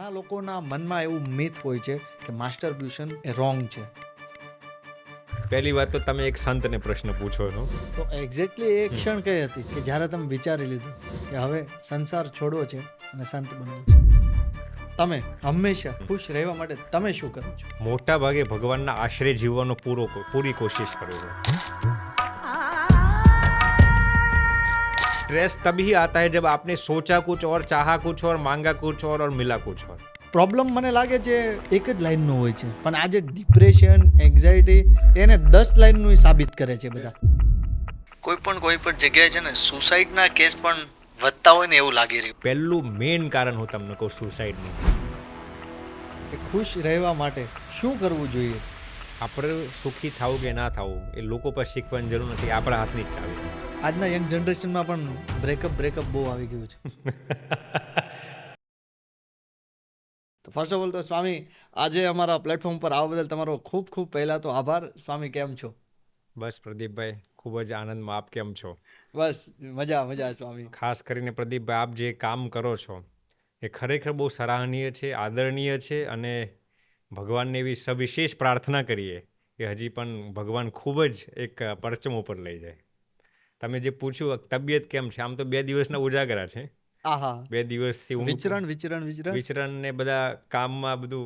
ઘણા લોકોના મનમાં એવું મિથ હોય છે કે માસ્ટરબ્યુશન એ રોંગ છે. પહેલી વાત તો તમે એક સંતને પ્રશ્ન પૂછો છો. તો એક્ઝેક્ટલી એ ક્ષણ કઈ હતી કે જ્યારે તમે વિચારી લીધું કે હવે સંસાર છોડવો છે અને સંત બનવું છે? તમે હંમેશા ખુશ રહેવા માટે તમે શું કરો છો? મોટા ભાગે ભગવાનના આશરે જીવવાનો પૂરી કોશિશ કરું છું. स्ट्रेस तभी आता है जब आपने सोचा कुछ और, चाहा कुछ और, मांगा कुछ और मिला कुछ और. પ્રોબ્લેમ મને લાગે છે એક જ લાઈનનો હોય છે, પણ આજે ડિપ્રેશન, એન્ઝાયટી એને 10 લાઈનનું સાબિત કરે છે બધા. કોઈ પણ જગ્યાએ છે ને સુસાઇડના કેસ પણ વધતા હોય ને એવું લાગી રહ્યું. પહેલું મેઇન કારણ હું તમને કહું સુસાઇડનું. કે ખુશ રહેવા માટે શું કરવું જોઈએ? આપણે સુખી થવું કે ના થવું એ લોકો પર શીખવાની જરૂર નથી, આપણા હાથની જ ચાવી. આજના યંગ જનરેશનમાં પણ બ્રેકઅપ બહુ આવી ગયું છે. તો ફર્સ્ટ ઓફ ઓલ તો સ્વામી, આજે અમારા પ્લેટફોર્મ પર આવવા બદલ તમારો ખૂબ ખૂબ પહેલા તો આભાર. સ્વામી, કેમ છો? બસ પ્રદીપભાઈ, ખૂબ જ આનંદમાં. આપ કેમ છો? બસ મજા સ્વામી. ખાસ કરીને પ્રદીપભાઈ, આપ જે કામ કરો છો એ ખરેખર બહુ સરાહનીય છે, આદરણીય છે, અને ભગવાનને એવી સવિશેષ પ્રાર્થના કરીએ કે હજી પણ ભગવાન ખૂબ જ એક પરચમ ઉપર લઈ જાય. તમે જે પૂછ્યું તબિયત કેમ છે, આમ તો 2 દિવસના ઉજાગરા છે. આહા, 2 દિવસથી વિચરણ ને બધા કામમાં બધું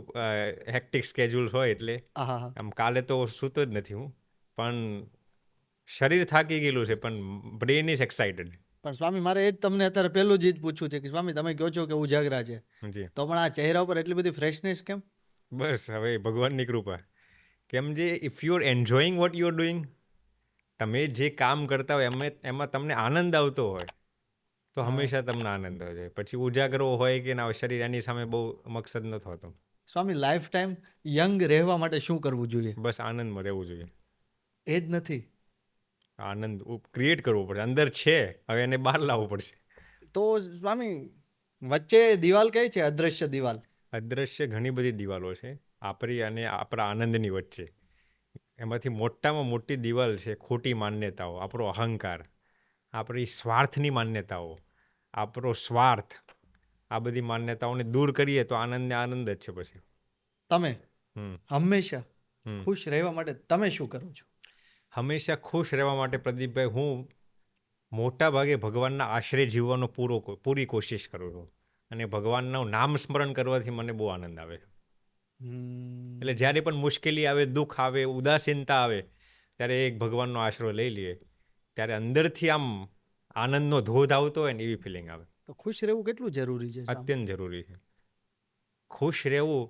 હેક્ટિક સ્કેડ્યુલ હોય એટલે આહા. આમ કાલે તો સૂતો જ નથી હું, પણ શરીર થાકી ગયેલું છે, પણ બ્રેન ઇઝ એક્સાઇટેડ. પણ સ્વામી, મારે એ જ તમને અત્યારે પહેલું જ પૂછવું છે કે સ્વામી, તમે કહો છો કે ઉજાગરા છે, જી, તો પણ આ ચહેરા ઉપર એટલી બધી ફ્રેશનેસ કેમ? બસ હવે ભગવાનની કૃપા. કેમ જે if you are enjoying what you are doing, તમે જે કામ કરતા હોય એમાં તમને આનંદ આવતો હોય તો હંમેશા તમને આનંદ હોય. પછી ઉજાગરો હોય કે ના હોય, શરીર એની સામે બહુ મકસદ નથી હોતો. સ્વામી, લાઈફ ટાઈમ યંગ રહેવા માટે શું કરવું જોઈએ? બસ આનંદમાં રહેવું જોઈએ. એ જ નથી. આનંદ ક્રિએટ કરવો પડે, અંદર છે, હવે એને બહાર લાવવું પડશે. તો સ્વામી, વચ્ચે દિવાલ કઈ છે? અદ્રશ્ય દિવાલ. અદ્રશ્ય ઘણી બધી દિવાલો છે આપણી અને આપણા આનંદની વચ્ચે. એમાંથી મોટામાં મોટી દિવાલ છે ખોટી માન્યતાઓ, આપણો અહંકાર, આપણી સ્વાર્થની માન્યતાઓ, આપણો સ્વાર્થ. આ બધી માન્યતાઓને દૂર કરીએ તો આનંદને આનંદ જ છે. પછી તમે હંમેશા હમ ખુશ રહેવા માટે તમે શું કરો છો? હંમેશા ખુશ રહેવા માટે પ્રદીપભાઈ, હું મોટા ભાગે ભગવાનના આશરે જીવવાનો પૂરી કોશિશ કરું છું. અને ભગવાનનું નામ સ્મરણ કરવાથી મને બહુ આનંદ આવે છે. એટલે જ્યારે પણ મુશ્કેલી આવે, દુઃખ આવે, ઉદાસીનતા આવે, ત્યારે એક ભગવાનનો આશરો લઈ લઈએ, ત્યારે અંદરથી આમ આનંદનો ધોધ આવતો હોય ને એવી ફિલિંગ આવે. તો ખુશ રહેવું કેટલું જરૂરી છે? અત્યંત જરૂરી છે ખુશ રહેવું.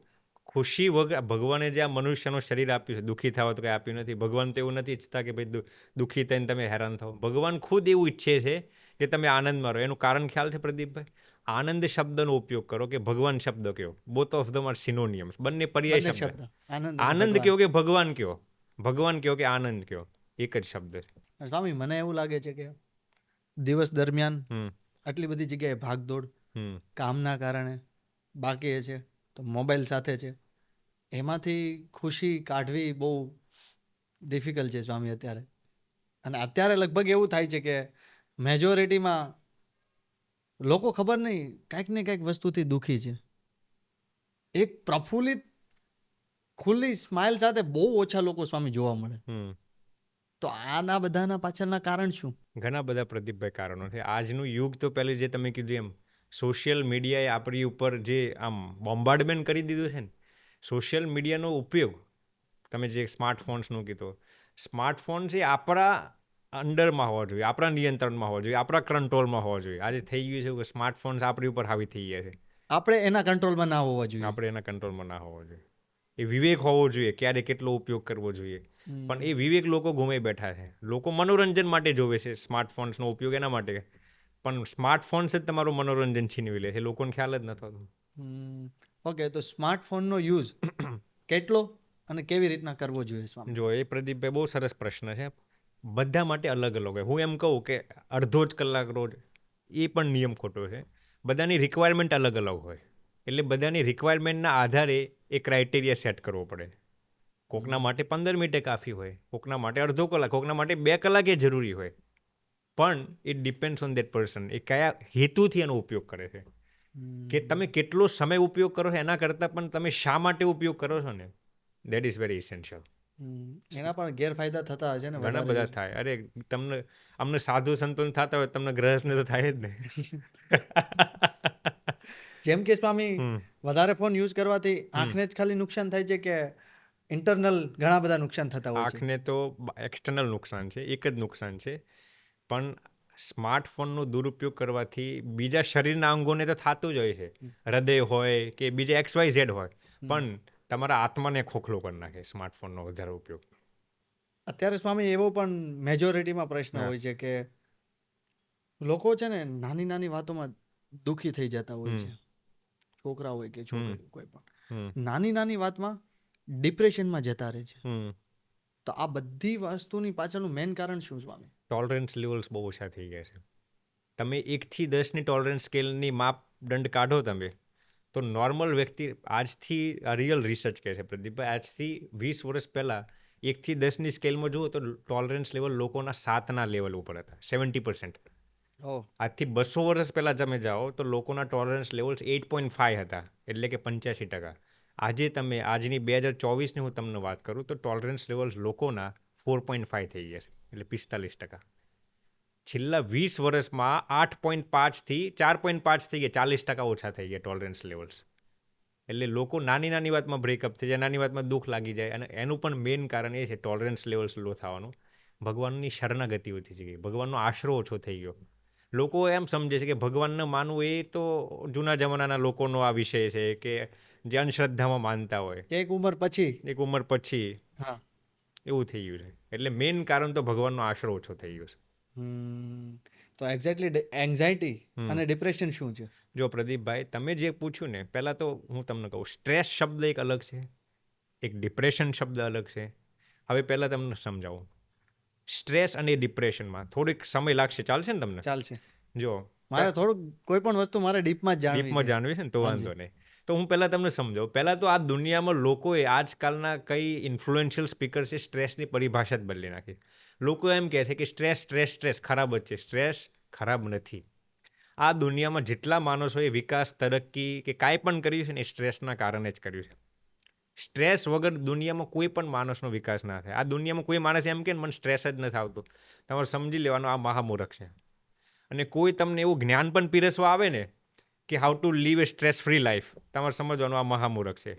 ખુશી વગર ભગવાને જે આ મનુષ્યનું શરીર આપ્યું છે, દુઃખી થવા તો કંઈ આપ્યું નથી. ભગવાન તો એવું નથી ઈચ્છતા કે ભાઈ દુઃખી થઈને તમે હેરાન થાઓ. ભગવાન ખુદ એવું ઈચ્છે છે કે તમે આનંદમાં રહો. એનું કારણ ખ્યાલ છે પ્રદીપભાઈ? આનંદ શબ્દનો ઉપયોગ કરો કે ભગવાન શબ્દ કયો. બોથ ઓફ ધમ આર સિનોનિયમ્સ, બંને પર્યાય શબ્દ. આનંદ કયો કે ભગવાન કયો, ભગવાન કયો કે આનંદ કયો, એક જ શબ્દ છે. સ્વામી, મને એવું લાગે છે કે દિવસ દરમિયાન આટલી બધી જગ્યાએ ભાગદોડ, કામના કારણે બાકી છે, તો મોબાઈલ સાથે છે, એમાંથી ખુશી કાઢવી બહુ ડિફિકલ્ટ છે સ્વામી અત્યારે. અને અત્યારે લગભગ એવું થાય છે કે મેજોરિટીમાં લોકો ખબર નહીં કાંઈક ને કાંઈક વસ્તુથી દુઃખી છે. એક પ્રફુલ્લિત ખુલ્લી સ્માઇલ સાથે બહુ ઓછા લોકો સ્વામી જોવા મળે. તો આના બધાના પાછળના કારણ શું? ઘણા બધા પ્રદીપભાઈ કારણો છે. આજનું યુગ તો પહેલી જે તમે કીધું એમ સોશિયલ મીડિયાએ આપણી ઉપર જે આમ બોમ્બાર્ડમેન્ટ કરી દીધું છે ને, સોશિયલ મીડિયાનો ઉપયોગ, તમે જે સ્માર્ટફોન્સનું કીધું, સ્માર્ટફોન્સ એ આપણા અંડરમાં હોવા જોઈએ, આપણા નિયંત્રણમાં હોવા જોઈએ, આપણા કંટ્રોલમાં હોવા જોઈએ. આજે થઈ ગયું છે કે સ્માર્ટફોન્સ આપણી ઉપર હાવી થઈ ગયા છે. આપણે એના કંટ્રોલમાં ના હોવા જોઈએ. આપણે એના કંટ્રોલમાં ના હોવા જોઈએ. એ વિવેક હોવો જોઈએ, ક્યારે કેટલો ઉપયોગ કરવો જોઈએ. પણ એ વિવેક લોકો ગુમાવી બેઠા છે. લોકો મનોરંજન માટે જોવે છે સ્માર્ટફોન્સનો ઉપયોગ એના માટે, પણ સ્માર્ટફોન્સ જ તમારું મનોરંજન છીનવી લે છે. લોકોને ખ્યાલ જ નથી હોતો. ઓકે, તો સ્માર્ટફોનનો યુઝ કેટલો અને કેવી રીતના કરવો જોઈએ? જો એ પ્રદીપભાઈ બહુ સરસ પ્રશ્ન છે. બધા માટે અલગ અલગ હોય. હું એમ કહું કે અડધો જ કલાક રોજ, એ પણ નિયમ ખોટો છે. બધાની રિક્વાયરમેન્ટ અલગ અલગ હોય, એટલે બધાની રિક્વાયરમેન્ટના આધારે એ ક્રાઇટેરિયા સેટ કરવો પડે. કોકના માટે 15 મિનિટે કાફી હોય, કોકના માટે અડધો કલાક, કોકના માટે 2 કલાક એ જરૂરી હોય. પણ it depends on that person, એ કયા હેતુથી એનો ઉપયોગ કરે છે. કે તમે કેટલો સમય ઉપયોગ કરો છો એના કરતાં પણ તમે શા માટે ઉપયોગ કરો છો ને દેટ ઇઝ વેરી ઇસેન્શિયલ. એના પણ ગેરફાયદા થતા હશે ને ઘણા વધારે બધા use. થાય. અરે તમને અમને સાધુ સંતોન થતા હોય તમને ગ્રહસ્થને તો થાય જ ને. જેમ કે સ્વામી હમ. વધારે ફોન યુઝ કરવાથી આંખને જ ખાલી નુકસાન થાય છે કે ઇન્ટરનલ ઘણા બધા નુકસાન થતા હોય છે? આંખને તો એક્સટર્નલ નુકસાન છે, એક જ નુકસાન છે, પણ સ્માર્ટફોનનો દુરુપયોગ કરવાથી બીજા શરીરના અંગોને તો થતું જ હોય છે, હૃદય હોય કે બીજા XYZ હોય, પણ તમારા આત્માને ખોખલો કરી નાખે સ્માર્ટફોનનો વધારે ઉપયોગ. અત્યારે સ્વામી એવો પણ મેજોરિટીમાં પ્રશ્ન હા. હોય છે કે લોકો છે ને નાની નાની વાતોમાં દુઃખી થઈ જતા હોય છે, છોકરા હોય કે છોકરી કોઈ પણ નાની નાની વાતમાં ડિપ્રેશનમાં જતા રહે છે. તો આ બધી વસ્તુની પાછળનું મેઇન કારણ શું સ્વામી? ટોલરન્સ લેવલ્સ બહુ ઓછા થઈ ગયા છે. તમે 1થી 10ની ટોલરન્સ સ્કેલની માપદંડ કાઢો તમે, તો નોર્મલ વ્યક્તિ આજથી રિયલ રિસર્ચ કહે છે પ્રદીપભાઈ, આજથી 20 વર્ષ પહેલાં 1થી 10ની સ્કેલમાં જુઓ તો ટોલરન્સ લેવલ લોકોના 7ના લેવલ ઉપર હતા, 70%. આજથી 200 વર્ષ પહેલાં તમે જાઓ તો લોકોના ટોલરન્સ લેવલ્સ 8.5 હતા, એટલે કે 85%. આજે તમે આજની 2024ની હું તમને વાત કરું તો ટોલરન્સ લેવલ્સ લોકોના 4.5 થઈ ગયા છે, એટલે 45%. છેલ્લા 20 વર્ષમાં 8.5થી 4.5 થઈ ગયા, 40% ઓછા થઈ ગયા ટોલરન્સ લેવલ્સ. એટલે લોકો નાની નાની વાતમાં બ્રેકઅપ થઈ જાય, નાની વાતમાં દુઃખ લાગી જાય, અને એનું પણ મેઇન કારણ એ છે ટોલરન્સ લેવલ્સ લો થવાનું. ભગવાનની શરણાગતિ ઓછી થઈ ગઈ, ભગવાનનો આશરો ઓછો થઈ ગયો. લોકો એમ સમજે છે કે ભગવાનને માનવું એ તો જૂના જમાનાના લોકોનો આ વિષય છે કે જે અંધશ્રદ્ધામાં માનતા હોય, એક ઉંમર પછી. એક ઉંમર પછી હા. એવું થઈ ગયું છે. એટલે મેઇન કારણ તો ભગવાનનો આશરો ઓછો થઈ ગયો છે. તો એક્ઝેક્ટલી એન્ઝાયટી અને ડિપ્રેશન શું છે? જો પ્રદીપભાઈ, તમે જે પૂછ્યું ને, પહેલાં તો હું તમને કહું, સ્ટ્રેસ શબ્દ એક અલગ છે, એક ડિપ્રેશન શબ્દ અલગ છે. હવે પહેલાં તમને સમજાવું, સ્ટ્રેસ અને ડિપ્રેશનમાં થોડીક સમય લાગશે, ચાલશે ને તમને? ચાલશે. જો મારે થોડુંક કોઈ પણ વસ્તુ મારે ડીપમાં જાણવી છે ને તો વાંધો નહીં. તો હું પહેલાં તમને સમજાવું. પહેલાં તો આ દુનિયામાં લોકોએ આજકાલના કઈ ઇન્ફ્લુએન્શિયલ સ્પીકર છે, સ્ટ્રેસની પરિભાષા જ બદલી નાખી. લોકો એમ કહે છે કે સ્ટ્રેસ સ્ટ્રેસ સ્ટ્રેસ ખરાબ જ છે. સ્ટ્રેસ ખરાબ નથી. આ દુનિયામાં જેટલા માણસોએ વિકાસ, તરક્કી કે કાંઈ પણ કર્યું છે ને એ સ્ટ્રેસના કારણે જ કર્યું છે. સ્ટ્રેસ વગર દુનિયામાં કોઈ પણ માણસનો વિકાસ ના થાય. આ દુનિયામાં કોઈ માણસ એમ કે મને સ્ટ્રેસ જ નથી આવતું, તમારે સમજી લેવાનું આ મહામૂર્ખ છે. અને કોઈ તમને એવું જ્ઞાન પણ પીરસવા આવે ને કે how to live a stress free life, તમારે સમજવાનું આ મહામૂર્ખ છે.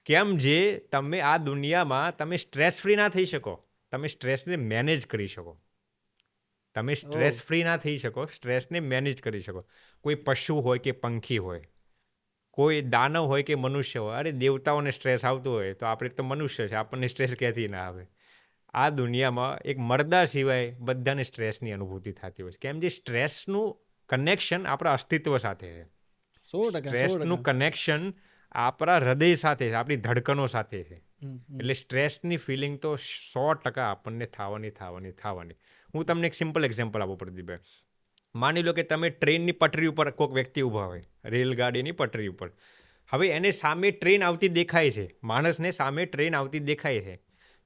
કેમ જે તમે આ દુનિયામાં તમે સ્ટ્રેસ ફ્રી ના થઈ શકો, તમે સ્ટ્રેસને મેનેજ કરી શકો. તમે સ્ટ્રેસ ફ્રી ના થઈ શકો, સ્ટ્રેસને મેનેજ કરી શકો. કોઈ પશુ હોય કે પંખી હોય, કોઈ દાનવ હોય કે મનુષ્ય હોય, અરે દેવતાઓને સ્ટ્રેસ આવતું હોય તો આપણે તો મનુષ્ય છે, આપણને સ્ટ્રેસ ક્યાંથી ના આવે? આ દુનિયામાં એક મરદા સિવાય બધાને સ્ટ્રેસની અનુભૂતિ થતી હોય છે. કેમ જે સ્ટ્રેસનું કનેક્શન આપણા અસ્તિત્વ સાથે છે. 100%. સ્ટ્રેસનું કનેક્શન આપણા હૃદય સાથે છે, આપણી ધડકનો સાથે છે. એટલે સ્ટ્રેસની ફિલિંગ તો 100% આપણને થવાની. હું તમને એક સિમ્પલ એક્ઝામ્પલ આપું પ્રદીપભાઈ. માની લો કે તમે ટ્રેનની પટરી ઉપર કોઈક વ્યક્તિ ઊભા હોય, રેલગાડીની પટરી ઉપર. હવે એને સામે ટ્રેન આવતી દેખાય છે, માણસને સામે ટ્રેન આવતી દેખાય છે,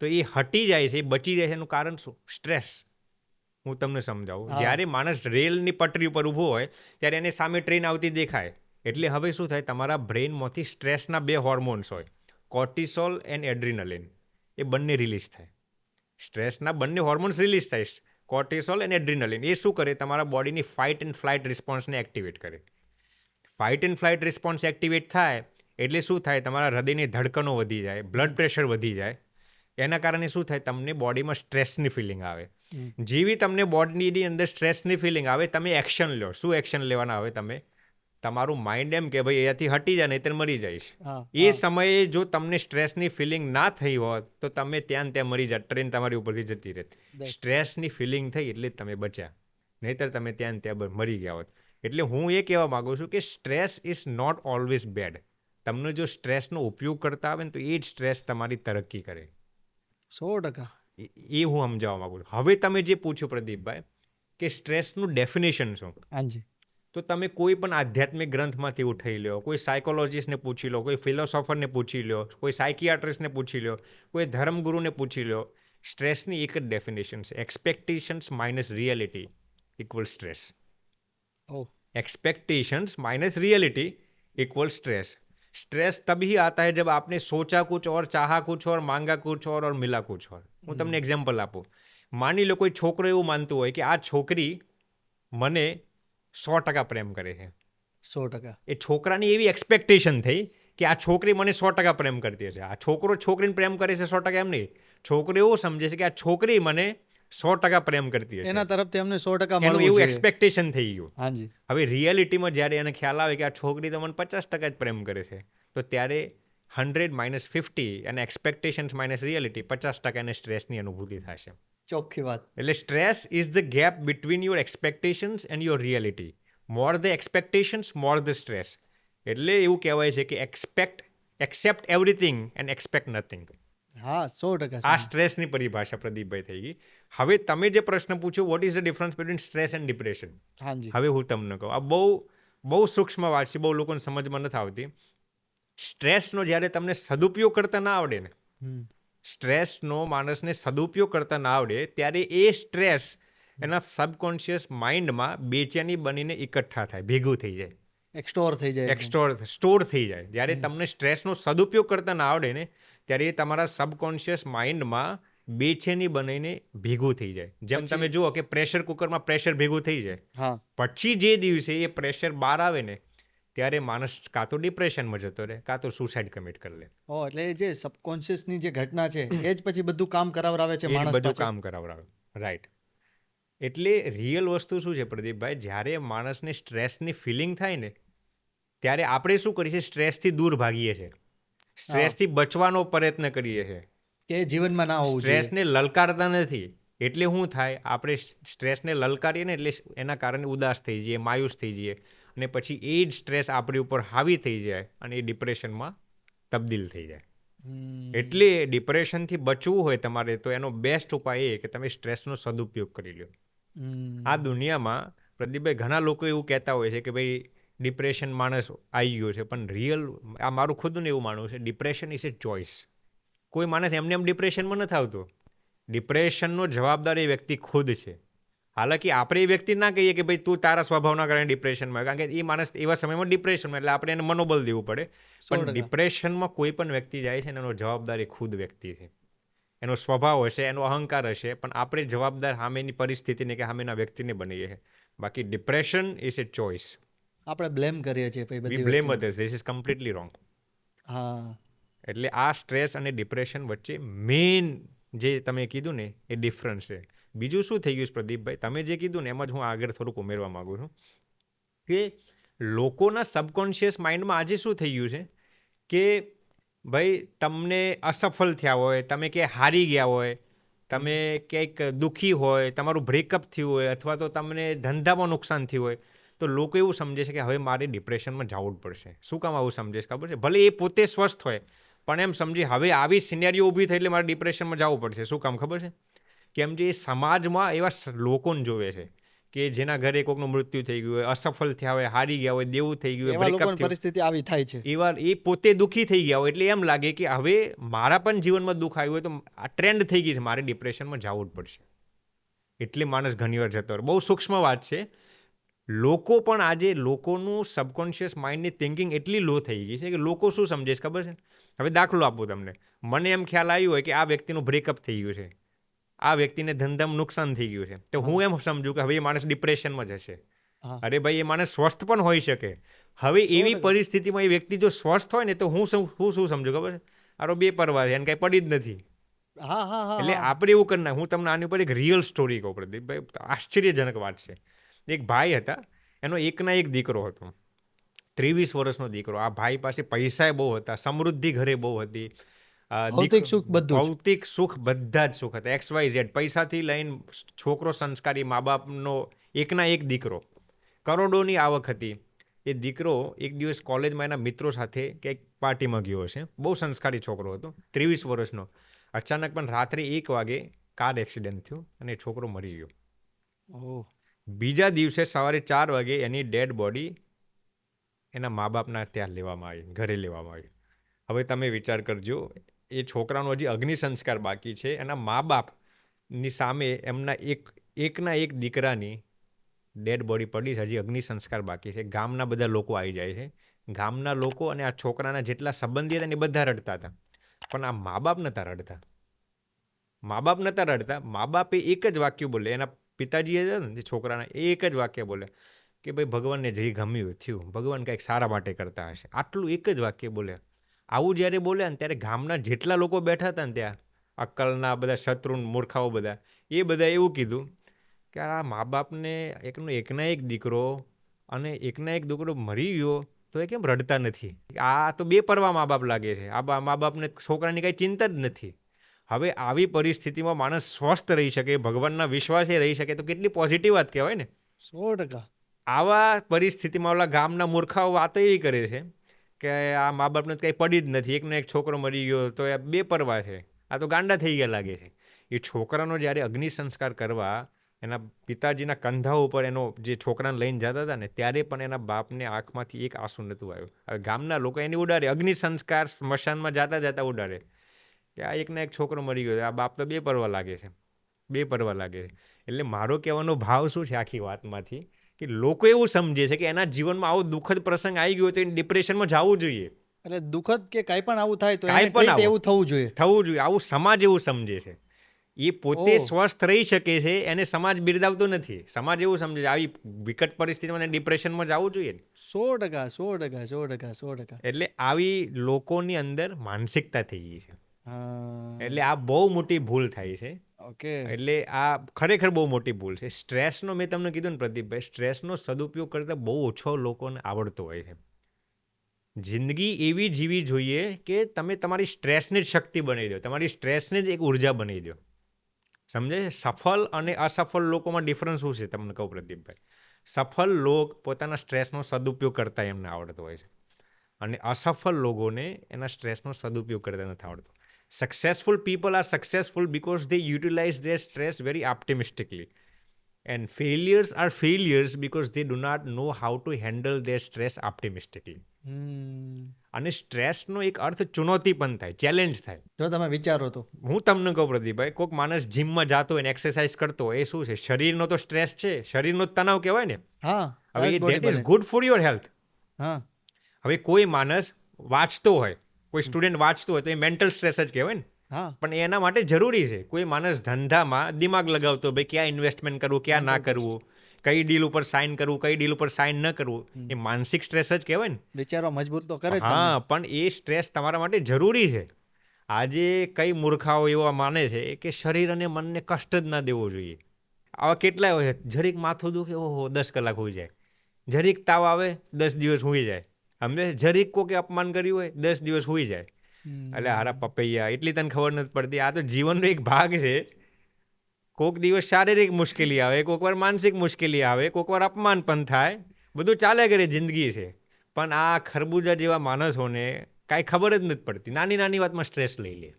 તો એ હટી જાય છે, એ બચી જાય છે. એનું કારણ શું? સ્ટ્રેસ. હું તમને સમજાવું. જ્યારે માણસ રેલની પટરી ઉપર ઊભો હોય ત્યારે એને સામે ટ્રેન આવતી દેખાય, એટલે હવે શું થાય, તમારા બ્રેઇનમાંથી સ્ટ્રેસના 2 હોર્મોન્સ હોય, કોર્ટિસોલ એન્ડ એડ્રિનલિન, એ બંને રિલીઝ થાય. સ્ટ્રેસના બંને હોર્મોન્સ રિલીઝ થાય, કોર્ટિસોલ અને એડ્રિનલિન. એ શું કરે? તમારા બોડીની ફાઇટ એન્ડ ફ્લાઇટ રિસ્પોન્સને એક્ટિવેટ કરે. Fight and flight response activate થાય એટલે શું થાય? તમારા હૃદયની ધડકનો વધી જાય, બ્લડ પ્રેશર વધી જાય. એના કારણે શું થાય? તમને બોડીમાં સ્ટ્રેસની ફિલિંગ આવે. જેવી તમને બોડીની અંદર સ્ટ્રેસની ફિલિંગ આવે, તમે એક્શન લો. શું એક્શન લેવાના આવે તમે? તમારું માઇન્ડ એમ કે ભાઈ અહીંયાથી હટી જાય, નહીં તો મરી જઈશ. એ સમયે જો તમને સ્ટ્રેસની ફિલિંગ ના થઈ હોત તો તમે ત્યાં મરી જાત, ટ્રેન તમારી ઉપરથી જતી રહેત. સ્ટ્રેસની ફિલિંગ થઈ એટલે જ તમે બચ્યા, નહીંતર તમે ત્યાં મરી ગયા હોત. એટલે હું એ કહેવા માગું છું કે stress is not always bad. તમને જો સ્ટ્રેસનો ઉપયોગ કરતા આવે ને તો એ જ સ્ટ્રેસ તમારી તરક્કી કરે. 100%. એ હું સમજાવવા માગું છું. હવે તમે જે પૂછ્યું પ્રદીપભાઈ કે સ્ટ્રેસનું ડેફિનેશન શું, હાજી, તો તમે કોઈ પણ આધ્યાત્મિક ગ્રંથમાંથી ઉઠાઈ લો, કોઈ સાયકોલોજીસ્ટને પૂછી લો, કોઈ ફિલોસોફરને પૂછી લો, કોઈ સાયકિયાટ્રિસ્ટને પૂછી લો, કોઈ ધર્મગુરુને પૂછી લો, સ્ટ્રેસની એક જ ડેફિનેશન છે: expectations minus reality equal stress. Expectations minus reality equal stress. Stress तभी आता है जब आपने सोचा कुछ और, चाहा कुछ और, માંગા कुछ और मिला कुछ और. હું તમને એક્ઝામ્પલ આપું. માની લો કોઈ છોકરો એવું માનતું હોય કે આ છોકરી મને 100% પ્રેમ કરે છે. 100%. એ છોકરાની એવી એક્સપેક્ટેશન થઈ કે આ છોકરી મને 100% પ્રેમ કરતી હશે. આ છોકરો છોકરીને પ્રેમ કરે છે 100% એમ નહીં. છોકરો એવું સમજે છે કે આ છોકરી મને 100% પ્રેમ કરતી હશે. એના તરફથી અમને 100% એનું મળવું એવું જોઈએ. એક્સપેક્ટેશન થઈ ગયું. હાજી. હવે રિયાલિટીમાં જ્યારે એને ખ્યાલ આવે કે આ છોકરી તો મને 50% જ પ્રેમ કરે છે, તો ત્યારે 100 માઇનસ 50 અને એક્સપેક્ટેશન્સ માઇનસ રિયાલિટી 50% એને સ્ટ્રેસની અનુભૂતિ થશે. ચોખ્ખી વાત. એટલે stress is the gap between your expectations and your reality. More the expectations, more the stress. એટલે એવું કહેવાય છે કે accept everything and expect nothing. હા, 100%. આ સ્ટ્રેસની પરિભાષા પ્રદીપભાઈ થઈ ગઈ. હવે તમે જે પ્રશ્ન પૂછ્યો, what is the difference between stress and depression? હાજી. હવે હું તમને કહું, આ બહુ સૂક્ષ્મ વાત છે, બહુ લોકોને સમજમાં નથી આવતી. સ્ટ્રેસનો જ્યારે તમને સદુપયોગ કરતા ના આવડે ને, સ્ટ્રેસનો માણસને સદુપયોગ કરતા ના આવડે, ત્યારે એ સ્ટ્રેસ એના સબકોન્શિયસ માઇન્ડમાં બેચેની બનીને એકઠા થાય, ભેગું થઈ જાય, સ્ટોર થઈ જાય. સ્ટોર થઈ જાય. જ્યારે તમને સ્ટ્રેસનો સદુપયોગ કરતા ના આવડે ને, ત્યારે એ તમારા સબકોન્શિયસ માઇન્ડમાં બેચેની બનીને ભેગું થઈ જાય. જેમ તમે જુઓ કે પ્રેશર કુકરમાં પ્રેશર ભેગું થઈ જાય, હા. પછી જે દિવસે એ પ્રેશર બહાર આવે ને, ત્યારે માણસ કાં તો ડિપ્રેશનમાં જતો રહે, કાં તો સુસાઇડ કમિટ કરી લે. એટલે જે સબકોન્શિયસની જે ઘટના છે એ જ પછી બધું કામ કરાવરાવે છે એ જ માણસ બધું પાસે. કામ કરાવડાવે. રાઈટ. એટલે રિયલ વસ્તુ શું છે પ્રદીપભાઈ, જ્યારે માણસને સ્ટ્રેસની ફિલિંગ થાય ને, ત્યારે આપણે શું કરીએ છીએ? સ્ટ્રેસથી દૂર ભાગીએ છીએ, સ્ટ્રેસથી બચવાનો પ્રયત્ન કરીએ છીએ, કે જીવનમાં ના હોવું જોઈએ. સ્ટ્રેસને લલકારતા નથી. એટલે શું થાય? આપણે સ્ટ્રેસને લલકારીએ ને, એટલે એના કારણે ઉદાસ થઈ જઈએ, માયુસ થઈ જઈએ, અને પછી એ જ સ્ટ્રેસ આપણી ઉપર હાવી થઈ જાય અને એ ડિપ્રેશનમાં તબદીલ થઈ જાય. એટલે ડિપ્રેશનથી બચવું હોય તમારે, તો એનો બેસ્ટ ઉપાય એ કે તમે સ્ટ્રેસનો સદુપયોગ કરી લો. આ દુનિયામાં પ્રદીપભાઈ ઘણા લોકો એવું કહેતા હોય છે કે ભાઈ ડિપ્રેશન માણસ આવી ગયો છે, પણ રિયલ, આ મારું ખુદનું એવું માનવું છે, ડિપ્રેશન ઇઝ એ ચોઇસ. કોઈ માણસ એમને એમ ડિપ્રેશનમાં નથી આવતો. ડિપ્રેશનનો જવાબદાર એ વ્યક્તિ ખુદ છે. હાલાકી આપણે એ વ્યક્તિ ના કહીએ કે ભાઈ તું તારા સ્વભાવના કારણે ડિપ્રેશનમાં, કારણ કે એ માણસ એવા સમયમાં ડિપ્રેશનમાં, એટલે આપણે એને મનોબળ દેવું પડે. પણ ડિપ્રેશનમાં કોઈ પણ વ્યક્તિ જાય છે ને, એનો જવાબદાર એ ખુદ વ્યક્તિ છે. એનો સ્વભાવ હશે, એનો અહંકાર હશે, પણ આપણે જવાબદાર સામેની પરિસ્થિતિને કે સામેના વ્યક્તિને બનીએ છીએ. બાકી ડિપ્રેશન ઇઝ એ ચોઇસ. આપણે બ્લેમ કરીએ છીએ we blame others. This is completely wrong. હા. એટલે આ સ્ટ્રેસ અને ડિપ્રેશન વચ્ચે મેઇન જે તમે કીધું ને, એ ડિફરન્સ છે. બીજું શું થઈ ગયું છે પ્રદીપભાઈ, તમે જે કીધું ને એમાં જ હું આગળ થોડુંક ઉમેરવા માગું છું કે લોકોના સબકોન્શિયસ માઇન્ડમાં આજે શું થઈ ગયું છે કે ભાઈ તમને અસફળ થયા હોય, તમે ક્યાંય હારી ગયા હોય, તમે ક્યાંક દુઃખી હોય, તમારું બ્રેકઅપ થયું હોય, અથવા તો તમને ધંધામાં નુકસાન થયું હોય, તો લોકો એવું સમજે છે કે હવે મારે ડિપ્રેશનમાં જવું જ પડશે. શું કામ આવું સમજે છે ખબર છે? ભલે એ પોતે સ્વસ્થ હોય, પણ એમ સમજી હવે આવી સિનેરીઓ ઊભી થઈ એટલે મારે ડિપ્રેશનમાં જવું પડશે. શું કામ ખબર છે? કેમ જે સમાજમાં એવા લોકોને જોવે છે કે જેના ઘરે કોઈકનું મૃત્યુ થઈ ગયું હોય, અસફળ થયા હોય, હારી ગયા હોય, દેવું થઈ ગયું હોય, બ્રેકઅપ થયું, પરિસ્થિતિ આવી થાય છે. એ પોતે દુઃખી થઈ ગયા હોય, એટલે એમ લાગે કે હવે મારા પણ જીવનમાં દુઃખ આવ્યું હોય તો આ ટ્રેન્ડ થઈ ગઈ છે, મારે ડિપ્રેશનમાં જવું જ પડશે. એટલે માણસ ઘણીવાર જતો રહે. બહુ સૂક્ષ્મ વાત છે. લોકો પણ આજે લોકોનું સબકોન્શિયસ માઇન્ડની થિંકિંગ એટલી લો થઈ ગઈ છે કે લોકો શું સમજે છે ખબર છે? હવે દાખલો આપું તમને. મને એમ ખ્યાલ આવ્યો હોય કે આ વ્યક્તિનું બ્રેકઅપ થઈ ગયું છે, આ વ્યક્તિને ધંધામાં નુકસાન થઈ ગયું છે, તો હું એમ સમજુ કે હવે એ માણસ ડિપ્રેશનમાં જ હશે. અરે ભાઈ, એ માણસ સ્વસ્થ પણ હોઈ શકે. હવે એવી પરિસ્થિતિમાં એ વ્યક્તિ જો સ્વસ્થ હોય ને, તો હું શું સમજુ ખબર છે? આરો બે પરવાર છે, એને કાંઈ પડી જ નથી. એટલે આપણે એવું કરી નાખ. હું તમને આની ઉપર એક રિયલ સ્ટોરી કહું પ્રદીપભાઈ, આશ્ચર્યજનક વાત છે. એક ભાઈ હતા, એનો એકના એક દીકરો હતો, 23 વર્ષનો દીકરો. આ ભાઈ પાસે પૈસા બહુ હતા, સમૃદ્ધિ ઘરે બહુ હતી, ભૌતિક સુખ બધા જ સુખ હતા, XYZ. પૈસાથી લઈને છોકરો સંસ્કારી, મા બાપનો એકના એક દીકરો, કરોડોની આવક હતી. એ દીકરો એક દિવસ કોલેજમાં એના મિત્રો સાથે કંઈક પાર્ટીમાં ગયો હશે, બહુ સંસ્કારી છોકરો હતો, 23 વર્ષનો. અચાનક પણ રાત્રે 1 વાગે કાર એક્સિડન્ટ થયું અને છોકરો મરી ગયો. બીજા દિવસે સવારે 4 વાગે એની ડેડ બોડી એના મા બાપના ત્યાં લેવામાં આવી, ઘરે લેવામાં આવી. હવે તમે વિચાર કરજો, એ છોકરાનો હજી અગ્નિ સંસ્કાર બાકી છે, એના મા બાપની સામે એમના એકના એક દીકરાની ડેડ બોડી પડી છે, હજી અગ્નિ સંસ્કાર બાકી છે. ગામના બધા લોકો આવી જાય છે. ગામના લોકો અને આ છોકરાના જેટલા સંબંધી હતા ને એ બધા રડતા હતા, પણ આ મા બાપ નહોતા રડતા. મા બાપે એક જ વાક્ય બોલે, એના પિતાજીએ છે ને છોકરાના એક જ વાક્ય બોલે કે ભાઈ ભગવાનને જે ગમ્યું થયું, ભગવાન કંઈક સારા માટે કરતા હશે, આટલું એક જ વાક્ય બોલે. આવું જ્યારે બોલ્યા ને ત્યારે ગામના જેટલા લોકો બેઠા હતા ને ત્યાં, અક્કલના બધા શત્રુ મૂર્ખાઓ બધા, એ બધા એવું કીધું કે આ મા બાપને એકના એક દીકરો અને એકના એક દીકરો મરી ગયો તો એ કેમ રડતા નથી? આ તો બેપરવા મા બાપ લાગે છે. આ મા બાપને છોકરાની કાંઈ ચિંતા જ નથી. હવે આવી પરિસ્થિતિમાં માણસ સ્વસ્થ રહી શકે, ભગવાનના વિશ્વાસે રહી શકે તો કેટલી પોઝિટિવ વાત કહેવાય ને. 100%. આવા પરિસ્થિતિમાં ઓલા ગામના મૂર્ખાઓ વાતો એવી કરે છે કે આ મા બાપને કંઈ પડી જ નથી, એકનો એક છોકરો મરી ગયો તો એ બેપરવા છે, આ તો ગાંડા થઈ ગયા લાગે છે. એ છોકરાનો જ્યારે અગ્નિ સંસ્કાર કરવા એના પિતાજીના કંધા ઉપર એનો જે છોકરાને લઈને જતા હતા ને, ત્યારે પણ એના બાપને આંખમાંથી એક આંસુ નહોતું આવ્યું. હવે ગામના લોકો એને ઉડાડે, અગ્નિ સંસ્કાર સ્મશાનમાં જતા ઉડાડે કે આ એકના એક છોકરો મરી ગયો, આ બાપ તો બેપરવા લાગે છે. એટલે મારો કહેવાનો ભાવ શું છે આખી વાતમાંથી, કે લોકો એવું સમજે છે કે એના જીવનમાં આવો દુઃખદ પ્રસંગ આવી ગયો તો એને ડિપ્રેશનમાં જવું જોઈએ. એટલે દુઃખદ કે કાંઈ પણ આવું થાય તો કાંઈ એને પણ treat આવું એવું થવું જોઈએ. આવું સમાજ એવું સમજે છે. એ પોતે સ્વસ્થ રહી શકે છે, એને સમાજ બિરદાવતો નથી. સમાજ એવું સમજે છે આવી વિકટ પરિસ્થિતિમાં ડિપ્રેશનમાં જવું જોઈએ. 100%. એટલે આવી લોકોની અંદર માનસિકતા થઈ ગઈ છે. હા. એટલે આ બહુ મોટી ભૂલ થાય છે. ઓકે. એટલે આ ખરેખર બહુ મોટી ભૂલ છે. સ્ટ્રેસનો મેં તમને કીધું ને પ્રદીપભાઈ, સ્ટ્રેસનો સદુપયોગ કરતા બહુ ઓછો લોકોને આવડતો હોય છે. જિંદગી એવી જીવી જોઈએ કે તમે તમારી સ્ટ્રેસને જ શક્તિ બનાવી દો, તમારી સ્ટ્રેસને જ એક ઉર્જા બનાવી દો. સમજે? સફળ અને અસફળ લોકોમાં ડિફરન્સ શું છે તમને કહું પ્રદીપભાઈ. સફળ લોક પોતાના સ્ટ્રેસનો સદુપયોગ કરતા એમને આવડતો હોય છે, અને અસફળ લોકોને એના સ્ટ્રેસનો સદુપયોગ કરતા નથી આવડતો. Successful people are successful because they utilize their stress very optimistically. And failures are failures because they do not know how to handle their stress optimistically. અને સ્ટ્રેસનો એક અર્થ ચુનૌતી પણ થાય, ચેલેન્જ થાય. જો તમે વિચારો તો હું તમને કહું પ્રદીપભાઈ, કોઈક માણસ જીમમાં જાતો હોય ને એક્સરસાઇઝ કરતો હોય, એ શું છે? શરીરનો તો સ્ટ્રેસ છે, શરીરનો તણાવ કહેવાય ને. હા, હવે that is good for your health. હા. હવે કોઈ માણસ વાંચતો હોય, કોઈ સ્ટુડન્ટ વાંચતો હોય તો એ મેન્ટલ સ્ટ્રેસ જ કહેવાય ને. હા. પણ એના માટે જરૂરી છે. કોઈ માણસ ધંધામાં દિમાગ લગાવતો, ભાઈ ક્યાં ઇન્વેસ્ટમેન્ટ કરવું, ક્યાં ના કરવું, કઈ ડીલ ઉપર સાઇન કરવું, કઈ ડીલ ઉપર સાઇન ન કરવું, એ માનસિક સ્ટ્રેસ જ કહેવાય ને. વિચારવા મજબૂર તો કરે જ. હા, પણ એ સ્ટ્રેસ તમારા માટે જરૂરી છે. આજે કઈ મૂર્ખાઓ એવા માને છે કે શરીર અને મનને કષ્ટ જ ના દેવો જોઈએ. આવા કેટલાય હોય, જરીક માથું દુખે, ઓહો 10 કલાક હોઈ જાય, જરીક તાવ આવે 10 દિવસ હોઈ જાય, અમને જરીક કોકે અપમાન કર્યું હોય 10 દિવસ હોઈ જાય. એટલે હારા પપૈયા, એટલી તને ખબર નથી પડતી. આ તો જીવનનો એક ભાગ છે. કોઈક દિવસ શારીરિક મુશ્કેલી આવે, કોઈક વાર માનસિક મુશ્કેલી આવે, કોઈક વાર અપમાન પણ થાય, બધું ચાલે કરે, જિંદગી છે. પણ આ ખરબૂજા જેવા માણસોને કાંઈ ખબર જ નથી પડતી. નાની નાની વાતમાં સ્ટ્રેસ લઈ લે.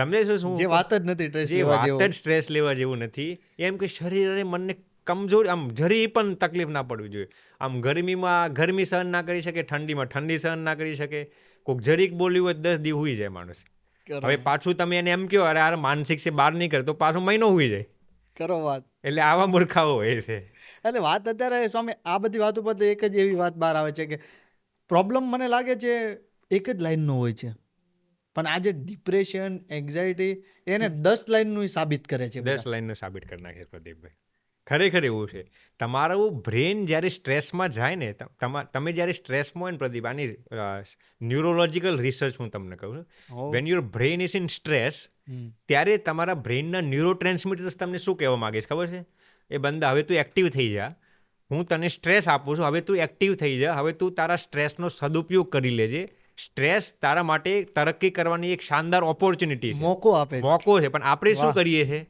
સમજે છે શું? જે વાત જ નથી સ્ટ્રેસ જે લેવા વાત જેવું. જ સ્ટ્રેસ લેવા જેવું નથી. એમ કે શરીર અને મનને કમજોર, આમ જરી પણ તકલીફ ના પડવી જોઈએ. આમ ગરમીમાં ગરમી સહન ના કરી શકે, ઠંડીમાં ઠંડી સહન ના કરી શકે. કોઈક જરીક બોલ્યું હોય 10 દી હુઈ જાય માણસ. હવે પાછું તમે એને એમ કહો, અરે આ માનસિક છે બહાર નહીં કરતો, પાછું મહિનો હુઈ જાય. કરો વાત. એટલે આવા મૂર્ખાઓ હોય છે. એટલે વાત અત્યારે સ્વામી આ બધી વાત ઉપર તો એક જ એવી વાત બહાર આવે છે કે પ્રોબ્લેમ મને લાગે છે એક જ લાઈનનો હોય છે, પણ આ જે ડિપ્રેશન, એન્ઝાયટી એને 10 લાઈનનું સાબિત કરે છે. 10 લાઈનનું સાબિત કરી નાખે પ્રદીપભાઈ. ખરેખર એવું છે. તમારું બ્રેન જ્યારે સ્ટ્રેસમાં જાય ને, તમે જ્યારે સ્ટ્રેસમાં હોય ને પ્રદીપ, આની ન્યુરોલોજીકલ રિસર્ચ હું તમને કહું છું. Van your brain is in stress, ત્યારે તમારા બ્રેનના ન્યુરો ટ્રાન્સમીટર્સ તમને શું કહેવા માંગે છે ખબર છે? એ બંદા, હવે તું એક્ટિવ થઈ જા, હું તને સ્ટ્રેસ આપું છું, હવે તું એક્ટિવ થઈ જા, હવે તું તારા સ્ટ્રેસનો સદુપયોગ કરી લેજે. સ્ટ્રેસ તારા માટે તરક્કી કરવાની એક શાનદાર ઓપોર્ચ્યુનિટી છે, મોકો આપે છે. મોકો છે. પણ આપણે શું કરીએ છીએ?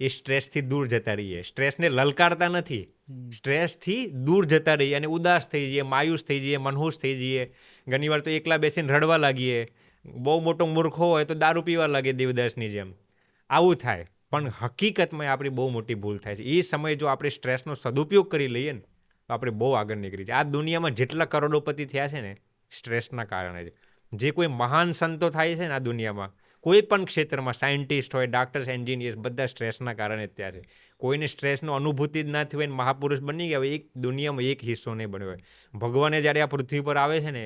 એ સ્ટ્રેસથી દૂર જતા રહીએ. સ્ટ્રેસને લલકારતા નથી, સ્ટ્રેસથી દૂર જતા રહીએ અને ઉદાસ થઈ જઈએ, માયુસ થઈ જઈએ, મનહૂસ થઈ જઈએ. ઘણીવાર તો એકલા બેસીને રડવા લાગીએ. બહુ મોટો મૂર્ખો હોય તો દારૂ પીવા લાગે દેવદાસની જેમ. આવું થાય. પણ હકીકતમાં આપણી બહુ મોટી ભૂલ થાય છે. એ સમયે જો આપણે સ્ટ્રેસનો સદુપયોગ કરી લઈએ ને તો આપણે બહુ આગળ નીકળી જાય. આ દુનિયામાં જેટલા કરોડોપતિ થયા છે ને, સ્ટ્રેસના કારણે છે. જે કોઈ મહાન સંતો થાય છે ને આ દુનિયામાં, કોઈ પણ ક્ષેત્રમાં સાયન્ટિસ્ટ હોય, ડૉક્ટર્સ, એન્જિનિયર્સ, બધા સ્ટ્રેસના કારણે જ ત્યાં છે. કોઈને સ્ટ્રેસનો અનુભૂતિ જ ના થઈ હોય ને મહાપુરુષ બની ગયા હોય, એક દુનિયામાં એક હિસ્સો નહીં બન્યો હોય. ભગવાને જ્યારે આ પૃથ્વી પર આવે છે ને,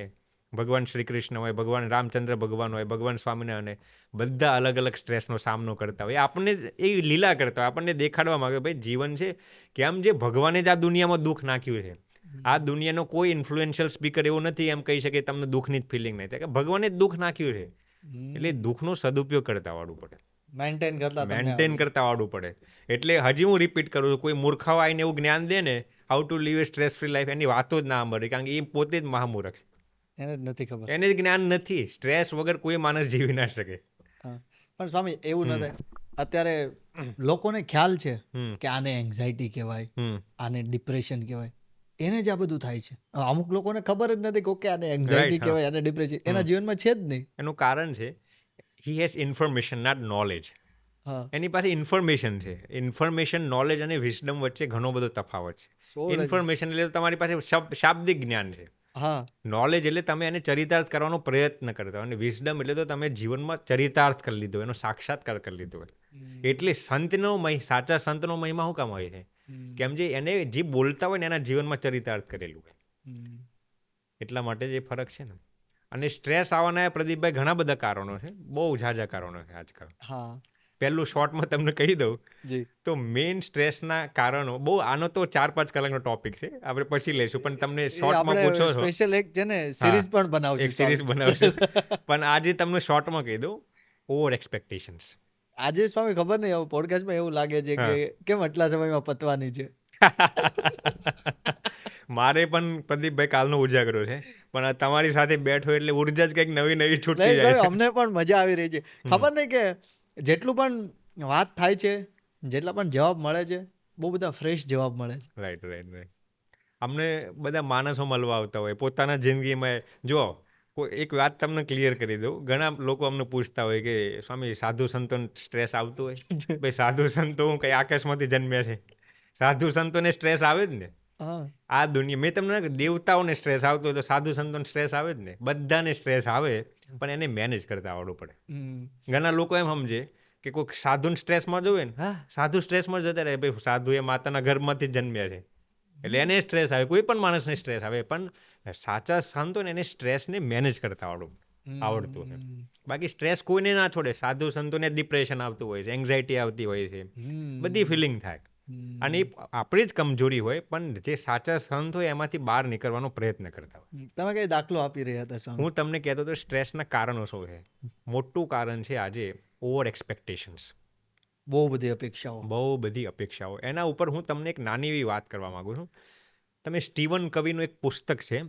ભગવાન શ્રી કૃષ્ણ હોય, ભગવાન રામચંદ્ર ભગવાન હોય, ભગવાન સ્વામિનારાયણ, બધા અલગ અલગ સ્ટ્રેસનો સામનો કરતા હોય. આપણને એ લીલા કરતા હોય, આપણને દેખાડવા માંગે ભાઈ જીવન છે કે આમ જે ભગવાને જ આ દુનિયામાં દુઃખ નાખ્યું છે. આ દુનિયાનો કોઈ ઇન્ફ્લુએન્શિયલ સ્પીકર એવો નથી એમ કહી શકે તમને દુઃખની જ ફિલિંગ નહીં થાય, કે ભગવાને જ દુઃખ નાખ્યું છે. એટલે દુઃખનો સદુપયોગ કરતા આવડવું પડે, મેન્ટેન કરતા આવડવું પડે. એટલે હજી હું રિપીટ કરું છું, કોઈ મૂર્ખાઓ આવીને એવું જ્ઞાન દે ને how to live a stress free life, એની વાતો જ ના મળે, કારણ કે એ પોતે જ મહામૂર્ખ છે. એને જ નથી ખબર, એને જ જ્ઞાન નથી. સ્ટ્રેસ વગર કોઈ માણસ જીવી ના શકે. પણ સ્વામી એવું ન થાય. અત્યારે લોકોને ખ્યાલ છે કે આને એન્ઝાયટી કહેવાય, આને ડિપ્રેશન કહેવાય, એને જ આ બધું થાય છે. અમુક લોકોને ખબર જ નથી કે આને એન્ઝાયટી કહેવાય, આને ડિપ્રેશન, એના જીવનમાં છે જ નહીં. એનું કારણ છે he has information, not knowledge. એની પાસે ઇન્ફોર્મેશન છે. ઇન્ફોર્મેશન, નોલેજ અને વિઝડમ વચ્ચે ઘણો બધો તફાવત છે. ઇન્ફોર્મેશન એટલે તમારી પાસે શાબ્દિક જ્ઞાન છે. નોલેજ એટલે તમે એને ચરિતાર્થ કરવાનો પ્રયત્ન કરતા હોય, અને વિઝડમ એટલે તો તમે જીવનમાં ચરિતાર્થ કરી લીધો, એનો સાક્ષાત્કાર કરી લીધો હોય. એટલે સંતનો સાચા સંતનો મહિમા શું કામ હોય છે? કેમ જે એને જે બોલતા હોય ને એના જીવનમાં ચરિતાર્થ કરેલું હોય. એટલા માટે જ એ ફરક છે ને. અને સ્ટ્રેસ આવવાના પ્રદીપભાઈ ઘણા બધા કારણો છે, બહુ ઝાઝા કારણો છે આજકાલ. પહેલું શોર્ટમાં તમને કહી દઉં તો મેઇન સ્ટ્રેસના કારણો બહુ, આનો તો 4-5 કલાકનો ટોપિક છે, આપણે પછી લઈશું, પણ તમને શોર્ટમાં પૂછો છો, સ્પેશિયલ એક છે ને સિરીઝ પણ બનાવશું, એક સિરીઝ બનાવશું. પણ આજે તમને શોર્ટમાં કહી દઉં, ઓવર એક્સપેક્ટેશન્સ. આજે સ્વામી ખબર નહીં, પોડકાસ્ટમાં એવું લાગે છે કે કેમ આટલા સમયમાં પતવાની છે. મારે પણ પ્રદીપભાઈ કાલનો ઉજાગરો છે, પણ તમારી સાથે બેઠો એટલે ઉર્જા જ કંઈક નવી નવી છૂટતી જાય. અમને પણ મજા આવી રહી છે. ખબર નહીં કે જેટલું પણ વાત થાય છે, જેટલા પણ જવાબ મળે છે, બહુ બધા ફ્રેશ જવાબ મળે છે. રાઈટ. અમને બધા માણસો મળવા આવતા હોય પોતાના જિંદગીમાં. જો એક વાત તમને ક્લિયર કરી દઉં, ઘણા લોકો અમને પૂછતા હોય કે સ્વામી સાધુ સંતોને સ્ટ્રેસ આવતું હોય? ભાઈ સાધુ સંતો હું કંઈ આકાશમાંથી જન્મ્યા છે? સાધુ સંતોને સ્ટ્રેસ આવે જ ને. આ દુનિયા, મેં તમને દેવતાઓને સ્ટ્રેસ આવતો હોય તો સાધુ સંતોને સ્ટ્રેસ આવે જ ને. બધાને સ્ટ્રેસ આવે, પણ એને મેનેજ કરતા આવડવું પડે. ઘણા લોકો એમ સમજે કે કોઈ સાધુને સ્ટ્રેસમાં જોવે ને, સાધુ સ્ટ્રેસમાં જતા રહે, ભાઈ સાધુ એ માતાના ગર્ભમાંથી જ જન્મ્યા છે એટલે એને સ્ટ્રેસ આવે. કોઈ પણ માણસને સ્ટ્રેસ આવે, પણ સાચા સંતો ને એને સ્ટ્રેસને મેનેજ કરતા આવડતું છે. બાકી સ્ટ્રેસ કોઈને ના છોડે. સાધુ સંતોને ડિપ્રેશન આવતું હોય છે, એન્ઝાયટી આવતી હોય છે, બધી ફિલિંગ થાય, અને એ આપણી જ કમજોરી હોય, પણ જે સાચા સંત હોય એમાંથી બહાર નીકળવાનો પ્રયત્ન કરતા હોય. તમે કઈ દાખલો આપી રહ્યા હતા? હું તમને કહેતો હતો સ્ટ્રેસના કારણો શું છે. મોટું કારણ છે આજે ઓવર એક્સપેક્ટેશન્સ. બહુ બધી અપેક્ષાઓ. એના ઉપર હું તમને એક નાની એવી વાત કરવા માંગુ છું. તમે સ્ટીવન કવીનું એક પુસ્તક છે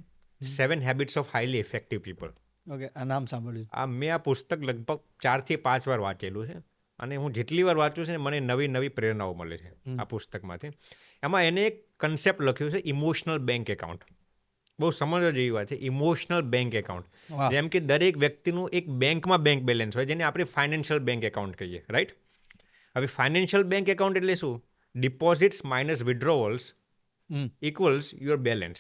7 habits of highly effective people. Okay, આ નામ સાંભળ્યું. મેં આ પુસ્તક લગભગ 4 થી 5 વાર વાંચેલું છે, અને હું જેટલી વાર વાંચું છું ને મને નવી પ્રેરણાઓ મળે છે આ પુસ્તકમાંથી. એમાં એને એક કન્સેપ્ટ લખ્યું છે ઇમોશનલ બેંક એકાઉન્ટ. બહુ સમજવા જેવી વાત છે. ઇમોશનલ બેંક એકાઉન્ટ, જેમ કે દરેક વ્યક્તિનું એક બેંકમાં બેંક બેલેન્સ હોય, જેને આપણે ફાઇનાન્શિયલ બેંક એકાઉન્ટ કહીએ, રાઈટ? હવે ફાઇનાન્શિયલ બેંક એકાઉન્ટ એટલે શું? Deposits minus withdrawals equals your balance.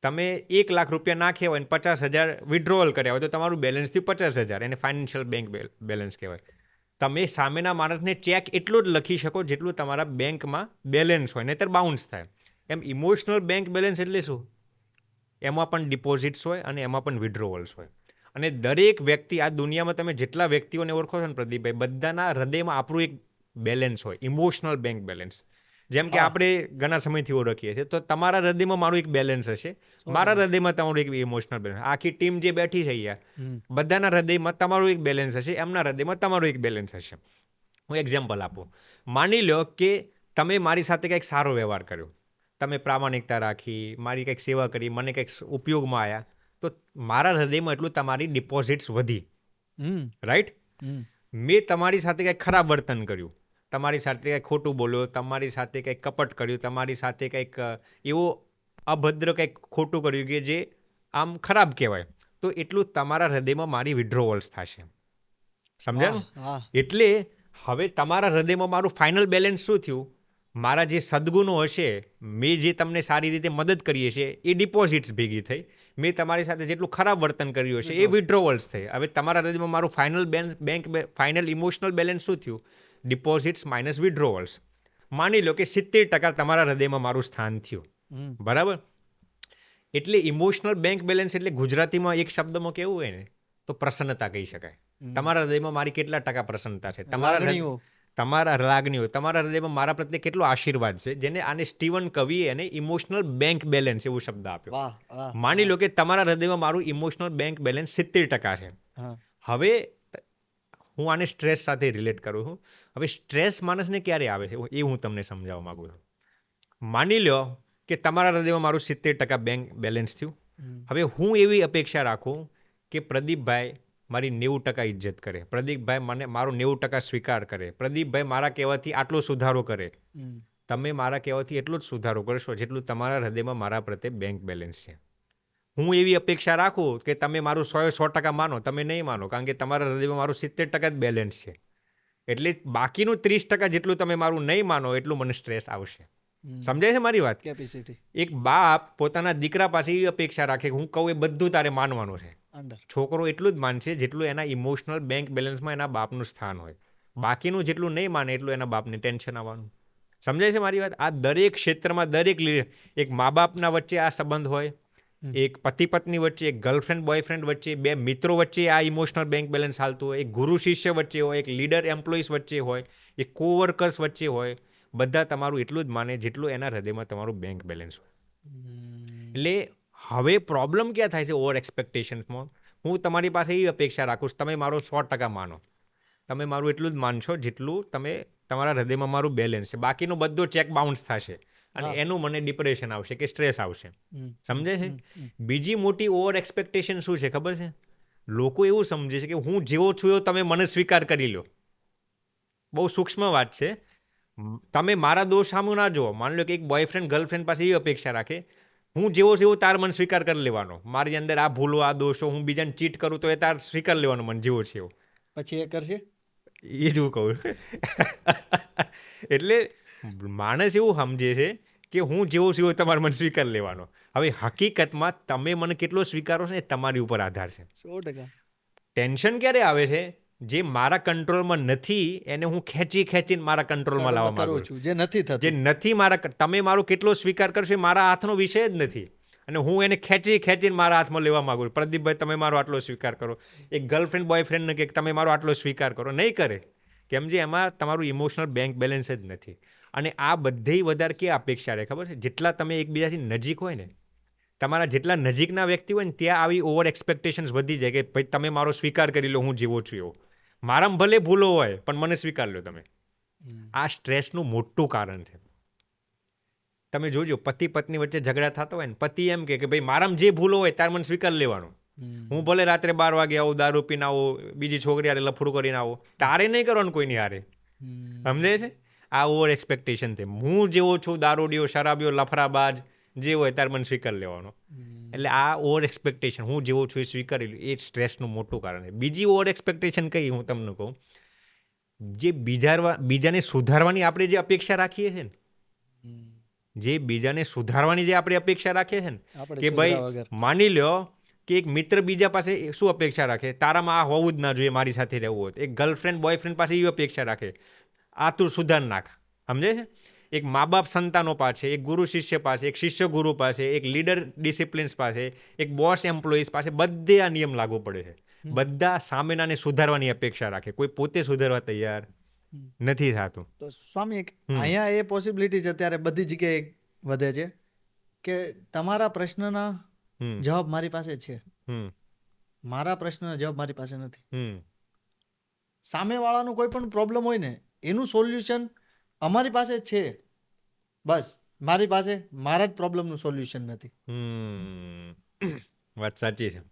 તમે 1 લાખ રૂપિયા નાખ્યા હોય અને 50,000 વિડ્રોવલ કર્યા હોય તો તમારું બેલેન્સ થયું 50,000. એને ફાઇનાન્શિયલ બેંક બેલેન્સ કહેવાય. તમે સામેના માણસને ચેક એટલો જ લખી શકો જેટલું તમારા બેંકમાં બેલેન્સ હોય, નહીંતર બાઉન્સ થાય. એમ ઇમોશનલ બેંક બેલેન્સ એટલે શું? એમાં પણ ડિપોઝિટ્સ હોય અને એમાં પણ વિડ્રોવલ્સ હોય. અને દરેક વ્યક્તિ, આ દુનિયામાં તમે જેટલા વ્યક્તિઓને ઓળખો છો ને પ્રદીપભાઈ, બધાના હૃદયમાં આપણું એક બેલેન્સ હોય, ઇમોશનલ બેંક બેલેન્સ. જેમ કે આપણે ઘણા સમયથી ઓળખીએ છીએ, તો તમારા હૃદયમાં મારું એક બેલેન્સ હશે, મારા હૃદયમાં તમારું એક ઇમોશનલ બેલેન્સ. આખી ટીમ જે બેઠી છે અહીંયા, બધાના હૃદયમાં તમારું એક બેલેન્સ હશે, એમના હૃદયમાં તમારું એક બેલેન્સ હશે. હું એક્ઝામ્પલ આપું. માની લો કે તમે મારી સાથે કંઈક સારો વ્યવહાર કર્યો, તમે પ્રામાણિકતા રાખી, મારી કંઈક સેવા કરી, મને કંઈક ઉપયોગમાં આવ્યા, તો મારા હૃદયમાં એટલું તમારી ડિપોઝિટ્સ વધી, રાઈટ? મેં તમારી સાથે કંઈક ખરાબ વર્તન કર્યું, તમારી સાથે કંઈક ખોટું બોલ્યો, તમારી સાથે કંઈક કપટ કર્યું, તમારી સાથે કંઈક એવો અભદ્ર કંઈક ખોટું કર્યું કે જે આમ ખરાબ કહેવાય, તો એટલું તમારા હૃદયમાં મારી વિડ્રોવલ્સ થશે. સમજાયું? એટલે હવે તમારા હૃદયમાં મારું ફાઇનલ બેલેન્સ શું થયું? મારા જે સદગુણો હશે, મેં જે તમને સારી રીતે મદદ કરી હશે એ ડિપોઝિટ્સ ભેગી થઈ, મેં તમારી સાથે જેટલું ખરાબ વર્તન કર્યું હશે એ વિડ્રોવલ્સ થઈ. હવે તમારા હૃદયમાં મારું ફાઇનલ ઇમોશનલ બેલેન્સ શું થયું? Deposits minus withdrawals. માની લો કે 70% તમારા હૃદયમાં મારું સ્થાન થયું, બરાબર? એટલે ઇમોશનલ બેંક બેલેન્સ એટલે ગુજરાતીમાં એક શબ્દમાં કેવું હોય ને તો પ્રસન્નતા કહી શકાય. તમારા હૃદયમાં મારી કેટલા ટકા પ્રસન્નતા છે, તમારા લાગણીઓ, તમારા હૃદયમાં મારા પ્રત્યે કેટલો આશીર્વાદ છે, જેને આને સ્ટીવન કવિએ એને ઇમોશનલ બેંક બેલેન્સ એવો શબ્દ આપ્યો. માની લો કે તમારા હૃદયમાં મારું ઇમોશનલ બેંક બેલેન્સ 70% છે. હવે હું આને સ્ટ્રેસ સાથે રિલેટ કરું છું. હવે સ્ટ્રેસ માણસને ક્યારે આવે છે એ હું તમને સમજાવવા માંગુ છું. માની લો કે તમારા હૃદયમાં મારું 70% બેંક બેલેન્સ થયું. હવે હું એવી અપેક્ષા રાખું કે પ્રદીપભાઈ મારી 90% ઇજ્જત કરે, પ્રદીપભાઈ મને મારો 90% સ્વીકાર કરે, પ્રદીપભાઈ મારા કહેવાથી આટલો સુધારો કરે. તમે મારા કહેવાથી એટલો જ સુધારો કરશો જેટલું તમારા હૃદયમાં મારા પ્રત્યે બેંક બેલેન્સ છે. હું એવી અપેક્ષા રાખું કે તમે મારું 100% માનો, તમે નહીં માનો, કારણ કે તમારા હૃદયમાં મારું 70% જ બેલેન્સ છે. એટલે બાકીનું 30% જેટલું તમે મારું નહીં માનો એટલું મને સ્ટ્રેસ આવશે. સમજાય છે મારી વાત? કેપેસિટી. એક બાપ પોતાના દીકરા પાસે એવી અપેક્ષા રાખે કે હું કહું એ બધું તારે માનવાનું છે. છોકરો એટલું જ માનશે જેટલું એના ઇમોશનલ બેંક બેલેન્સમાં એના બાપનું સ્થાન હોય. બાકીનું જેટલું નહીં માને એટલું એના બાપને ટેન્શન આવવાનું. સમજાય છે મારી વાત? આ દરેક ક્ષેત્રમાં એક મા બાપના વચ્ચે આ સંબંધ હોય, એક પતિ પત્ની વચ્ચે, એક ગર્લફ્રેન્ડ બોયફ્રેન્ડ વચ્ચે, બે મિત્રો વચ્ચે આ ઇમોશનલ બેંક બેલેન્સ હાલતું હોય, એક ગુરુ શિષ્ય વચ્ચે હોય, એક લીડર એમ્પ્લોઈઝ વચ્ચે હોય, એક કોવર્કર્સ વચ્ચે હોય. બધા તમારું એટલું જ માને જેટલું એના હૃદયમાં તમારું બેંક બેલેન્સ હોય. એટલે હવે પ્રોબ્લેમ ક્યાં થાય છે ઓવર એક્સપેક્ટેશન્સમાં? હું તમારી પાસે એવી અપેક્ષા રાખું છું તમે મારો 100% માનો, તમે મારું એટલું જ માનશો જેટલું તમે તમારા હૃદયમાં મારું બેલેન્સ છે. બાકીનો બધો ચેક બાઉન્સ થશે અને એનું મને ડિપ્રેશન આવશે કે સ્ટ્રેસ આવશે. સમજે છે? બીજી મોટી ઓવર એક્સપેક્ટેશન શું છે ખબર છે? લોકો એવું સમજે છે કે હું જેવો છું એવો તમે મને સ્વીકાર કરી લો. બહુ સૂક્ષ્મ વાત છે. તમે મારા દોષ સામે ના જુઓ. માની લો કે એક બોયફ્રેન્ડ ગર્લફ્રેન્ડ પાસે એવી અપેક્ષા રાખે હું જેવો છે એવું તાર મને સ્વીકાર કરી લેવાનો, મારી અંદર આ ભૂલો આ દોષો, હું બીજાને ચીટ કરું તો એ તાર સ્વીકાર લેવાનો મને જેવો છે એવો. પછી એ કરશે એ જ હું કહું. એટલે માણસ એવું સમજે છે કે હું જેવો છું એવો તમારે મને સ્વીકાર લેવાનો. હવે હકીકતમાં તમે મને કેટલો સ્વીકારો છો ને એ તમારી ઉપર આધાર છે. 100%. ટેન્શન ક્યારે આવે છે? જે મારા કંટ્રોલમાં નથી એને હું ખેંચીને મારા કંટ્રોલમાં લાવવા માંગુ છું. જે નથી થતું, જે નથી મારા, તમે મારો કેટલો સ્વીકાર કરશો એ મારા હાથનો વિષય જ નથી, અને હું એને ખેંચીને મારા હાથમાં લેવા માંગુ છું. પ્રદીપભાઈ તમે મારો આટલો સ્વીકાર કરો. એક ગર્લફ્રેન્ડ બોયફ્રેન્ડને કે તમે મારો આટલો સ્વીકાર કરો, નહીં કરે. કેમ? જે એમાં તમારું ઇમોશનલ બેંક બેલેન્સ જ નથી. અને આ બધી વધારે ક્યાં અપેક્ષા રહે ખબર છે? જેટલા તમે એકબીજાથી નજીક હોય ને, તમારા જેટલા નજીકના વ્યક્તિ હોય ને ત્યાં આવી ઓવર એક્સપેક્ટેશન્સ વધી જાય કે ભાઈ તમે મારો સ્વીકાર કરી લો, હું જેવો છું એવો. મારામાં ભલે ભૂલો હોય પણ મને સ્વીકાર લો તમે. આ સ્ટ્રેસનું મોટું કારણ છે. તમે જોજો પતિ પત્ની વચ્ચે ઝઘડા થતા હોય ને, પતિ એમ કે ભાઈ મારામાં જે ભૂલો હોય તાર મને સ્વીકાર લેવાનો. હું ભલે રાત્રે 12 વાગે આવું, દારૂ પીને આવું, બીજી છોકરી હારે લફડું કરીને આવું, તારે નહીં કરવાનું કોઈની હારે. સમજે છે? આ ઓવર એક્સપેક્ટેશન છે. હું જેવો છું, દારૂડિયો, શરાબીઓ, લફરાબાજ જે હોય તાર મને સ્વીકાર લેવાનો. એટલે આ ઓવર એક્સપેક્ટેશન, હું જેવો છું એ સ્વીકારી લો, એ સ્ટ્રેસનું મોટું કારણ છે. બીજી ઓવર એક્સપેક્ટેશન કઈ હું તમને કહું, જે બીજાને સુધારવાની આપણે જે અપેક્ષા રાખીએ છીએ ને, જે બીજાને સુધારવાની જે આપણે અપેક્ષા રાખીએ છીએ ને, કે ભાઈ માની લો કે એક મિત્ર બીજા પાસે શું અપેક્ષા રાખે, તારામાં આ હોવું જ ના જોઈએ મારી સાથે રહેવું હોય. એક ગર્લફ્રેન્ડ બોયફ્રેન્ડ પાસે એવી અપેક્ષા રાખે આ તું સુધાર નાખ. સમજે છે? એક મા બાપ સંતાનો પાસે, એક ગુરુ શિષ્ય પાસે, એક શિષ્ય ગુરુ પાસે, એક લીડર ડિસિપ્લિન્સ પાસે, એક બોસ એમ્પ્લોઈઝ પાસે, બધે આ નિયમ લાગુ પડે છે. બધા સામેનાને સુધારવાની અપેક્ષા રાખે, કોઈ પોતે સુધારવા તૈયાર નથી થતું. તો સ્વામી અહીંયા એ પોસિબિલિટી છે ત્યારે બધી જગ્યાએ વધે છે કે તમારા પ્રશ્નના જવાબ મારી પાસે છે, મારા પ્રશ્નના જવાબ મારી પાસે નથી. સામેવાળાનો કોઈ પણ પ્રોબ્લેમ હોય ને એનું સોલ્યુશન અમારી પાસે છે, બસ મારી પાસે મારા જ પ્રોબ્લેમનું સોલ્યુશન નથી. વાત સાચી છે.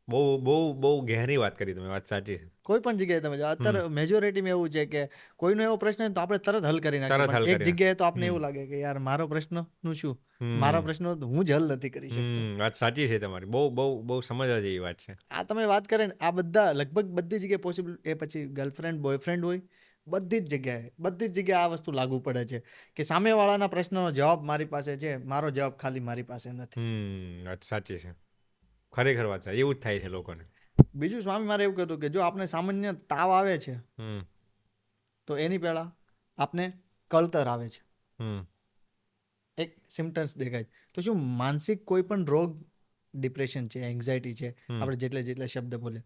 બહુ બહુ બહુ ગહેરી વાત કરી તમે. વાત સાચી છે. કોઈ પણ જગ્યાએ તમે જો અત્યારે મેજોરિટીમાં એવું છે કે કોઈનો એવો પ્રશ્ન હોય તો આપણે તરત હલ કરી નાખીએ. એક જગ્યાએ તો આપણે એવું લાગે કે યાર મારો પ્રશ્નનું શું, મારા પ્રશ્નો હું જ હલ નથી કરી શકતો. વાત સાચી છે તમારી. બહુ બહુ બહુ સમજવા જેવી વાત છે. આ તમે વાત કરે ને આ બધા લગભગ બધી જગ્યાએ પોસિબલ. એ પછી ગર્લફ્રેન્ડ બોયફ્રેન્ડ હોય, બધી જ જગ્યાએ આ વસ્તુ લાગુ પડે છે કે સામેવાળાના પ્રશ્નનો જવાબ મારી પાસે છે, મારો જવાબ ખાલી મારી પાસે નથી. વાત સાચી છે, ખરેખર વાત છે, એવું જ થાય છે લોકોને. બીજું સ્વામી મારે એવું કહેતું કે જો આપણે સામાન્ય તાવ આવે છે તો એની પહેલા આપને કળતર આવે છે, એક સિમ્ટમ્સ દેખાય. તો શું માનસિક કોઈ પણ રોગ, ડિપ્રેશન છે, એન્ઝાયટી છે, આપણે જેટલા શબ્દ બોલે,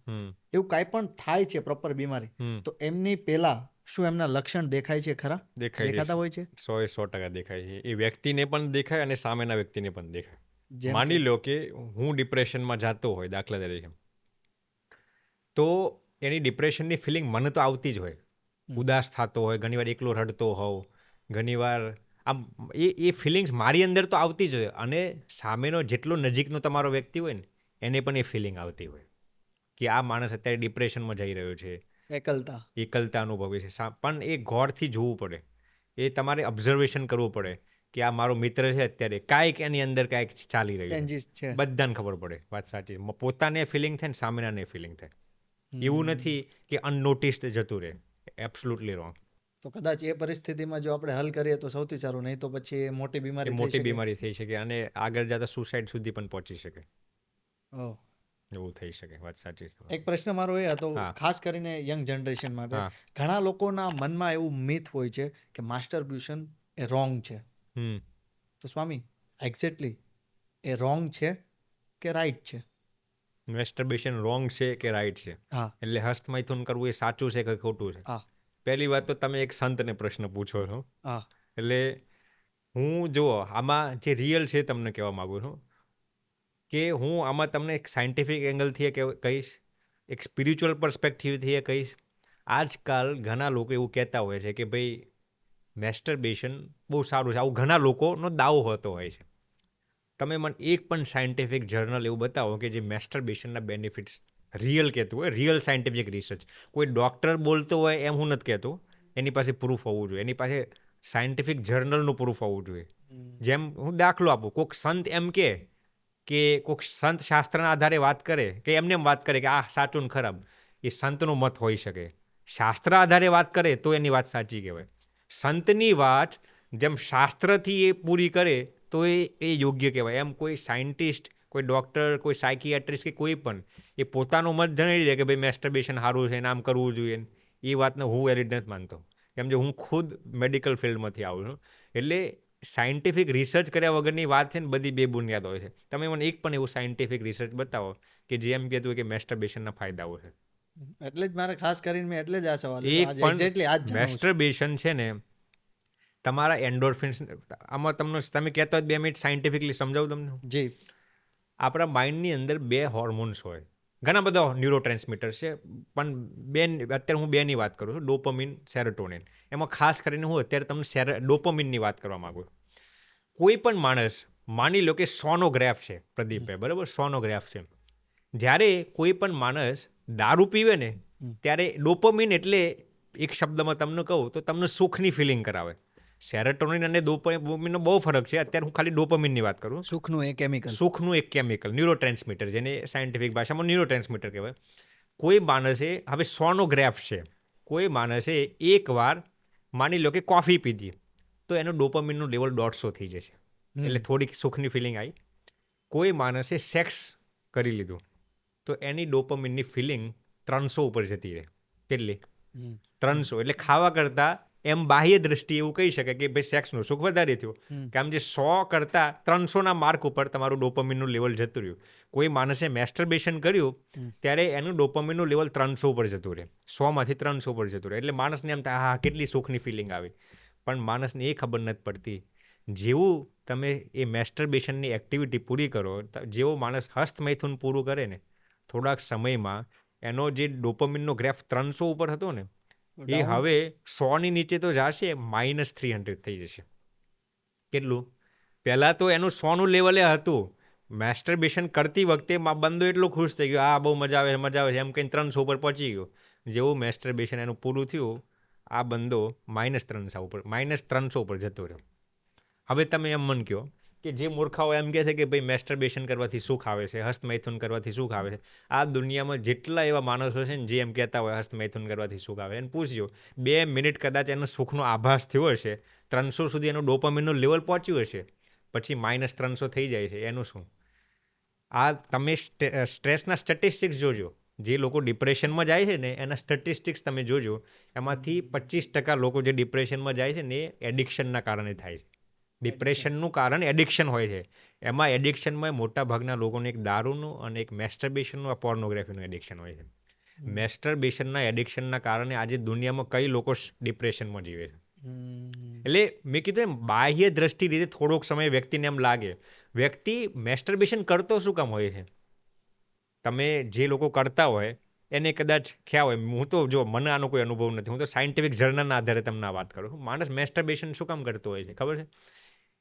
એવું કાંઈ પણ થાય છે પ્રોપર બીમારી, તો એમની પહેલા શું એમના લક્ષણ દેખાય છે ખરા? દેખાતા હોય છે? 100% દેખાય છે. એ વ્યક્તિને પણ દેખાય અને સામેના વ્યક્તિને પણ દેખાય. માની લો કે હું ડિપ્રેશનમાં જતો હોય દાખલા તરીકે, તો એની ડિપ્રેશનની ફિલિંગ મને તો આવતી જ હોય, ઉદાસ થતો હોય, ઘણીવાર એકલો રડતો હોઉં, ઘણીવાર આમ એ ફિલિંગ્સ મારી અંદર તો આવતી જ હોય, અને સામેનો જેટલો નજીકનો તમારો વ્યક્તિ હોય ને એને પણ એ ફિલિંગ આવતી હોય કે આ માણસ અત્યારે ડિપ્રેશનમાં જઈ રહ્યો છે, એકલતા અનુભવે છે. પણ એ ગૌરથી જોવું પડે, એ તમારે ઓબ્ઝર્વેશન કરવું પડે કે આ મારો મિત્ર છે, અત્યારે કાંઈક એની અંદર કાંઈક ચાલી રહ્યું છે, બધાને ખબર પડે. વાત સાચી, પોતાને ફિલિંગ થાય ને સામેનાને ફિલિંગ થાય. એવું નથી કે અનનોટિસ્ડ જતું રહે. Absolutely wrong. તો કદાચ એ પરિસ્થિતિમાં જો આપણે હલ કરીએ તો સૌથી સારું, નહીં તો પછી એ મોટી બીમારી થઈ શકે અને આગળ જતા સુસાઇડ સુધી પણ પહોંચી શકે. એવું થઈ શકે. વાત સાચી. એક પ્રશ્ન મારો એ હતો, ખાસ કરીને યંગ જનરેશન માટે, ઘણા લોકોના મનમાં એવું મિથ હોય છે કે માસ્ટરબ્યુશન એ રોંગ છે. તો સ્વામી, એક્ઝેક્ટલી એ રોંગ છે કે રાઈટ છે? માસ્ટરબ્યુશન રોંગ છે કે રાઈટ છે? એટલે હસ્તમૈથુન કરવું એ સાચું છે કે ખોટું છે? પહેલી વાત તો તમે એક સંતને પ્રશ્ન પૂછો છો, એટલે હું જુઓ આમાં જે રિયલ છે તમને કહેવા માગું છું કે હું આમાં તમને એક સાયન્ટિફિક એંગલથી કહીશ, એક સ્પિરિચ્યુઅલ પર્સપેક્ટિવથી એ કહીશ. આજકાલ ઘણા લોકો એવું કહેતા હોય છે કે ભાઈ મેસ્ટરબેશન બહુ સારું છે, આવું ઘણા લોકોનો દાવો હોતો હોય છે. તમે મને એક પણ સાયન્ટિફિક જર્નલ એવું બતાવો કે જે મેસ્ટરબેશનના બેનિફિટ્સ રિયલ કહેતું હોય, રિયલ સાયન્ટિફિક રિસર્ચ. કોઈ ડૉક્ટર બોલતો હોય એમ હું નથી કહેતો, એની પાસે પ્રૂફ હોવું જોઈએ, એની પાસે સાયન્ટિફિક જર્નલનું પ્રૂફ હોવું જોઈએ. જેમ હું દાખલો આપું, કોઈક સંત એમ કે કોઈક સંત શાસ્ત્રના આધારે વાત કરે કે એમને એમ વાત કરે કે આ સાચું ને ખરાબ, એ સંતનો મત હોઈ શકે. શાસ્ત્ર આધારે વાત કરે તો એની વાત સાચી કહેવાય. સંતની વાત જેમ શાસ્ત્રથી એ પૂરી કરે તો એ યોગ્ય કહેવાય. એમ કોઈ સાયન્ટિસ્ટ, કોઈ ડૉક્ટર, કોઈ સાયકિયાટ્રિસ્ટ કે કોઈ પણ એ પોતાનો મત જણાવી દે કે ભાઈ મેસ્ટરબેશન સારું છે, આમ કરવું જોઈએ, એ વાતને હું વેલિડ નથી માનતો. કેમ કે હું ખુદ મેડિકલ ફિલ્ડમાંથી આવું છું. એટલે સાયન્ટિફિક રિસર્ચ કર્યા વગરની વાત છે ને બધી બેબુનિયાદ હોય છે. તમે મને એક પણ એવું સાયન્ટિફિક રિસર્ચ બતાવો કે જે એમ કહેતું હોય કે મેસ્ટરબેશનના ફાયદાઓ છે. એટલે જ મારે ખાસ કરીને મેં એટલે જ આ સવાલ એક પણ મેસ્ટરબેશન છે ને તમારા એન્ડોર્ફિન્સ, આમાં તમે કહેતા હોય 2 મિનિટ સાયન્ટિફિકલી સમજાવું તમને. જી. આપણા માઇન્ડની અંદર 2 હોર્મોન્સ હોય, ઘણા બધા ન્યુરો ટ્રાન્સમીટર છે, પણ અત્યારે હું 2ની વાત કરું છું, ડોપામિન, સેરોટોનિન. એમાં ખાસ કરીને હું અત્યારે તમને ડોપામિનની વાત કરવા માગું છું. કોઈ પણ માણસ, માની લો કે સોનોગ્રાફ છે પ્રદીપભાઈ, બરાબર, સોનોગ્રાફ છે. જ્યારે કોઈ પણ માણસ દારૂ પીવે ને ત્યારે ડોપામિન, એટલે એક શબ્દમાં તમને કહું તો તમને સુખની ફિલિંગ કરાવે. સેરોટોનિન અને ડોપામિનનો બહુ ફરક છે. અત્યારે હું ખાલી ડોપામિનની વાત કરું. સુખનું એક કેમિકલ, ન્યુરો ટ્રાન્સમીટર, જેને સાયન્ટિફિક ભાષામાં ન્યુરો ટ્રાન્સમીટર કહેવાય. કોઈ માણસે, હવે સોનોગ્રાફ છે, કોઈ માણસે એકવાર માની લો કે કોફી પીધી તો એનું ડોપામિનનું લેવલ 150 થઈ જશે, એટલે થોડીક સુખની ફિલિંગ આવી. કોઈ માણસે સેક્સ કરી લીધું તો એની ડોપામિનની ફિલિંગ 300 ઉપર જતી રહે. કેટલી? 300. એટલે ખાવા કરતાં એમ બાહ્ય દ્રષ્ટિએ એવું કહી શકે કે ભાઈ સેક્સનું સુખ વધારે થયું, કે આમ જે 100 કરતાં 300ના માર્ક ઉપર તમારું ડોપામિનનું લેવલ જતું રહ્યું. કોઈ માણસે મેસ્ટરબેશન કર્યું ત્યારે એનું ડોપામિનનું લેવલ 300 ઉપર જતું રહે, 100માંથી 300 ઉપર જતું રહે. એટલે માણસને એમ થાય હા કેટલી સુખની ફિલિંગ આવી. પણ માણસને એ ખબર નથી પડતી, જેવું તમે એ મેસ્ટરબેશનની એક્ટિવિટી પૂરી કરો, જેવો માણસ હસ્તમૈથુન પૂરું કરે ને, થોડાક સમયમાં એનો જે ડોપામિનનો ગ્રાફ 300 ઉપર હતો ને એ હવે 100ની નીચે તો જશે, -300 થઈ જશે. કેટલું? પહેલાં તો એનું 100નું લેવલે હતું. મેસ્ટરબેશન કરતી વખતે બંદો એટલો ખુશ થઈ ગયો, આ બહુ મજા આવે છે એમ કહીને 300 ઉપર પહોંચી ગયો. જેવું મેસ્ટરબેશન એનું પૂરું થયું, આ બંદો -300 ઉપર જતો રહ્યો. હવે તમે એમ મન કહો કે જે મૂર્ખાઓ એમ કહે છે કે ભાઈ મેસ્ટરબેશન કરવાથી સુખ આવે છે, હસ્તમૈથુન કરવાથી સુખ આવે છે. આ દુનિયામાં જેટલા એવા માણસો છે ને જે એમ કહેતા હોય હસ્તમૈથુન કરવાથી સુખ આવે, એને પૂછજો 2 મિનિટ કદાચ એનો સુખનો આભાસ થયો હશે, 300 સુધી એનું ડોપામિનનું લેવલ પહોંચ્યું હશે, પછી -300 થઈ જાય છે, એનું શું? આ તમે સ્ટ્રેસના સ્ટેટિસ્ટિક્સ જોજો. જે લોકો ડિપ્રેશનમાં જાય છે ને એના સ્ટેટિસ્ટિક્સ તમે જોજો, એમાંથી 25% લોકો જે ડિપ્રેશનમાં જાય છે ને એ એડિક્શનના કારણે થાય છે. ડિપ્રેશનનું કારણ એડિક્શન હોય છે. એમાં એડિક્શનમાં મોટા ભાગના લોકોને એક દારૂનું અને એક મેસ્ટરબેશનનું, પોર્નોગ્રાફીનું એડિક્શન હોય છે. મેસ્ટરબેશનના એડિક્શનના કારણે આજે દુનિયામાં કઈ લોકો ડિપ્રેશનમાં જીવે છે. એટલે મેં કીધું એમ બાહ્ય દ્રષ્ટિ રીતે થોડોક સમય વ્યક્તિને એમ લાગે, વ્યક્તિ મેસ્ટરબેશન કરતો શું કામ હોય છે? તમે જે લોકો કરતા હોય એને કદાચ ખ્યાલ હોય, હું તો જો મને આનો કોઈ અનુભવ નથી, હું તો સાયન્ટિફિક જર્નલના આધારે તમને આ વાત કરું છું. માણસ મેસ્ટરબેશન શું કામ કરતો હોય છે ખબર છે?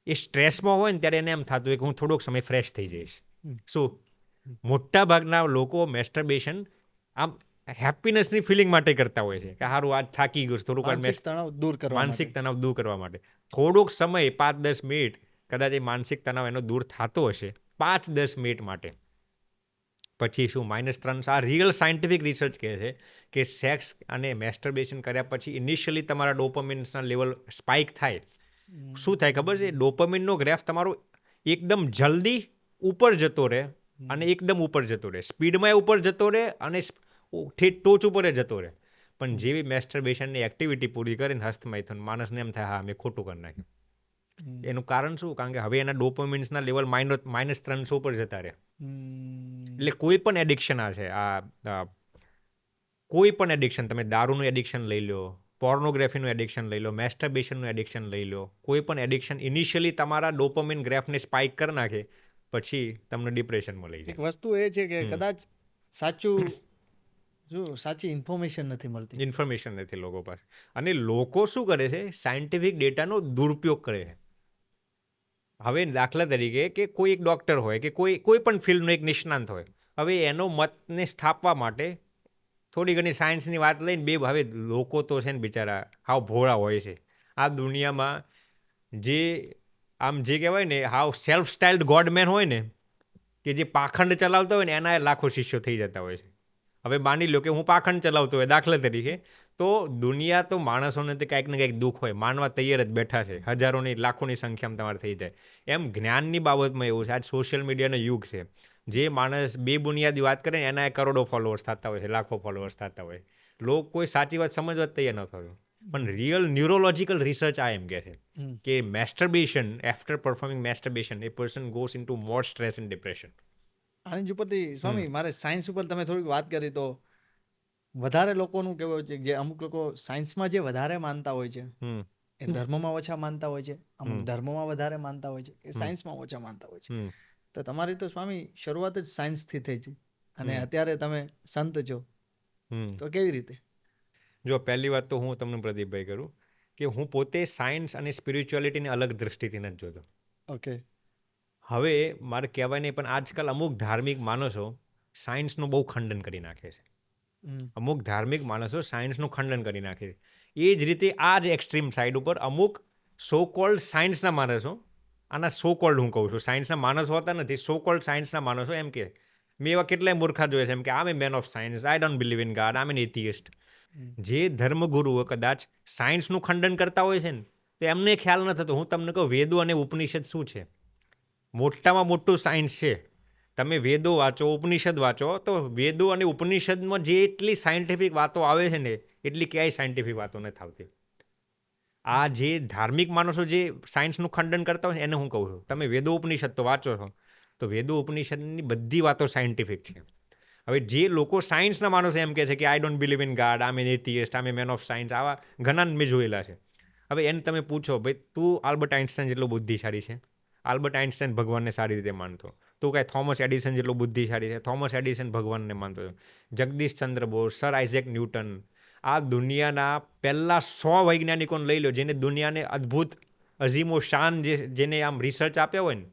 એ સ્ટ્રેસમાં હોય ને ત્યારે એને એમ થતું હોય કે હું થોડોક સમય ફ્રેશ થઈ જઈશ. શું? મોટા ભાગના લોકો મેસ્ટરબેશન આમ હેપીનેસની ફિલિંગ માટે કરતા હોય છે કે સારું આજ થાકી ગયું, થોડુંક માનસિક તણાવ દૂર કરવા માનસિક તણાવ દૂર કરવા માટે થોડોક સમય 5-10 મિનિટ કદાચ એ માનસિક તણાવ એનો દૂર થતો હશે 5-10 મિનિટ માટે, પછી શું -300? આ રિયલ સાયન્ટિફિક રિસર્ચ કહે છે કે સેક્સ અને મેસ્ટરબેશન કર્યા પછી ઇનિશિયલી તમારા ડોપામિન્સના લેવલ સ્પાઇક થાય. શું થાય ખબર છે? ડોપામિનનો ગ્રાફ તમારો એકદમ જલ્દી ઉપર જતો રહે અને એકદમ ઉપર જતો રહે, સ્પીડમાં ઉપર જતો રહે અને ટોચ ઉપર જતો રહે. પણ જેવી મેસ્ટરબેશનની એક્ટિવિટી પૂરી કરીને હસ્તમૈથુન, માણસને એમ થાય હા મેં ખોટું કરી નાખ્યું. એનું કારણ શું? કારણ કે હવે એના ડોપામિન્સના લેવલ -300 ઉપર જતા રહે. એટલે કોઈ પણ એડિક્શન આ છે, આ કોઈ પણ એડિક્શન, તમે દારૂનું એડિક્શન લઈ લો, પોર્નોગ્રાફીનું એડિક્શન લઈ લો, મેસ્ટરબેશનનું એડિક્શન લઈ લો, કોઈ પણ એડિક્શન ઇનિશિયલી તમારા ડોપામિન ગ્રાફને સ્પાઇક કરી નાખે, પછી તમને ડિપ્રેશનમાં લઈ જાય. એક વસ્તુ એ છે કે કદાચ સાચી ઇન્ફોર્મેશન નથી લોકો પાસે. અને લોકો શું કરે છે? સાયન્ટિફિક ડેટાનો દુરુપયોગ કરે છે. હવે દાખલા તરીકે કે કોઈ એક ડૉક્ટર હોય કે કોઈ પણ ફિલ્ડનો એક નિષ્ણાંત હોય, હવે એનો મતને સ્થાપવા માટે થોડી ઘણી સાયન્સની વાત લઈને હવે લોકો તો છે ને બિચારા હાવ ભોળા હોય છે. આ દુનિયામાં જે કહેવાય ને હાવ સેલ્ફ સ્ટાઇલ્ડ ગોડમેન હોય ને, કે જે પાખંડ ચલાવતા હોય ને એના લાખો શિષ્યો થઈ જતા હોય છે. હવે માની લો કે હું પાખંડ ચલાવતો હોય દાખલા તરીકે, તો દુનિયા તો માણસોને તો કંઈક ને કંઈક દુઃખ હોય, માનવા તૈયાર જ બેઠા છે, હજારોની લાખોની સંખ્યામાં તમારે થઈ જાય. એમ જ્ઞાનની બાબતમાં એવું છે, આજ સોશિયલ મીડિયાનો યુગ છે. જે માણસ બે બુનિયાદી વાત કરે ને એના કરોડો ફોલોઅર્સ થતા હોય છે, લાખો ફોલોઅર્સ થતા હોય. લોકો કોઈ સાચી વાત સમજવા જ તૈયાર ન થયું. પણ રિયલ ન્યુરોલોજીકલ રિસર્ચ આ એમ કહે છે કે masturbation, after performing masturbation, a person goes into more stress and depression. આની ઉપરથી સ્વામી મારે સાયન્સ ઉપર તમે થોડીક વાત કરી તો વધારે લોકોનું કેવું છે, જે અમુક લોકો સાયન્સમાં જે વધારે માનતા હોય છે એ ધર્મમાં ઓછા માનતા હોય છે, અમુક ધર્મમાં વધારે માનતા હોય છે, એ સાયન્સમાં ઓછા માનતા હોય છે. તો તમારી તો સ્વામી શરૂઆત જ સાયન્સથી થઈ છે અને અત્યારે તમે સંત છો, તો કેવી રીતે? જો પહેલી વાત તો હું તમને પ્રદીપભાઈ કરું કે હું પોતે સાયન્સ અને સ્પિરિચ્યુઆલિટીને અલગ દ્રષ્ટિથી નથી જોતો. ઓકે. હવે મારે કહેવાય નહીં, પણ આજકાલ અમુક ધાર્મિક માણસો સાયન્સનું બહુ ખંડન કરી નાખે છે. અમુક ધાર્મિક માણસો સાયન્સનું ખંડન કરી નાખે છે. એ જ રીતે આ જ એક્સ્ટ્રીમ સાઈડ ઉપર અમુક સો કોલ્ડ સાયન્સના માણસો, આના સો કોલ્ડ હું કહું છું, સાયન્સના માણસો હોતા નથી, સો કોલ્ડ સાયન્સના માણસો એમ કે મેં એવા કેટલાય મૂર્ખા જોયા છે એમ કે I'm a man of science, I don't believe in God, I'm an એથિયસ્ટ. જે ધર્મગુરુઓ કદાચ સાયન્સનું ખંડન કરતા હોય છે ને, તો એમને ખ્યાલ ન થતો. હું તમને કહું, વેદો અને ઉપનિષદ શું છે? મોટામાં મોટું સાયન્સ છે. તમે વેદો વાંચો, ઉપનિષદ વાંચો, તો વેદો અને ઉપનિષદમાં જેટલી સાયન્ટિફિક વાતો આવે છે ને એટલી ક્યાંય સાયન્ટિફિક વાતો નથી આવતી. આ જે ધાર્મિક માણસો જે સાયન્સનું ખંડન કરતા હોય એને હું કહું છું, તમે વેદો ઉપનિષદ તો વાંચો છો, તો વેદો ઉપનિષદની બધી વાતો સાયન્ટિફિક છે. હવે જે લોકો સાયન્સના માણસો એમ કહે છે કે આઈ don't believe in God, I'm an એથિયસ્ટ, આમ એ મેન ઓફ સાયન્સ, આવા ઘણા મેં જોયેલા છે. હવે એને તમે પૂછો, ભાઈ તું આલ્બર્ટ આઇન્સ્ટાઈન જેટલો બુદ્ધિશાળી છે? આલ્બર્ટ આઇન્સ્ટાઈન ભગવાનને સારી રીતે માનતો. તું કાંઈ થોમસ એડિસન જેટલો બુદ્ધિશાળી છે? થોમસ એડિસન ભગવાનને માનતો. Jagdish Chandra Bose, sir Isaac newton, આ દુનિયાના પહેલા 100 વૈજ્ઞાનિકોને લઈ લો જેને દુનિયાને અદ્ભુત અઝીમો શાન જેને આમ રિસર્ચ આપ્યા હોય ને,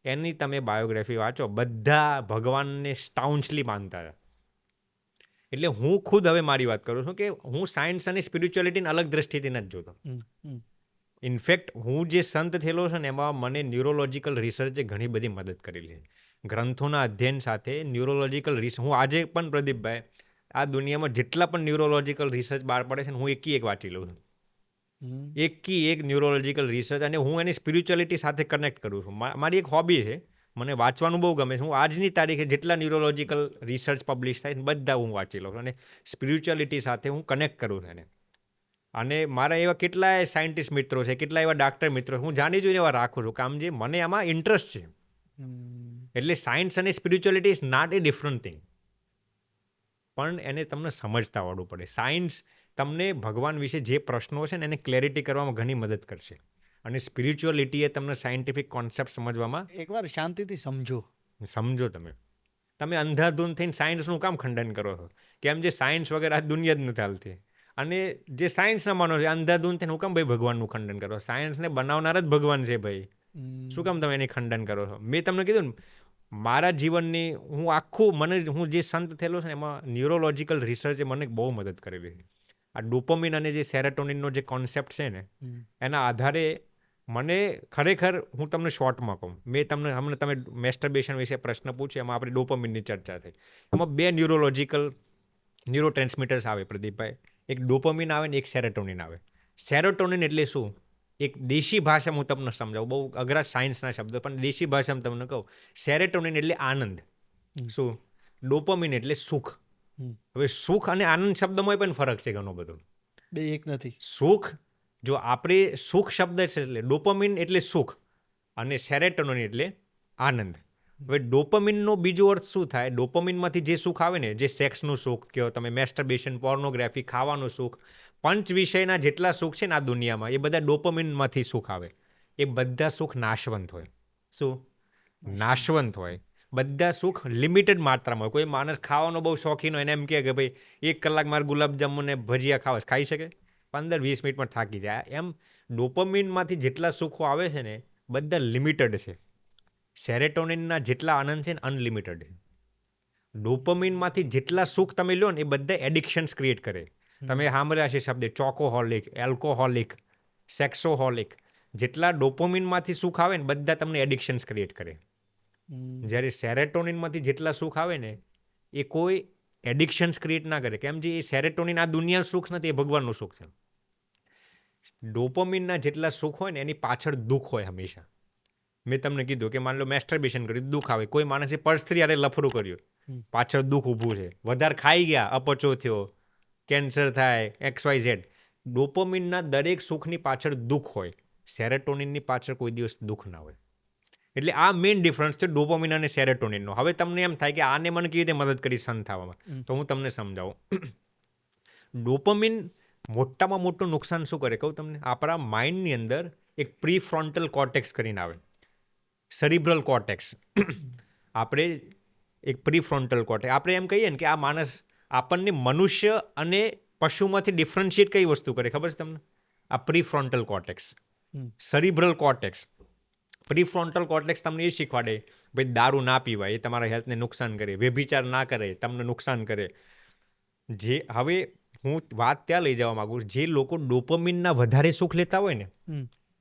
એની તમે બાયોગ્રાફી વાંચો, બધા ભગવાનને સ્ટાઉન્ચલી માનતા હતા. એટલે હું ખુદ હવે મારી વાત કરું છું કે હું સાયન્સ અને સ્પિરિચ્યુઆલિટીને અલગ દ્રષ્ટિથી નથી જોતો. ઇનફેક્ટ હું જે સંત થયેલો છે ને એમાં મને ન્યુરોલોજીકલ રિસર્ચે ઘણી બધી મદદ કરેલી છે. ગ્રંથોના અધ્યયન સાથે ન્યુરોલોજીકલ રિસર્ચ, હું આજે પણ પ્રદીપભાઈ આ દુનિયામાં જેટલા પણ ન્યુરોલોજીકલ રિસર્ચ બહાર પડે છે ને હું એક વાંચી લઉં છું. એક ન્યુરોલોજીકલ રિસર્ચ, અને હું એની સ્પિરિચ્યુઅલિટી સાથે કનેક્ટ કરું છું. મારી એક હોબી છે, મને વાંચવાનું બહુ ગમે છે. હું આજની તારીખે જેટલા ન્યુરોલોજીકલ રિસર્ચ પબ્લિશ થાય બધા હું વાંચી લઉં છું અને સ્પિરિચ્યુઅલિટી સાથે હું કનેક્ટ કરું છું એને. અને મારા એવા કેટલાય સાયન્ટિસ્ટ મિત્રો છે, કેટલા એવા ડાક્ટર મિત્રો, હું જાણી જોઈને એવા રાખું છું કામ જે મને આમાં ઇન્ટરેસ્ટ છે. એટલે સાયન્સ અને spirituality is not a different thing, પણ એને તમને સમજતા આવડવું પડે. સાયન્સ તમને ભગવાન વિશે જે પ્રશ્નો છે ને એને ક્લેરિટી કરવામાં ઘણી મદદ કરશે, અને સ્પિરિચ્યુઅલિટી એ તમને સાયન્ટિફિક કોન્સેપ્ટ સમજવામાં એકવાર શાંતિથી સમજો. તમે અંધાધૂન થઈને સાયન્સનું કામ ખંડન કરો છો? કેમ જે સાયન્સ વગર આ દુનિયા જ નથી હાલતી. અને જે સાયન્સના માનો છે અંધાધૂન થઈને હું કામ ભાઈ ભગવાનનું ખંડન કરો? સાયન્સને બનાવનાર જ ભગવાન છે ભાઈ, શું કામ તમે એની ખંડન કરો છો? મેં તમને કીધું ને, મારા જીવનની હું જે સંત થયેલો છે ને એમાં ન્યુરોલોજીકલ રિસર્ચે મને બહુ મદદ કરેલી છે. આ ડોપામિન અને જે સેરોટોનિનનો જે કોન્સેપ્ટ છે ને એના આધારે મને ખરેખર, હું તમને શોર્ટમાં કહું, હમણાં તમે મેસ્ટરબેશન વિશે પ્રશ્ન પૂછ્યો, એમાં આપણે ડોપામિનની ચર્ચા થઈ. એમાં 2 ન્યુરો ટ્રાન્સમીટર્સ આવે પ્રદીપભાઈ, એક ડોપામિન આવે ને એક સેરોટોનિન આવે. સેરોટોનિન એટલે શું? એક દેશી ભાષામાં હું તમને સમજાવું, બહુ અઘરા સાયન્સના શબ્દ, પણ દેશી ભાષામાં તમને કહું, સેરોટોનિન એટલે આનંદ. શું? ડોપામિન એટલે સુખ. હવે સુખ અને આનંદ શબ્દમાં પણ ફરક છે ઘણો બધો. બે એક નથી. સુખ, જો આપણે સુખ શબ્દ છે એટલે ડોપામિન એટલે સુખ અને સેરોટોનિન એટલે આનંદ. હવે ડોપામિનનો બીજો અર્થ શું થાય? ડોપામિનમાંથી જે સુખ આવે ને, જે સેક્સનું સુખ કહો તમે, મેસ્ટરબેશન, પોર્નોગ્રાફી, ખાવાનું સુખ, પંચ વિષયના જેટલા સુખ છે ને આ દુનિયામાં, એ બધા ડોપામિનમાંથી સુખ આવે. એ બધા સુખ નાશવંત હોય. શું? નાશવંત હોય. બધા સુખ લિમિટેડ માત્રામાં હોય. કોઈ માણસ ખાવાનો બહુ શોખીન હોય, એને એમ કહે કે ભાઈ 1 કલાક મારે ગુલાબજાંબુ ને ભજીયા ખાઈ શકે? 15-20 મિનિટમાં થાકી જાય. એમ ડોપામિનમાંથી જેટલા સુખો આવે છે ને બધા લિમિટેડ છે. સેરોટોનિનના જેટલા આનંદ છે ને અનલિમિટેડ છે. ડોપામિનમાંથી જેટલા સુખ તમે લો ને એ બધા એડિક્શન્સ ક્રિએટ કરે. તમે સાંભળ્યા છે શબ્દ ચોકોહોલિક, એલ્કોહોલિક, સેક્સોહોલિક. જેટલા ડોપામિનમાંથી સુખ આવે ને બધા તમને એડિક્શન્સ ક્રિએટ કરે. જ્યારે સેરોટોનિનમાંથી જેટલા સુખ આવે ને એ કોઈ એડિક્શન્સ ક્રિએટ ના કરે. કેમ જે એ સેરોટોનિન આ દુનિયાનું સુખ નથી, એ ભગવાનનું સુખ છે. ડોપામિનના જેટલા સુખ હોય ને એની પાછળ દુઃખ હોય હંમેશા. મેં તમને કીધું કે માની લો મેસ્ટરબેશન કર્યું, દુઃખ આવે. કોઈ માણસે પરસ્ત્રી હારે લફરું કર્યું, પાછળ દુઃખ ઊભું છે. વધારે ખાઈ ગયા, અપચો થયો, કેન્સર થાય, XYZ. ડોપામિનના દરેક સુખની પાછળ દુઃખ હોય. સેરોટોનિનની પાછળ કોઈ દિવસ દુઃખ ના હોય. એટલે આ મેઇન ડિફરન્સ છે ડોપામિન અને સેરોટોનિનનો. હવે તમને એમ થાય કે આને મને કેવી રીતે મદદ કરી સંત થવામાં, તો હું તમને સમજાવું. ડોપામિન મોટામાં મોટું નુકસાન શું કરે કહું તમને? આપણા માઇન્ડની અંદર એક પ્રીફ્રોન્ટલ કોર્ટેક્સ કરીને આવે, સેરિબ્રલ કોર્ટેક્સ. આપણે એક પ્રીફ્રોન્ટલ કોર્ટેક્સ, આપણે એમ કહીએ ને કે આ માણસ આપણને મનુષ્ય અને પશુમાંથી ડિફરન્શિએટ કઈ વસ્તુ કરે ખબર છે તમને? આ પ્રીફ્રોન્ટલ કોર્ટેક્સ, સેરિબ્રલ કોર્ટેક્સ. પ્રીફ્રોન્ટલ કોર્ટેક્સ તમને એ શીખવાડે ભાઈ દારૂ ના પીવાય, એ તમારા હેલ્થને નુકસાન કરે. વ્યભિચાર ના કરે, તમને નુકસાન કરે. હવે હું વાત ત્યાં લઈ જવા માંગુ છું, જે લોકો ડોપામિનના વધારે સુખ લેતા હોય ને,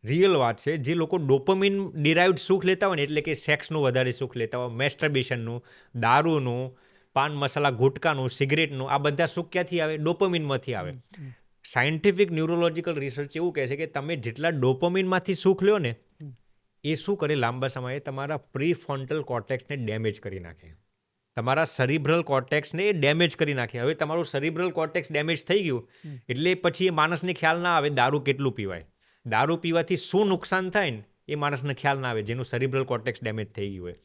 રિયલ વાત છે, જે લોકો ડોપામિન ડિરાઇવ્ડ સુખ લેતા હોય ને, એટલે કે સેક્સનું વધારે સુખ લેતા હોય, મેસ્ટરબેશનનું, દારૂનું, પાન મસાલા ગુટકાનું, સિગરેટનું, આ બધા સુખ ક્યાંથી આવે? ડોપામિનમાંથી આવે. સાયન્ટિફિક ન્યુરોલોજીકલ રિસર્ચ એવું કહે છે કે તમે જેટલા ડોપામિનમાંથી સુખ લ્યો ને એ શું કરે લાંબા સમયે? તમારા પ્રીફ્રોન્ટલ કોર્ટેક્સને ડેમેજ કરી નાખે, તમારા સેરિબ્રલ કોર્ટેક્સને ડેમેજ કરી નાખે. હવે તમારું સેરિબ્રલ કોર્ટેક્સ ડેમેજ થઈ ગયું એટલે પછી એ માણસને ખ્યાલ ના આવે દારૂ કેટલું પીવાય, દારૂ પીવાથી શું નુકસાન થાય ને એ માણસને ખ્યાલ ના આવે, જેનું સેરિબ્રલ કોર્ટેક્સ ડેમેજ થઈ ગયું હોય.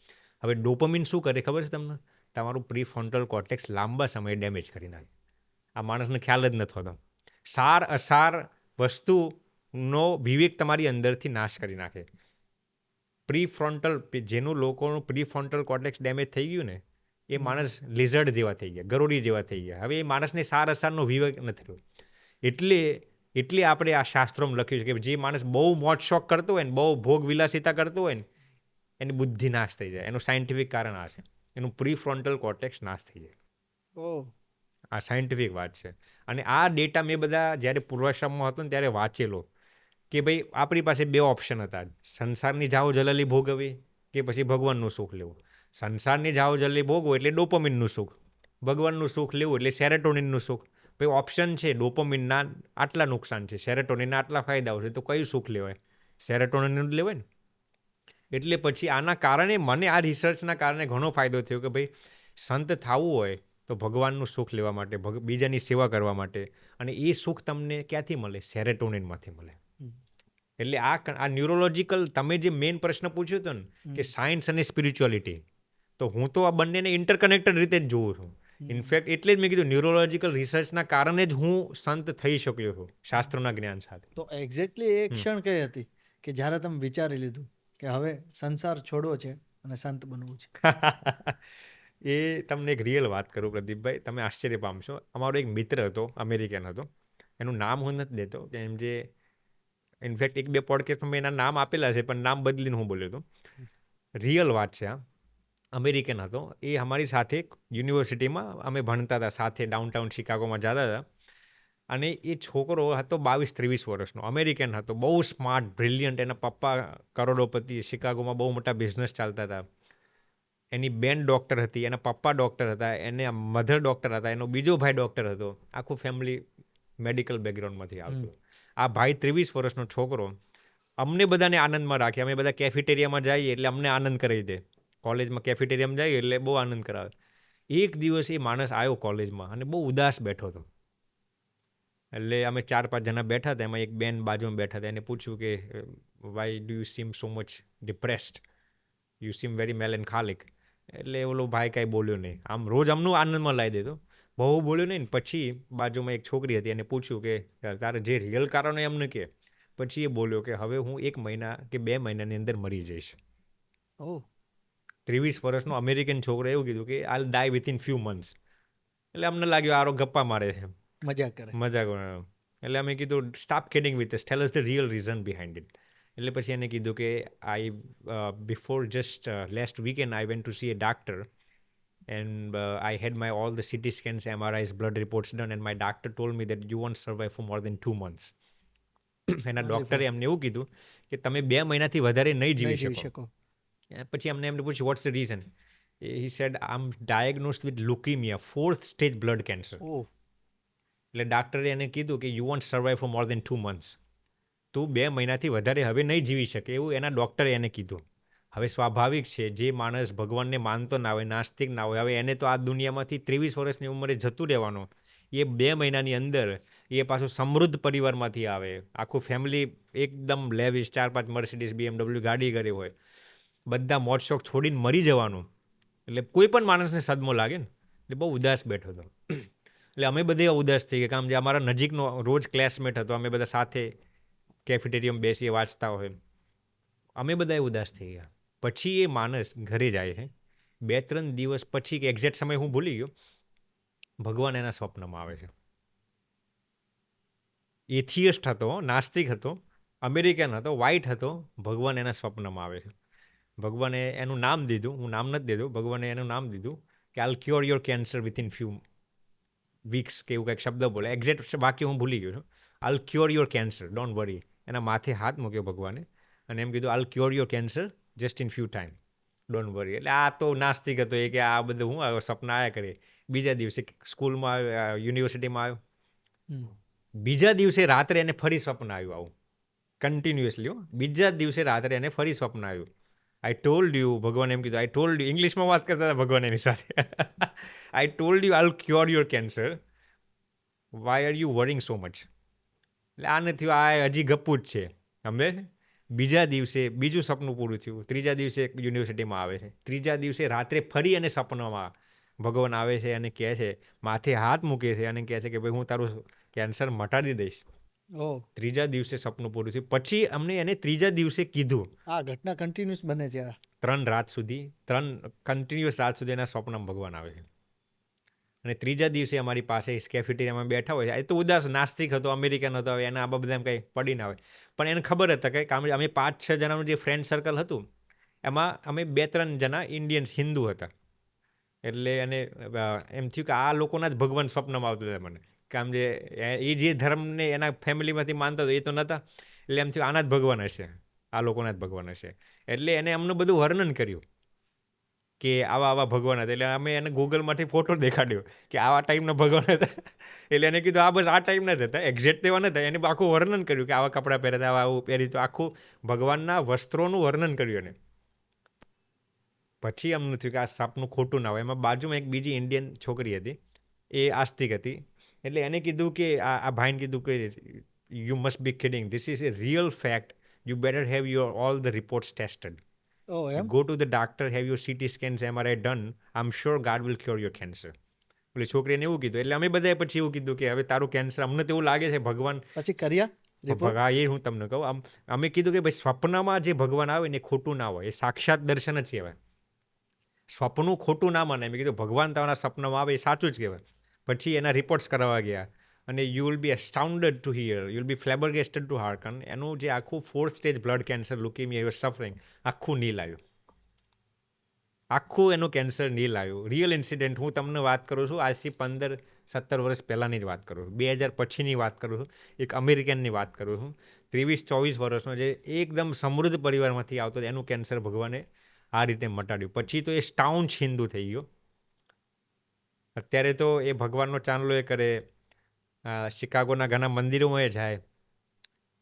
હવે ડોપામિન શું કરે ખબર છે તમને? તમારું પ્રીફ્રોન્ટલ કોર્ટેક્સ લાંબા સમયે ડેમેજ કરી નાખે. આ માણસને ખ્યાલ જ નથી હોતો. સાર અસાર વસ્તુનો વિવેક તમારી અંદરથી નાશ કરી નાખે. જેનું લોકોનું પ્રીફ્રોન્ટલ કોર્ટેક્સ ડેમેજ થઈ ગયું ને એ માણસ લિઝર્ડ જેવા થઈ ગયા, ગરોડી જેવા થઈ ગયા. હવે એ માણસને સાર અસારનો વિવેક નથી રહ્યો. એટલે આપણે આ શાસ્ત્રોમાં લખ્યું છે કે જે માણસ બહુ મોજ શોખ કરતો હોય ને, બહુ ભોગ વિલાસિતા કરતો હોય ને, એની બુદ્ધિ નાશ થઈ જાય. એનું સાયન્ટિફિક કારણ આ છે, એનું પ્રીફ્રોન્ટલ કોર્ટેક્સ નાશ થઈ જાય. આ સાયન્ટિફિક વાત છે. અને આ ડેટા મેં બધા જ્યારે પૂર્વાશ્રમમાં હતો ને ત્યારે વાંચેલો કે ભાઈ આપણી પાસે બે ઓપ્શન હતા, સંસારની જાઓ જલાલી ભોગવવી કે પછી ભગવાનનું સુખ લેવું. સંસારની જાઓ જલાલી ભોગવો એટલે ડોપામિનનું સુખ, ભગવાનનું સુખ લેવું એટલે સેરેટોનિનનું સુખ. ભાઈ ઓપ્શન છે, ડોપામિનના આટલા નુકસાન છે, સેરેટોનિનના આટલા ફાયદાઓ છે, તો કયું સુખ લેવાય? સેરેટોનિનનું જ લેવાય ને. એટલે પછી આના કારણે મને આ રિસર્ચના કારણે ઘણો ફાયદો થયો કે ભાઈ સંત થવું હોય તો ભગવાનનું સુખ લેવા માટે, બીજાની સેવા કરવા માટે, અને એ સુખ તમને ક્યાંથી મળે? સેરેટોનિનમાંથી મળે. એટલે આ ન્યુરોલોજીકલ, તમે જે મેઇન પ્રશ્ન પૂછ્યો હતો ને કે સાયન્સ અને સ્પિરિચ્યુઆલિટી, તો હું તો આ બંનેને ઇન્ટરકનેક્ટેડ રીતે જ જોઉં છું. ઇનફેક્ટ એટલે જ મેં કીધું ન્યુરોલોજીકલ રિસર્ચના કારણે જ હું સંત થઈ શક્યો છું શાસ્ત્રોના જ્ઞાન સાથે. તો એક્ઝેક્ટલી એ ક્ષણ કઈ હતી કે જ્યારે તમે વિચારી લીધું કે હવે સંસાર છોડવો છે અને સંત બનવું છે? એ તમને એક રિયલ વાત કરું પ્રદીપભાઈ, તમે આશ્ચર્ય પામશો. અમારો એક મિત્ર હતો, અમેરિકન હતો, એનું નામ હું નથી દેતો કે એમ જે ઇનફેક્ટ 1-2 પોડકાસ્ટમાં મેં એના નામ આપેલા છે પણ નામ બદલીને હું બોલ્યો હતો. રિયલ વાત છે આ. અમેરિકન હતો, એ અમારી સાથે યુનિવર્સિટીમાં અમે ભણતા હતા, સાથે ડાઉનટાઉન શિકાગોમાં જતા હતા. અને એ છોકરો હતો 22-23 વર્ષનો, અમેરિકન હતો, બહુ સ્માર્ટ, બ્રિલિયન્ટ. એના પપ્પા કરોડોપતિ, શિકાગોમાં બહુ મોટા બિઝનેસ ચાલતા હતા. એની બેન ડૉક્ટર હતી, એના પપ્પા ડૉક્ટર હતા, એને મધર ડૉક્ટર હતા, એનો બીજો ભાઈ ડૉક્ટર હતો. આખું ફેમિલી મેડિકલ બેકગ્રાઉન્ડમાંથી આવતું. આ ભાઈ 23 વર્ષનો છોકરો અમને બધાને આનંદમાં રાખે. અમે બધા કેફેટેરિયામાં જઈએ એટલે અમને આનંદ કરાવી દે. કોલેજમાં કેફેટેરિયામાં જઈએ એટલે બહુ આનંદ કરાવે. એક દિવસ એ માણસ આવ્યો કોલેજમાં અને બહુ ઉદાસ બેઠો હતો. એટલે અમે 4-5 જણા બેઠા હતા, એમાં એક બેન બાજુમાં બેઠા હતા. એને પૂછ્યું કે why do you seem so much depressed, you seem very melancholic. એટલે ઓલો ભાઈ કાંઈ બોલ્યો નહીં. આમ રોજ અમનું આનંદમાં લાવી દેતો, બહુ બોલ્યો નહીં. પછી બાજુમાં એક છોકરી હતી, એને પૂછ્યું કે તારે જે રિયલ કારણ હોય એમને કે. પછી એ બોલ્યો કે હવે હું 1 મહિના કે 2 મહિનાની અંદર મરી જઈશ. 23 વર્ષનો અમેરિકન છોકરો એવું કીધું કે આઈ ડાય વિથિન ફ્યુ મંથ્સ. એટલે અમને લાગ્યું આરો ગપ્પા મારે છે, મજાક કરે. એટલે અમે કીધું stop kidding with us, tell us the real reason behind it. એટલે પછી એને કીધું કે before just last weekend I went to see a doctor and I had my all the CT scans, MRIs, blood reports done and my doctor told me that you won't survive for more than 2 months. એના ડૉક્ટરે એમને એવું કીધું કે તમે 2 મહિનાથી વધારે નહીં જીવી શકો. પછી એમને પૂછ્યું what's the reason? he said I'm diagnosed with leukemia, 4th stage blood cancer. એટલે ડૉક્ટરે એને કીધું કે you won't survive for more than 2 months. તું 2 મહિનાથી વધારે હવે નહીં જીવી શકે, એવું એના ડૉક્ટરે એને કીધું. હવે સ્વાભાવિક છે, જે માણસ ભગવાનને માનતો ના હોય, નાસ્તિક ના હોય, હવે એને તો આ દુનિયામાંથી 23 વર્ષની ઉંમરે જતું રહેવાનું. એ 2 મહિનાની અંદર એ પાછું સમૃદ્ધ પરિવારમાંથી આવે, આખું ફેમિલી એકદમ લેવિશ, 4-5 મર્સિડીઝ BMW ગાડી કરી હોય, બધા મોજ શોખ છોડીને મરી જવાનું. એટલે કોઈ પણ માણસને સદમો લાગે ને. એટલે બહુ ઉદાસ બેઠો હતો. એટલે અમે બધે ઉદાસ થઈ ગયા. કામ જે અમારા નજીકનો રોજ ક્લાસમેટ હતો, અમે બધા સાથે કેફેટેરિયામાં બેસીએ, વાંચતા હોય, અમે બધા ઉદાસ થઈ ગયા. પછી એ માણસ ઘરે જાય છે. 2-3 દિવસ પછી, કે એક્ઝેક્ટ સમય હું ભૂલી ગયો, ભગવાન એના સ્વપ્નમાં આવે છે. એથિયસ્ટ હતો, નાસ્તિક હતો, અમેરિકન હતો, વ્હાઇટ હતો, ભગવાન એના સ્વપ્નમાં આવે છે. ભગવાને એનું નામ દીધું, હું નામ નથી દેતો, ભગવાને એનું નામ દીધું કે I'll cure your cancer within few weeks કે એવું કંઈક શબ્દ બોલે. એક્ઝેક્ટ વાક્ય હું ભૂલી ગયો છું. I'll cure your cancer, don't worry. એના માથે હાથ મૂક્યો ભગવાને અને એમ કીધું I'll cure your cancer just in few time, don't worry. એટલે આ તો નાસ્તિક હતો, એ કે આ બધું હું આવ્યો સપના આવ્યા કરે. બીજા દિવસે સ્કૂલમાં આવ્યો, યુનિવર્સિટીમાં આવ્યો. બીજા દિવસે રાત્રે એને ફરી સ્વપ્ન આવ્યું આવું કન્ટિન્યુઅસલી. બીજા દિવસે રાત્રે એને ફરી સ્વપ્ન આવ્યું. આઈ ટોલ્ડ યુ, ભગવાન એમ કીધું, આઈ ટોલ્ડ યુ, ઇંગ્લિશમાં વાત કરતા હતા ભગવાન એની સાથે. I told you I'll cure your cancer, why are you worrying so much? એટલે આ નથી, આ હજી ગપ્પુ જ છે, સમજે છે. બીજા દિવસે બીજું સપનું પૂરું થયું. 3જા દિવસે યુનિવર્સિટીમાં આવે છે. 3જા દિવસે રાત્રે ફરી એને સપનામાં ભગવાન આવે છે અને કહે છે, માથે હાથ મૂકે છે અને કહે છે કે ભાઈ હું તારું કેન્સર મટાડી દઈશ. 3જા દિવસે સપનું પૂરું થયું. પછી અમને એને 3જા દિવસે કીધું. આ ઘટના કન્ટિન્યુઅસ બને છે. 3 રાત સુધી, 3 કન્ટિન્યુઅસ રાત સુધી એના સ્વપ્નમાં ભગવાન આવે છે. અને 3જા દિવસે અમારી પાસે કેફેટેરિયામાં બેઠા હોય છે. એ તો ઉદાસ નાસ્તિક હતો, અમેરિકન હતો, હવે એના આ બધા એમ કંઈ પડી ના હોય. પણ એને ખબર હતા કે અમે 5-6 જણાનું જે ફ્રેન્ડ સર્કલ હતું, એમાં અમે 2-3 જણા ઇન્ડિયન્સ, હિન્દુ હતા. એટલે એને એમ થયું કે આ લોકોના જ ભગવાન સ્વપ્નમાં આવતું હતા મને. કે આમ જે એ જે ધર્મને એના ફેમિલીમાંથી માનતા હતો એ તો નહોતા. એટલે એમ થયું આના જ ભગવાન હશે, આ લોકોના જ ભગવાન હશે. એટલે એને અમને બધું વર્ણન કર્યું કે આવા આવા ભગવાન હતા. એટલે અમે એને ગૂગલમાંથી ફોટો દેખાડ્યો કે આવા ટાઈપના ભગવાન હતા. એટલે એને કીધું આ બસ આ ટાઈપના જ હતા, એક્ઝેક્ટ તેવા નતા. એને આખું વર્ણન કર્યું કે આવા કપડાં પહેરતા, આવા આવું પહેરી, તો આખું ભગવાનના વસ્ત્રોનું વર્ણન કર્યું એને. પછી એમ થયું કે આ સાપનું ખોટું ના હોય. એમાં બાજુમાં એક બીજી ઇન્ડિયન છોકરી હતી, એ આસ્તિક હતી. એટલે એને કીધું કે આ ભાઈને કીધું કે you must be kidding, this is a real fact, you better have your all the reports tested. Go to the doctor, have your CT scans, MRI done, I am sure God will cure your cancer. એટલે છોકરીને એવું કીધું. એટલે અમે બધાએ પછી એવું કીધું કે હવે તારું કેન્સર, અમને તો એવું લાગે છે ભગવાન પછી કર્યા એ હું તમને કહું, અમે કીધું કે ભાઈ સ્વપ્નમાં જે ભગવાન આવે ને એ ખોટું ના હોય, એ સાક્ષાત દર્શન જ કહેવાય. સ્વપ્નું ખોટું ના માને. મેં કીધું ભગવાન તમારા સપનામાં આવે એ સાચું જ કહેવાય. પછી એના રિપોર્ટ્સ કરાવવા ગયા અને you will be astounded to hear, you will be flabbergasted to harken. એનું જે આખું 4th stage blood cancer, leukemia, you suffering, આખું નીલ આવ્યું. આખું એનું કેન્સર નીલ આવ્યું. રિયલ ઇન્સિડન્ટ હું તમને વાત કરું છું, આજથી 15-17 વર્ષ પહેલાંની જ વાત કરું છું, 2000 પછીની વાત કરું છું. એક અમેરિકનની વાત કરું છું, 23-24 વર્ષનો, જે એકદમ સમૃદ્ધ પરિવારમાંથી આવતો, એનું કેન્સર ભગવાને આ રીતે મટાડ્યું. પછી તો એ સ્ટાઉન્ચ હિન્દુ થઈ ગયો. અત્યારે તો એ ભગવાનનો ચાંદલો એ કરે, શિકાગોના ઘણા મંદિરોમાં એ જાય.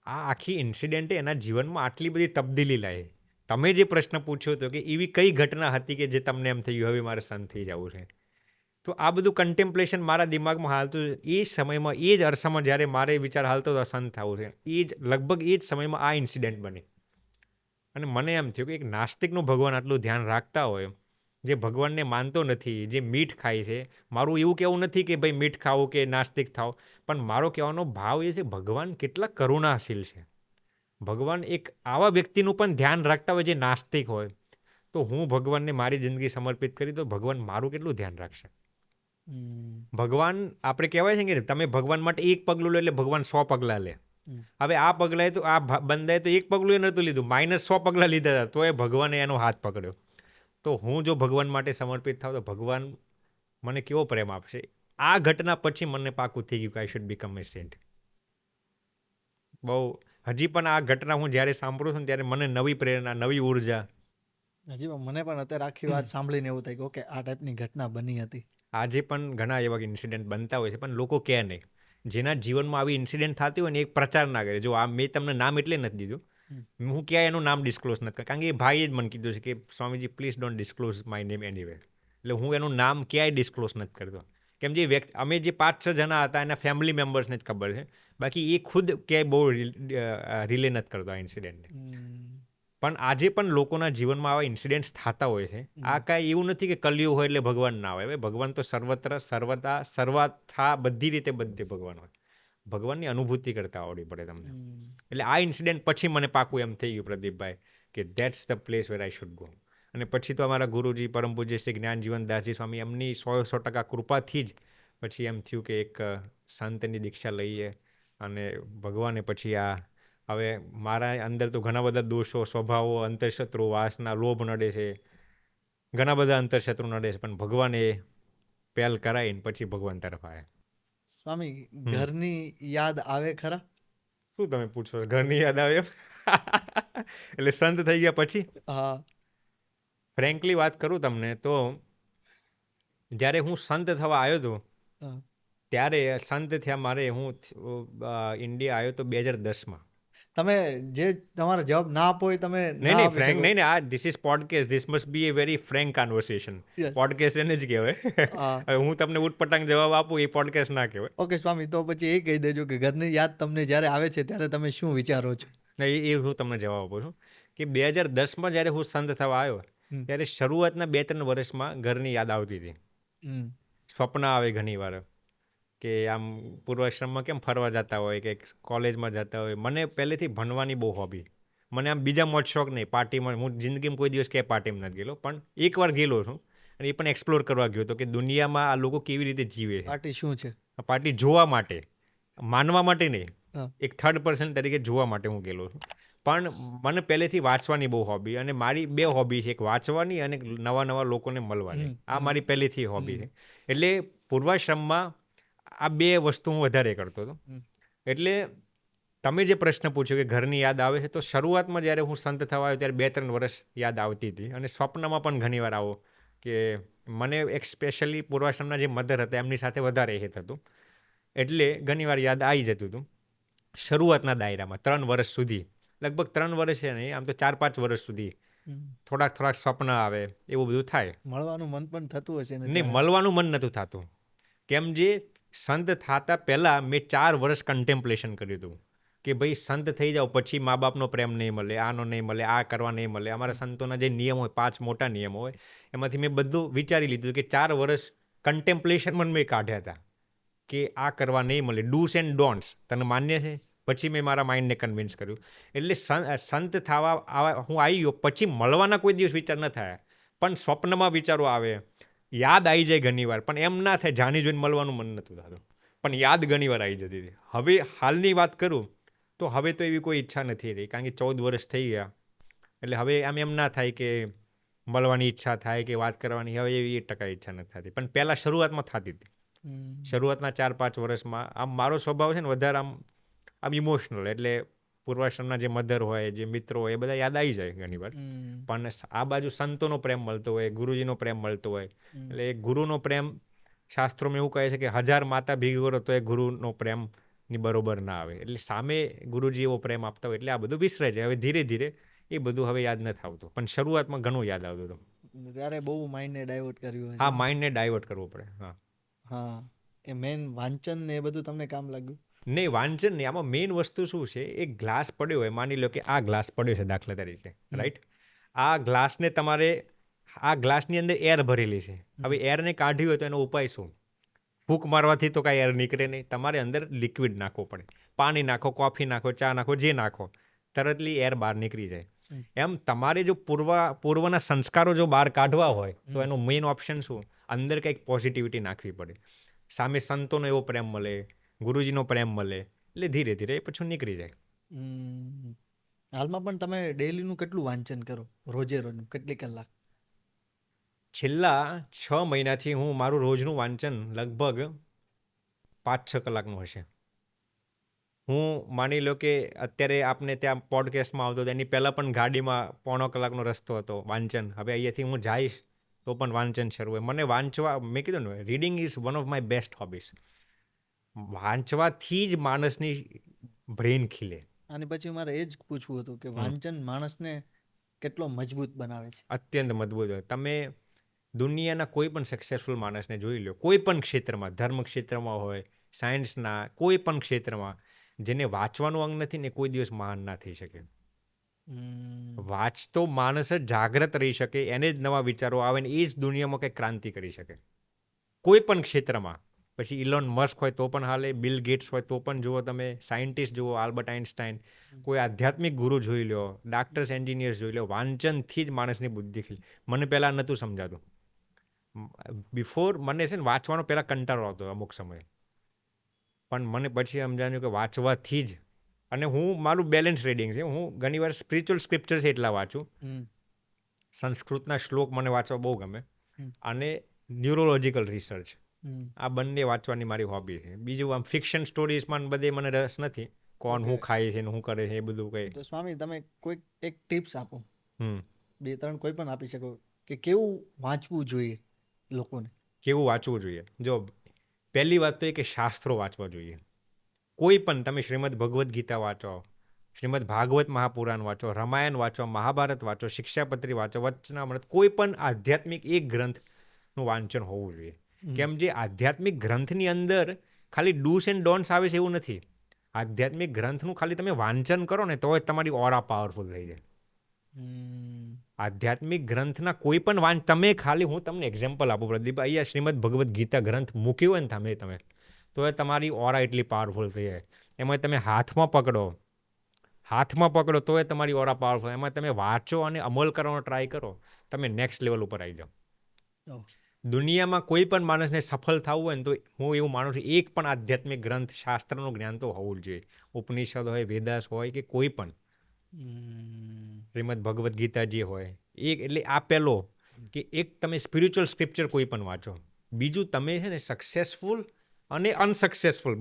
આ આખી ઇન્સિડેન્ટે એના જીવનમાં આટલી બધી તબદીલી લાવી. તમે જે પ્રશ્ન પૂછ્યો હતો કે એવી કઈ ઘટના હતી કે જે તમને એમ થયું હવે મારે સંત થઈ જવું છે, તો આ બધું કન્ટેમ્પલેશન મારા દિમાગમાં હાલતું. એ સમયમાં, એ જ અરસામાં જ્યારે મારે વિચાર હાલતો હતો સંત થવું છે, એ જ લગભગ એ જ સમયમાં આ ઇન્સિડન્ટ બની. અને મને એમ થયું કે એક નાસ્તિકનું ભગવાન આટલું ધ્યાન રાખતા હોય, જે ભગવાનને માનતો નથી, જે મીઠ ખાય છે. મારું એવું કહેવું નથી કે ભાઈ મીઠ ખાવું કે નાસ્તિક થાવ, પણ મારો કહેવાનો ભાવ એ છે ભગવાન કેટલા કરુણાશીલ છે. ભગવાન એક આવા વ્યક્તિનું પણ ધ્યાન રાખતા હોય જે નાસ્તિક હોય, તો હું ભગવાનને મારી જિંદગી સમર્પિત કરી તો ભગવાન મારું કેટલું ધ્યાન રાખશે. ભગવાન, આપણે કહેવાય છે કે તમે ભગવાન માટે એક પગલું લો એટલે ભગવાન 100 પગલાં લે. હવે આ પગલાએ તો આ બંદાએ તો એક પગલું એ નહોતું લીધું, -100 પગલાં લીધા હતા, તો એ ભગવાને એનો હાથ પકડ્યો. તો હું જો ભગવાન માટે સમર્પિત થાવ તો ભગવાન મને કેવો પ્રેમ આપશે. આ ઘટના પછી મને પાકું થઈ ગયું કે I should become a saint. બહુ હજી પણ આ ઘટના હું જ્યારે સાંભળું છું ત્યારે મને નવી પ્રેરણા, નવી ઉર્જા. હજી મને પણ અત્યારે આખી વાત સાંભળીને એવું થાય કે ઓકે આ ટાઈપની ઘટના બની હતી. આજે પણ ઘણા એવા ઇન્સિડન્ટ બનતા હોય છે, પણ લોકો કહે નહીં. જેના જીવનમાં આવી ઇન્સિડન્ટ થતી હોય ને એક પ્રચાર ના કરે. જો આ મેં તમને નામ એટલે નથી દીધું, હું ક્યાંય એનું નામ ડિસ્ક્લોઝ નથી કરતો, કારણ કે એ ભાઈએ જ મને કીધું છે કે Swamiji please don't disclose my name anyway. એટલે હું એનું નામ ક્યાંય ડિસ્ક્લોઝ નથી કરતો. કેમ જે વ્યક્તિ, અમે જે 5-6 જણા હતા એના ફેમિલી મેમ્બર્સને જ ખબર છે, બાકી એ ખુદ ક્યાંય બહુ રિલે નથી કરતો આ ઇન્સિડન્ટને. પણ આજે પણ લોકોના જીવનમાં આવા ઇન્સિડન્ટ્સ થતા હોય છે. આ કાંઈ એવું નથી કે કલયુગ હોય એટલે ભગવાન ના હોય. ભગવાન તો સર્વત્ર, સર્વદા, સર્વથા, બધી રીતે બધે ભગવાન હોય. ભગવાનની અનુભૂતિ કરતા આવડવી પડે તમને. એટલે આ ઇન્સિડન્ટ પછી મને પાકું એમ થઈ ગયું પ્રદીપભાઈ કે that's the place where I should go. અને પછી તો અમારા ગુરુજી પરમ પૂજ્ય શ્રી જ્ઞાનજીવનદાસજી સ્વામી, એમની 100% કૃપાથી જ પછી એમ થયું કે એક સંતની દીક્ષા લઈએ. અને ભગવાને પછી આ, હવે મારા અંદર તો ઘણા બધા દોષો, સ્વભાવો, અંતરશત્રુ, વાસના, લોભ નડે છે, ઘણા બધા અંતરશત્રુ નડે છે, પણ ભગવાને પહેલ કરાવીને પછી ભગવાન તરફ આવ્યા. સ્વામી, ઘરની યાદ આવે ખરા? શું તમે પૂછો, ઘરની યાદ આવે? એટલે સંત થઈ ગયા પછી? હા, ફ્રેન્કલી વાત કરું તમને તો, જ્યારે હું સંત થવા આવ્યો હતો ત્યારે સંત થયા મારે, હું ઇન્ડિયા આવ્યો તો 2010માં. તમે જે તમારો જવાબ ના આપો એ તમે નહીં ફ્રેન્ક નહીં ને, આ this is podcast, this must be A very Frank conversation. Podcast એને જ કહેવાય. હું તમને ઉટપટાંગ જવાબ આપું એ પોડકાસ્ટ ના કહેવાય. ઓકે સ્વામી, તો પછી એ કહી દેજો કે ઘરની યાદ તમને જ્યારે આવે છે ત્યારે તમે શું વિચારો છો? એ હું તમને જવાબ આપું છું કે 2010માં જ્યારે હું સંત થવા આવ્યો ત્યારે શરૂઆતના 2-3 વર્ષમાં ઘરની યાદ આવતી હતી. સ્વપ્ન આવે ઘણી વાર કે આમ પૂર્વાશ્રમમાં કેમ ફરવા જતા હોય કે કોલેજમાં જતા હોય. મને પહેલેથી ભણવાની બહુ હોબી. મને આમ બીજા મોજ શોખ નહીં. પાર્ટીમાં હું જિંદગીમાં કોઈ દિવસ ક્યાંય પાર્ટીમાં નથી ગયેલો, પણ એકવાર ગયેલો છું અને એ પણ એક્સપ્લોર કરવા ગયો હતો કે દુનિયામાં આ લોકો કેવી રીતે જીવે છે. પાર્ટી શું છે? પાર્ટી જોવા માટે, માનવા માટે નહીં, એક થર્ડ પર્સન તરીકે જોવા માટે હું ગયેલો છું. પણ મને પહેલેથી વાંચવાની બહુ હોબી, અને મારી 2 હોબી છે, એક વાંચવાની અને નવા નવા લોકોને મળવાની. આ મારી પહેલેથી હોબી છે. એટલે પૂર્વાશ્રમમાં આ 2 વસ્તુ હું વધારે કરતો હતો. એટલે તમે જે પ્રશ્ન પૂછ્યો કે ઘરની યાદ આવે છે, તો શરૂઆતમાં જ્યારે હું સંત થવા આવ્યો ત્યારે 2-3 વર્ષ યાદ આવતી હતી, અને સ્વપ્નમાં પણ ઘણીવાર આવો કે મને એક સ્પેશિયલી પૂર્વાશ્રમના જે મધર હતા એમની સાથે વધારે હેત હતું, એટલે ઘણીવાર યાદ આવી જતું હતું. શરૂઆતના દાયરામાં 3 વર્ષ સુધી, લગભગ 3 વર્ષ છે નહીં, આમ તો 4-5 વર્ષ સુધી થોડાક સ્વપ્ન આવે, એવું બધું થાય. મળવાનું મન પણ થતું હશે ને નહીં, ત્યારે? મળવાનું મન નહોતું થતું. કેમ, જે સંત થતા પહેલાં મેં 4 વર્ષ કન્ટેમ્પલેશન કર્યું હતું કે ભાઈ સંત થઈ જાઓ પછી મા બાપનો પ્રેમ નહીં મળે, આનો નહીં મળે, આ કરવા નહીં મળે. અમારા સંતોના જે નિયમ હોય, 5 મોટા નિયમો હોય, એમાંથી મેં બધું વિચારી લીધું કે 4 વર્ષ કન્ટેમ્પલેશન પણ મેં કાઢ્યા હતા કે આ કરવા નહીં મળે, ડૂસ એન્ડ ડોન્ટ્સ તને માન્ય છે. પછી મેં મારા માઇન્ડને કન્વિન્સ કર્યું. એટલે સંત થવા હું આવી ગયો પછી મળવાના કોઈ દિવસ વિચાર ન થયા, પણ સ્વપ્નમાં વિચારો આવે, યાદ આવી જાય ઘણીવાર, પણ એમ ના થાય જાણી જોઈને મળવાનું મન નહોતું થતું, પણ યાદ ઘણીવાર આવી જતી હતી. હવે હાલની વાત કરું તો હવે તો એવી કોઈ ઈચ્છા નથી રહી, કારણ કે 14 વર્ષ થઈ ગયા, એટલે હવે એમ ના થાય કે મળવાની ઈચ્છા થાય કે વાત કરવાની, હવે એવી 1% ઈચ્છા નથી થતી, પણ પહેલાં શરૂઆતમાં થતી હતી. શરૂઆતના 4-5 વર્ષમાં આમ મારો સ્વભાવ છે ને વધારે આમ ઇમોશનલ, એટલે પૂર્વાશ્રમના જે મધર હોય, જે મિત્રો હોય, એ બધા યાદ આવી જાય ઘણીવાર. પણ આ બાજુ સંતોનો પ્રેમ મળતો હોય, ગુરુજીનો પ્રેમ મળતો હોય, એટલે એ ગુરુનો પ્રેમ શાસ્ત્રોમાં એવું કહે છે કે 1000 માતા ભેગી કરો તો એ ગુરુનો પ્રેમ ની બરોબર ના આવે. એટલે સામે ગુરુજી એવો પ્રેમ આપતા હોય એટલે આ બધું વિસરે છે. હવે ધીરે ધીરે એ બધું હવે યાદ નથી આવતું, પણ શરૂઆતમાં ઘણું યાદ આવતું હતું. ત્યારે બહુ માઇન્ડને ડાયવર્ટ કર્યું હશે. હા, માઇન્ડને ડાયવર્ટ કરવું પડે. હા, એ મેન વાંચન ને એ બધું તમને કામ લાગ્યું? નહીં, વાંચન નહીં. આમાં મેઇન વસ્તુ શું છે, એક ગ્લાસ પડ્યો હોય, માની લો કે આ ગ્લાસ પડ્યો છે દાખલા તરીકે, રાઈટ? આ ગ્લાસને તમારે, આ ગ્લાસની અંદર એર ભરેલી છે. હવે એરને કાઢવી હોય તો એનો ઉપાય શું? ફૂંક મારવાથી તો કાંઈ એર નીકળે નહીં, તમારે અંદર લિક્વિડ નાખવો પડે. પાણી નાખો, કોફી નાખો, ચા નાખો, જે નાખો, તરતલી એર બહાર નીકળી જાય. એમ તમારે જો પૂર્વના સંસ્કારો જો બહાર કાઢવા હોય તો એનો મેઇન ઓપ્શન શું? અંદર કંઈક પોઝિટિવિટી નાખવી પડે. સામે સંતોનો એવો પ્રેમ મળે, ગુરુજીનો પ્રેમ મળે, એટલે ધીરે ધીરે એ પછી નીકળી જાય. હાલમાં પણ તમે ડેઈલીનું કેટલું વાંચન કરો? રોજે કેટલી કલાક? છેલ્લા 6 મહિનાથી હું મારું રોજનું વાંચન લગભગ 5-6 કલાકનું હશે. હું માની લો કે અત્યારે આપને ત્યાં પોડકાસ્ટમાં આવતો હતો, એની પહેલાં પણ ગાડીમાં 1.5 કલાકનો રસ્તો હતો વાંચન. હવે અહીંયાથી હું જઈશ તો પણ વાંચન શરૂ હોય. મને વાંચવા, મેં કીધું ને, reading is one of my best hobbies. વાંચવાથી જ માણસની બ્રેઇન ખીલે. અને પછી મારે એ જ પૂછવું હતું કે વાંચન માણસને કેટલો મજબૂત બનાવે છે? અત્યંત મજબૂત હોય. તમે દુનિયાના કોઈ પણ સક્સેસફુલ માણસને જોઈ લો, કોઈ પણ ક્ષેત્રમાં, ધર્મ ક્ષેત્રમાં હોય, સાયન્સના કોઈ પણ ક્ષેત્રમાં, જેને વાંચવાનું અંગ નથી ને કોઈ દિવસ મહાન ના થઈ શકે. વાંચતો માણસ જ જાગ્રત રહી શકે, એને જ નવા વિચારો આવે ને એ જ દુનિયામાં કંઈક ક્રાંતિ કરી શકે કોઈ પણ ક્ષેત્રમાં. પછી ઇલોન મસ્ક હોય તો પણ હાલે, બિલ ગેટ્સ હોય તો પણ જુઓ, તમે સાયન્ટિસ્ટ જુઓ, આલ્બર્ટ આઇન્સ્ટાઈન, કોઈ આધ્યાત્મિક ગુરુ જોઈ લો, ડાક્ટર્સ, એન્જિનિયર્સ જોઈ લો, વાંચનથી જ માણસની બુદ્ધિ ખીલે. મને પહેલાં નહોતું સમજાતું. બિફોર મને છે ને વાંચવાનો પહેલાં કંટાળો આવતો અમુક સમયે, પણ મને પછી સમજાયું કે વાંચવાથી જ. અને હું, મારું બેલેન્સ રીડિંગ છે. હું ઘણીવાર સ્પિરિચ્યુઅલ સ્ક્રિપ્ચર્સ એટલા વાંચું. સંસ્કૃતના શ્લોક મને વાંચવા બહુ ગમે, અને ન્યુરોલોજીકલ રિસર્ચ, આ બંને વાંચવાની મારી હોબી છે. બીજું આમ ફિક્શન સ્ટોરીઝમાં બધે મને રસ નથી. કોણ શું ખાય છે ને શું કરે છે એ બધું કંઈ. તો સ્વામી, તમે કોઈક એક ટિપ્સ આપો, 2-3 કોઈ પણ આપી શકો, કે કેવું વાંચવું જોઈએ લોકોને? કેવું વાંચવું જોઈએ? જો, પહેલી વાત તો એ કે શાસ્ત્રો વાંચવા જોઈએ. કોઈ પણ, તમે શ્રીમદ ભગવદ્ ગીતા વાંચો, શ્રીમદ ભાગવત મહાપુરાણ વાંચો, રામાયણ વાંચો, મહાભારત વાંચો, શિક્ષાપત્રી વાંચો, વચનામૃત, કોઈ પણ આધ્યાત્મિક એક ગ્રંથનું વાંચન હોવું જોઈએ. કેમ, જે આધ્યાત્મિક ગ્રંથની અંદર ખાલી ડૂસ એન્ડ ડોન્ટ્સ આવે છે એવું નથી. આધ્યાત્મિક ગ્રંથનું ખાલી તમે વાંચન કરો ને તો જ તમારી ઓરા પાવરફુલ થઈ જાય. આધ્યાત્મિક ગ્રંથના કોઈ પણ તમે ખાલી, હું તમને એક્ઝામ્પલ આપું પ્રદીપ, અહીંયા શ્રીમદ ભગવદ્ ગીતા ગ્રંથ મૂક્યું હોય ને તમે તો એ તમારી ઓરા એટલી પાવરફુલ થઈ જાય. એમાં તમે હાથમાં પકડો તો એ તમારી ઓરા પાવરફુલ. એમાં તમે વાંચો અને અમલ કરવાનો ટ્રાય કરો, તમે નેક્સ્ટ લેવલ ઉપર આવી જાઓ. દુનિયામાં કોઈ પણ માણસને સફળ થવું હોય ને તો હું એવું માનું છું, એક પણ આધ્યાત્મિક ગ્રંથ, શાસ્ત્રનું જ્ઞાન તો હોવું જ જોઈએ. ઉપનિષદ હોય, વેદાસ હોય, કે કોઈ પણ, શ્રીમદ ભગવદ્ ગીતા જે હોય, એટલે આ પહેલો કે એક તમે સ્પિરિચ્યુઅલ સ્ક્રિપ્ચર કોઈ પણ વાંચો. બીજું, તમે છે ને સક્સેસફુલ અને અનસક્સેસફુલ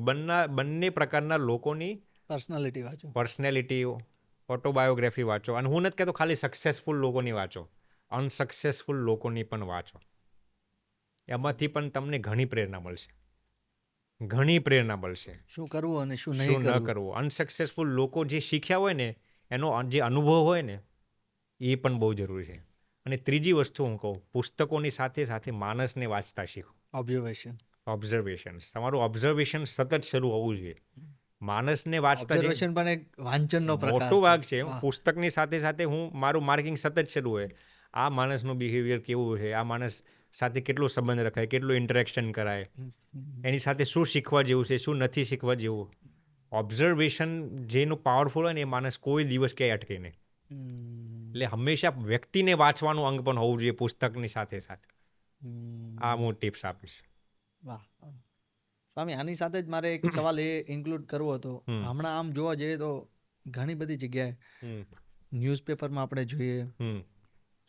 બંને પ્રકારના લોકોની પર્સનાલિટી વાંચો. પર્સનાલિટી, ઓટોબાયોગ્રાફી વાંચો. અને હું નથી કહેતો ખાલી સક્સેસફુલ લોકોની વાંચો, અનસક્સેસફુલ લોકોની પણ વાંચો. એમાંથી પણ તમને ઘણી પ્રેરણા મળશે, ઘણી પ્રેરણા મળશે. શું કરવું અને શું શું નહીં ન કરવું. કરવું. અનસક્સેસફુલ લોકો જે શીખ્યા હોય ને, એનો જે અનુભવ હોય ને, એ પણ બહુ જરૂરી છે. અને ત્રીજી વસ્તુ હું કહું, પુસ્તકોની સાથે સાથે માણસને વાંચતા શીખો. ઓબ્ઝર્વેશન. ઓબ્ઝર્વેશન, તમારું ઓબ્ઝર્વેશન સતત શરૂ હોવું જોઈએ. માણસને વાંચતા જે ઓબ્ઝર્વેશન પણ એક વાંચનનો પ્રકાર મોટો ભાગ છે. વાહ. પુસ્તકની સાથે સાથે હું મારું માર્કિંગ સતત શરૂ હોય. આ માણસનું બિહેવિયર કેવું છે, આ માણસ સાથે કેટલો સંબંધ રખાય, કેટલું ઇન્ટરેક્શન કરાય, એની સાથે શું શીખવા જેવું છે, શું નથી શીખવા જેવું. ઓબ્ઝર્વેશન જેનું પાવરફુલ હોય ને, એ માણસ કોઈ દિવસ ક્યાંય અટકે નહીં. એટલે હંમેશા વ્યક્તિને વાંચવાનું અંગ પણ હોવું જોઈએ પુસ્તકની સાથે સાથે. આ હું ટિપ્સ આપીશ. વાહ સ્વામી, આની સાથે જ મારે એક સવાલ એ ઇન્ક્લુડ કરવો હતો. હમણાં આમ જોવા જઈએ તો ઘણી બધી જગ્યાએ ન્યૂઝપેપરમાં આપણે જોઈએ,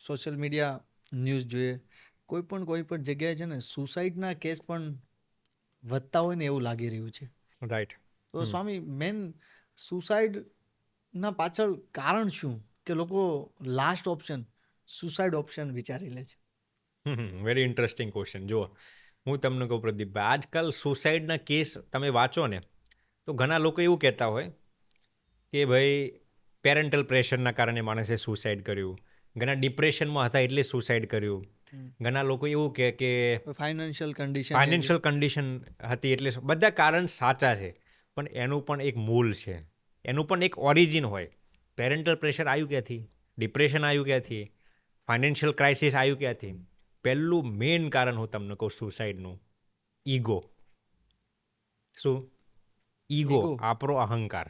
સોશિયલ મીડિયા ન્યૂઝ જોઈએ, કોઈ પણ જગ્યાએ છે ને સુસાઇડના કેસ પણ વધતા હોય ને એવું લાગી રહ્યું છે. રાઈટ. તો સ્વામી, મેન સુસાઇડના પાછળ કારણ શું કે લોકો લાસ્ટ ઓપ્શન સુસાઇડ ઓપ્શન વિચારી લે છે? Very interesting question. જુઓ, હું તમને કહું પ્રદીપભાઈ, આજકાલ સુસાઇડના કેસ તમે વાંચો ને તો ઘણા લોકો એવું કહેતા હોય કે ભાઈ પેરેન્ટલ પ્રેશરના કારણે માણસે સુસાઇડ કર્યું, ઘણા ડિપ્રેશનમાં હતા એટલે સુસાઇડ કર્યું, ઘણા લોકો એવું કહે કે ફાઇનાન્શિયલ કન્ડિશન હતી એટલે. બધા કારણ સાચા છે, પણ એનું પણ એક મૂળ છે, એનું પણ એક ઓરિજિન હોય. પેરેન્ટલ પ્રેશર આવ્યું ક્યાંથી, ડિપ્રેશન આવ્યું ક્યાંથી, ફાઇનાન્શિયલ ક્રાઇસિસ આવ્યું ક્યાંથી? પહેલું મેઇન કારણ હું તમને કહું સુસાઇડનું, ઈગો. શું? ઈગો, આપણો અહંકાર.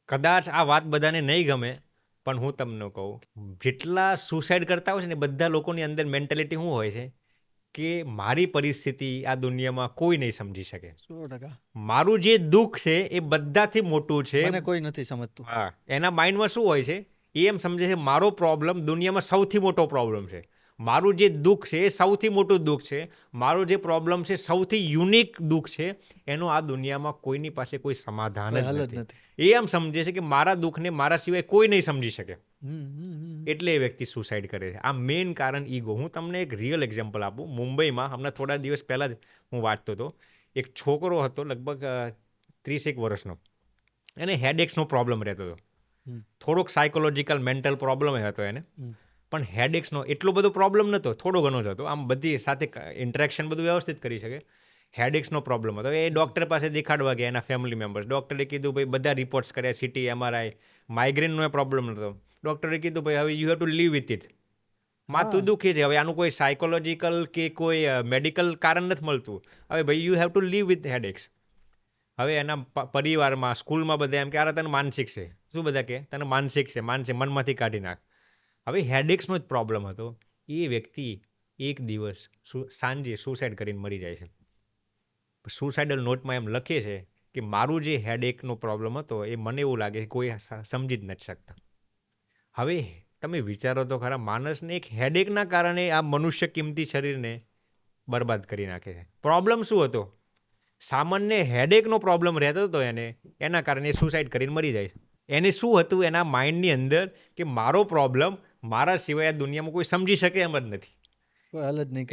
કદાચ આ વાત બધાને નહીં ગમે, પણ હું તમને કહું, જેટલા સુસાઇડ કરતા હોય છે ને બધા લોકોની અંદર મેન્ટાલિટી શું હોય છે કે મારી પરિસ્થિતિ આ દુનિયામાં કોઈ નહીં સમજી શકે. 100%. મારું જે દુઃખ છે એ બધાથી મોટું છે. મને કોઈ નથી સમજતું. હા, એના માઇન્ડમાં શું હોય છે, એ એમ સમજે છે મારો પ્રોબ્લેમ દુનિયામાં સૌથી મોટો પ્રોબ્લેમ છે. મારું જે દુઃખ છે એ સૌથી મોટું દુઃખ છે. મારો જે પ્રોબ્લેમ છે સૌથી યુનિક દુઃખ છે. એનો આ દુનિયામાં કોઈની પાસે કોઈ સમાધાન જ નથી. એ એમ સમજે છે કે મારા દુઃખને મારા સિવાય કોઈ નહીં સમજી શકે, એટલે એ વ્યક્તિ સુસાઇડ કરે છે. આ મેઇન કારણ ઈગો. હું તમને એક રિયલ એક્ઝામ્પલ આપું. મુંબઈમાં હમણાં થોડા દિવસ પહેલાં જ હું વાંચતો હતો, એક છોકરો હતો લગભગ 30 વર્ષનો. એને હેડેક્સનો પ્રોબ્લેમ રહેતો હતો. થોડોક સાયકોલોજીકલ મેન્ટલ પ્રોબ્લેમ હતો એને, પણ હેડેક્સનો એટલો બધો પ્રોબ્લેમ નહોતો, થોડો ઘણો જ હતો. આમ બધી સાથે ઇન્ટરેક્શન બધું વ્યવસ્થિત કરી શકે. હેડેક્સનો પ્રોબ્લેમ હતો. એ ડૉક્ટર પાસે દેખાડવા ગયા, એના ફેમિલી મેમ્બર્સ. ડૉક્ટરે કીધું ભાઈ બધા રિપોર્ટ્સ કર્યા, સીટી, MRI, માઇગ્રેનનો એ પ્રોબ્લેમ નહોતો. ડૉક્ટરે કીધું ભાઈ હવે you have to live with it. માથું દુખી છે, હવે આનું કોઈ સાયકોલોજીકલ કે કોઈ મેડિકલ કારણ નથી મળતું. હવે ભાઈ you have to live with headaches. હવે એના પરિવારમાં, સ્કૂલમાં બધા એમ કે અરે તને માનસિક છે. શું બધા કે તને માનસિક છે, મનમાંથી કાઢી નાખ. હવે હેડેક્સનો જ પ્રોબ્લેમ હતો. એ વ્યક્તિ એક દિવસ સાંજે સુસાઇડ કરીને મરી જાય છે. સુસાઇડલ નોટમાં એમ લખે છે કે મારું જે હેડેકનો પ્રોબ્લેમ હતો એ મને એવું લાગે કે કોઈ સમજી જ નથી શકતા. હવે તમે વિચારો તો ખરા, માણસને એક હેડેકના કારણે આ મનુષ્ય કિંમતી શરીરને બરબાદ કરી નાખે છે. પ્રોબ્લેમ શું હતો? સામાન્ય હેડેકનો પ્રોબ્લેમ રહેતો હતો એને, એના કારણે સુસાઇડ કરીને મરી જાય છે. એને શું હતું એના માઇન્ડની અંદર કે મારો પ્રોબ્લેમ મારા સિવાય આ દુનિયામાં કોઈ સમજી શકે એમ જ નથી.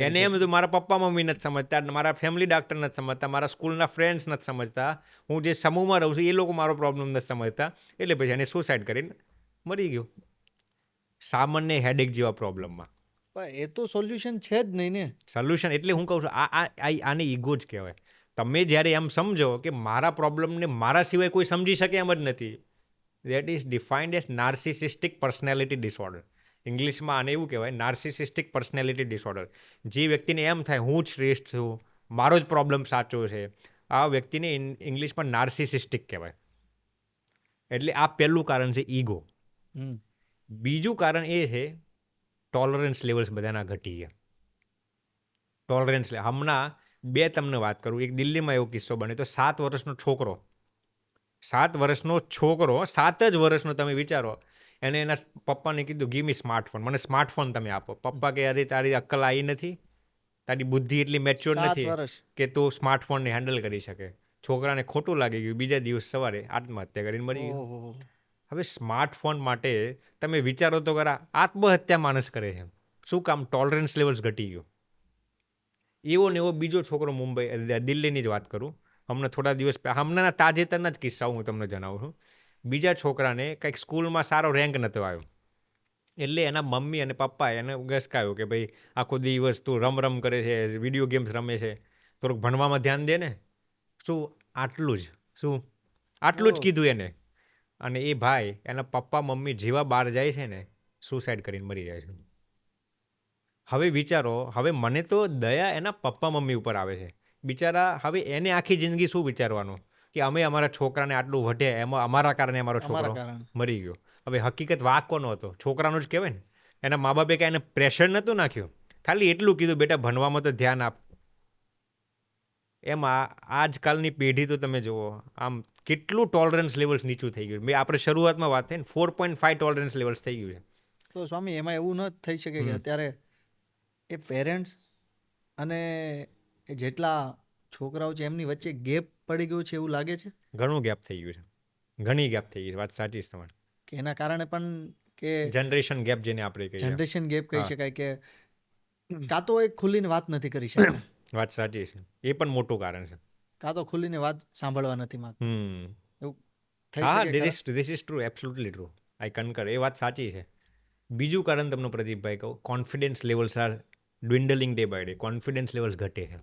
એને એમ હતું મારા પપ્પા મમ્મી નથી સમજતા, મારા ફેમિલી ડૉક્ટર નથી સમજતા, મારા સ્કૂલના ફ્રેન્ડ્સ નથી સમજતા, હું જે સમૂહમાં રહું છું એ લોકો મારો પ્રોબ્લેમ નથી સમજતા, એટલે પછી એને સુસાઇડ કરીને મરી ગયો. સામાન્ય હેડેક જેવા પ્રોબ્લેમમાં એ તો સોલ્યુશન છે જ નહીં ને. સોલ્યુશન એટલે હું કહું છું આને ઈગો જ કહેવાય. તમે જ્યારે એમ સમજો કે મારા પ્રોબ્લેમને મારા સિવાય કોઈ સમજી શકે એમ જ નથી, that is defined as narcissistic personality disorder. ઇંગ્લિશમાં આને એવું કહેવાય, નાર્સિસિસ્ટિક પર્સનાલિટી ડિસઓર્ડર. જે વ્યક્તિને એમ થાય હું જ શ્રેષ્ઠ છું, મારો જ પ્રોબ્લેમ સાચો છે, આ વ્યક્તિને ઇંગ્લિશમાં નાર્સિસિસ્ટિક કહેવાય. એટલે આ પહેલું કારણ છે ઈગો. બીજું કારણ એ છે ટોલરન્સ લેવલ્સ બધાના ઘટી ગયા. ટોલરન્સ હમણાં તમને વાત કરું, એક દિલ્હીમાં એવો કિસ્સો બને તો 7 વર્ષનો છોકરો, 7 જ વર્ષનો તમે વિચારો, એને એના પપ્પાને કીધું ગીવ મી સ્માર્ટફોન, મને સ્માર્ટફોન તમે આપો. પપ્પા કે અરે તારી અક્કલ આવી નથી, તારી બુદ્ધિ એટલી મેચ્યોર નથી કે તું સ્માર્ટફોનને હેન્ડલ કરી શકે. છોકરાને ખોટું લાગી ગયું, બીજા દિવસ સવારે આત્મહત્યા કરીને મરી ગયો. ઓહો. હવે સ્માર્ટફોન માટે તમે વિચારો તો ખરા, આત્મહત્યા માણસ કરે છે. શું કામ? ટોલરન્સ લેવલ્સ ઘટી ગયું. એવો ને એવો બીજો છોકરો દિલ્હીની જ વાત કરું, હમણાં થોડા દિવસ હમણાંના તાજેતરના જ કિસ્સાઓ હું તમને જણાવું છું. બીજા છોકરાને કંઈક સ્કૂલમાં સારો રેન્ક નહોતો આવ્યો, એટલે એના મમ્મી અને પપ્પાએ એને ગસકાયો કે ભાઈ આખો દિવસ તું રમ કરે છે, વિડીયો ગેમ્સ રમે છે, થોડુંક ભણવામાં ધ્યાન દે ને. શું આટલું જ કીધું એને. અને એ ભાઈ એના પપ્પા મમ્મી જેવા બહાર જાય છે ને, સુસાઇડ કરીને મરી જાય છે. હવે વિચારો, હવે મને તો દયા એના પપ્પા મમ્મી ઉપર આવે છે. બિચારા, હવે એને આખી જિંદગી શું વિચારવાનું કે અમે અમારા છોકરાને આટલું વઢે, એમાં અમારા કારણે અમારો છોકરો મરી ગયો. હવે હકીકત વાંક કોનો હતો? છોકરાનો જ કહેવાય ને. એના મા બાપે કાંઈ એને પ્રેશર નહોતું નાખ્યું, ખાલી એટલું કીધું બેટા ભણવામાં તો ધ્યાન આપ. એમાં આજકાલની પેઢી તો તમે જુઓ, આમ કેટલું ટોલરન્સ લેવલ્સ નીચું થઈ ગયું. આપણે શરૂઆતમાં વાત થઈ ને 4.5 ટોલરન્સ લેવલ્સ થઈ ગયું છે. તો સ્વામી એમાં એવું ન થઈ શકે કે અત્યારે એ પેરેન્ટ્સ અને જેટલા છોકરાઓ છે એમની વચ્ચે ગેપ પડી ગયો છે એવું લાગે છે? ઘણું ગેપ થઈ ગયું છે, ઘણી ગેપ થઈ ગઈ છે. વાત સાચી છે તમારી. કે એના કારણે પણ કે જનરેશન ગેપ જેને આપણે કહીએ, જનરેશન ગેપ કહી શકાય, કે કાં તો એક ખુલ્લીને વાત નથી કરી શકતા. વાત સાચી છે, એ પણ મોટું કારણ છે. કાં તો ખુલ્લીને વાત સાંભળવા નથી માંગતા. એવું થઈ હા, શકે. This is true, absolutely true. I concur, એ વાત સાચી છે. બીજું કારણ તમને પ્રદીપભાઈ કહું, confidence levels are dwindling day by day. Confidence levels ઘટે છે.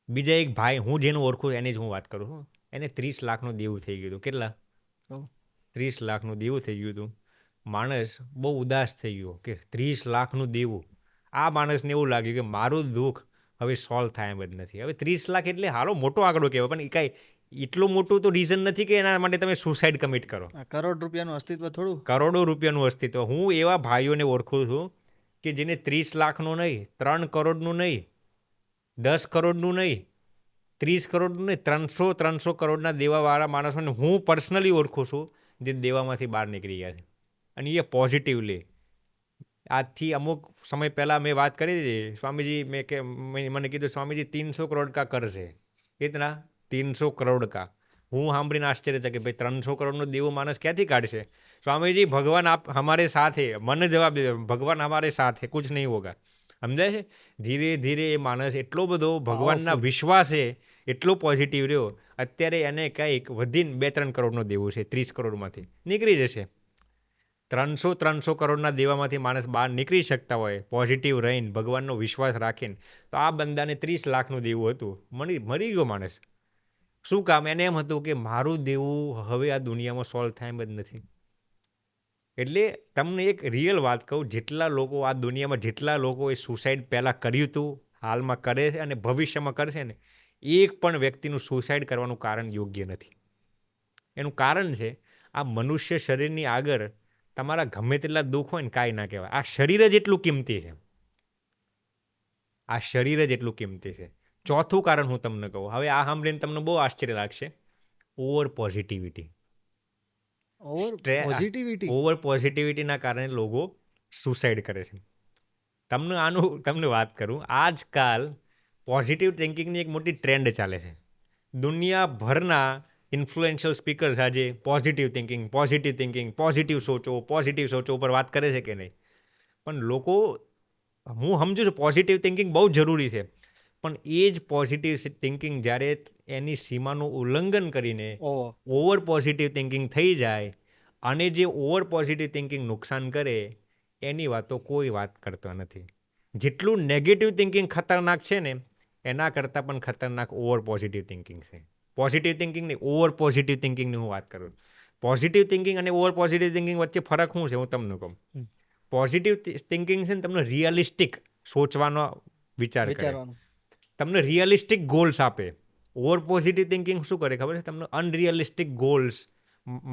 બીજા એક ભાઈ, હું જેનું ઓળખું એની જ હું વાત કરું છું, એને 30 લાખનું દેવું થઈ ગયું હતું. કેટલા? 30 લાખનું દેવું થઈ ગયું હતું. માણસ બહુ ઉદાસ થઈ ગયો કે 30 લાખનું દેવું. આ માણસને એવું લાગ્યું કે મારું દુઃખ હવે સોલ્વ થાય એમ જ નથી. હવે 30 લાખ એટલે હાલો મોટો આંકડો કહેવાય, પણ એ કાંઈ એટલું મોટું તો રીઝન નથી કે એના માટે તમે સુસાઇડ કમિટ કરો. કરોડ રૂપિયાનું અસ્તિત્વ થોડું. કરોડો રૂપિયાનું અસ્તિત્વ. હું એવા ભાઈઓને ઓળખું છું કે જેને 30 લાખનું નહીં, 3 કરોડનું નહીં, 10 કરોડનું નહીં, 30 કરોડનું નહીં, 300 કરોડના દેવાવાળા માણસોને હું પર્સનલી ઓળખું છું જે દેવામાંથી બહાર નીકળી ગયા છે. અને એ પોઝિટિવલી. આજથી અમુક સમય પહેલાં મેં વાત કરી હતી, સ્વામીજી મને કીધું સ્વામીજી 300 કરોડ કા કર્જ છે. કેટલા? 300 કરોડ કા. હું સાંભળીને આશ્ચર્ય છે કે ભાઈ 300 કરોડનું દેવું માણસ ક્યાંથી કાઢશે? સ્વામીજી ભગવાન હમારે સાથ હે. મને જવાબ દે, ભગવાન હમારે સાથ હે, કુછ નહીં હોગા. સમજાય છે? ધીરે ધીરે એ માણસ એટલો બધો ભગવાનના વિશ્વાસે એટલો પોઝિટિવ રહ્યો, અત્યારે એને કંઈક વધીને 2-3 કરોડનો દેવું છે. 30 કરોડમાંથી નીકળી જશે. 300 કરોડના દેવામાંથી માણસ બહાર નીકળી શકતા હોય પોઝિટિવ રહીને, ભગવાનનો વિશ્વાસ રાખીને, તો આ બંદાને 30 લાખનું દેવું હતું, મરી ગયો માણસ. શું કામ? એને એમ હતું કે મારું દેવું હવે આ દુનિયામાં સોલ્વ થાય એમ જ નથી. એટલે તમને એક રિયલ વાત કહું, જેટલા લોકો આ દુનિયામાં, જેટલા લોકોએ સુસાઇડ પહેલાં કર્યું હતું, હાલમાં કરે છે અને ભવિષ્યમાં કરશે ને, એક પણ વ્યક્તિનું સુસાઇડ કરવાનું કારણ યોગ્ય નથી. એનું કારણ છે આ મનુષ્ય શરીરની આગળ તમારા ગમે તેટલા દુઃખ હોય ને કાંઈ ના કહેવાય. આ શરીર જ એટલું કિંમતી છે. આ શરીર જ એટલું કિંમતી છે. ચોથું કારણ હું તમને કહું, હવે આ સાંભળીને તમને બહુ આશ્ચર્ય લાગશે, ઓવર પોઝિટિવિટી. ઓવર પોઝિટિવિટીના કારણે લોકો સુસાઇડ કરે છે. તમને વાત કરું, આજકાલ પોઝિટિવ થિંકિંગની એક મોટી ટ્રેન્ડ ચાલે છે. દુનિયાભરના ઇન્ફ્લુએન્શિયલ સ્પીકર્સ આજે પોઝિટિવ થિંકિંગ, પોઝિટિવ સોચો ઉપર વાત કરે છે કે નહીં? પણ લોકો, હું સમજુ છું પોઝિટિવ થિંકિંગ બહુ જરૂરી છે, પણ એ જ પોઝિટિવ થિંકિંગ જ્યારે એની સીમાનું ઉલ્લંઘન કરીને ઓવર પોઝિટિવ થિંકિંગ થઈ જાય, અને જે ઓવર પોઝિટિવ થિંકિંગ નુકસાન કરે એની વાતો કોઈ વાત કરતા નથી. જેટલું નેગેટિવ થિંકિંગ ખતરનાક છે ને, એના કરતાં પણ ખતરનાક ઓવર પોઝિટિવ થિંકિંગ છે. પોઝિટિવ થિંકિંગની, ઓવર પોઝિટિવ થિંકિંગની હું વાત કરું. પોઝિટિવ થિંકિંગ અને ઓવર પોઝિટિવ થિંકિંગ વચ્ચે ફરક શું છે હું તમને કહું. પોઝિટિવ થિંકિંગ છે ને તમને રિયલિસ્ટિક સોચવાનો વિચાર કરે, તમને રિયલિસ્ટિક ગોલ્સ આપે. ઓવર પોઝિટિવ થિંકિંગ શું કરે ખબર છે તમને? અનરિયલિસ્ટિક ગોલ્સ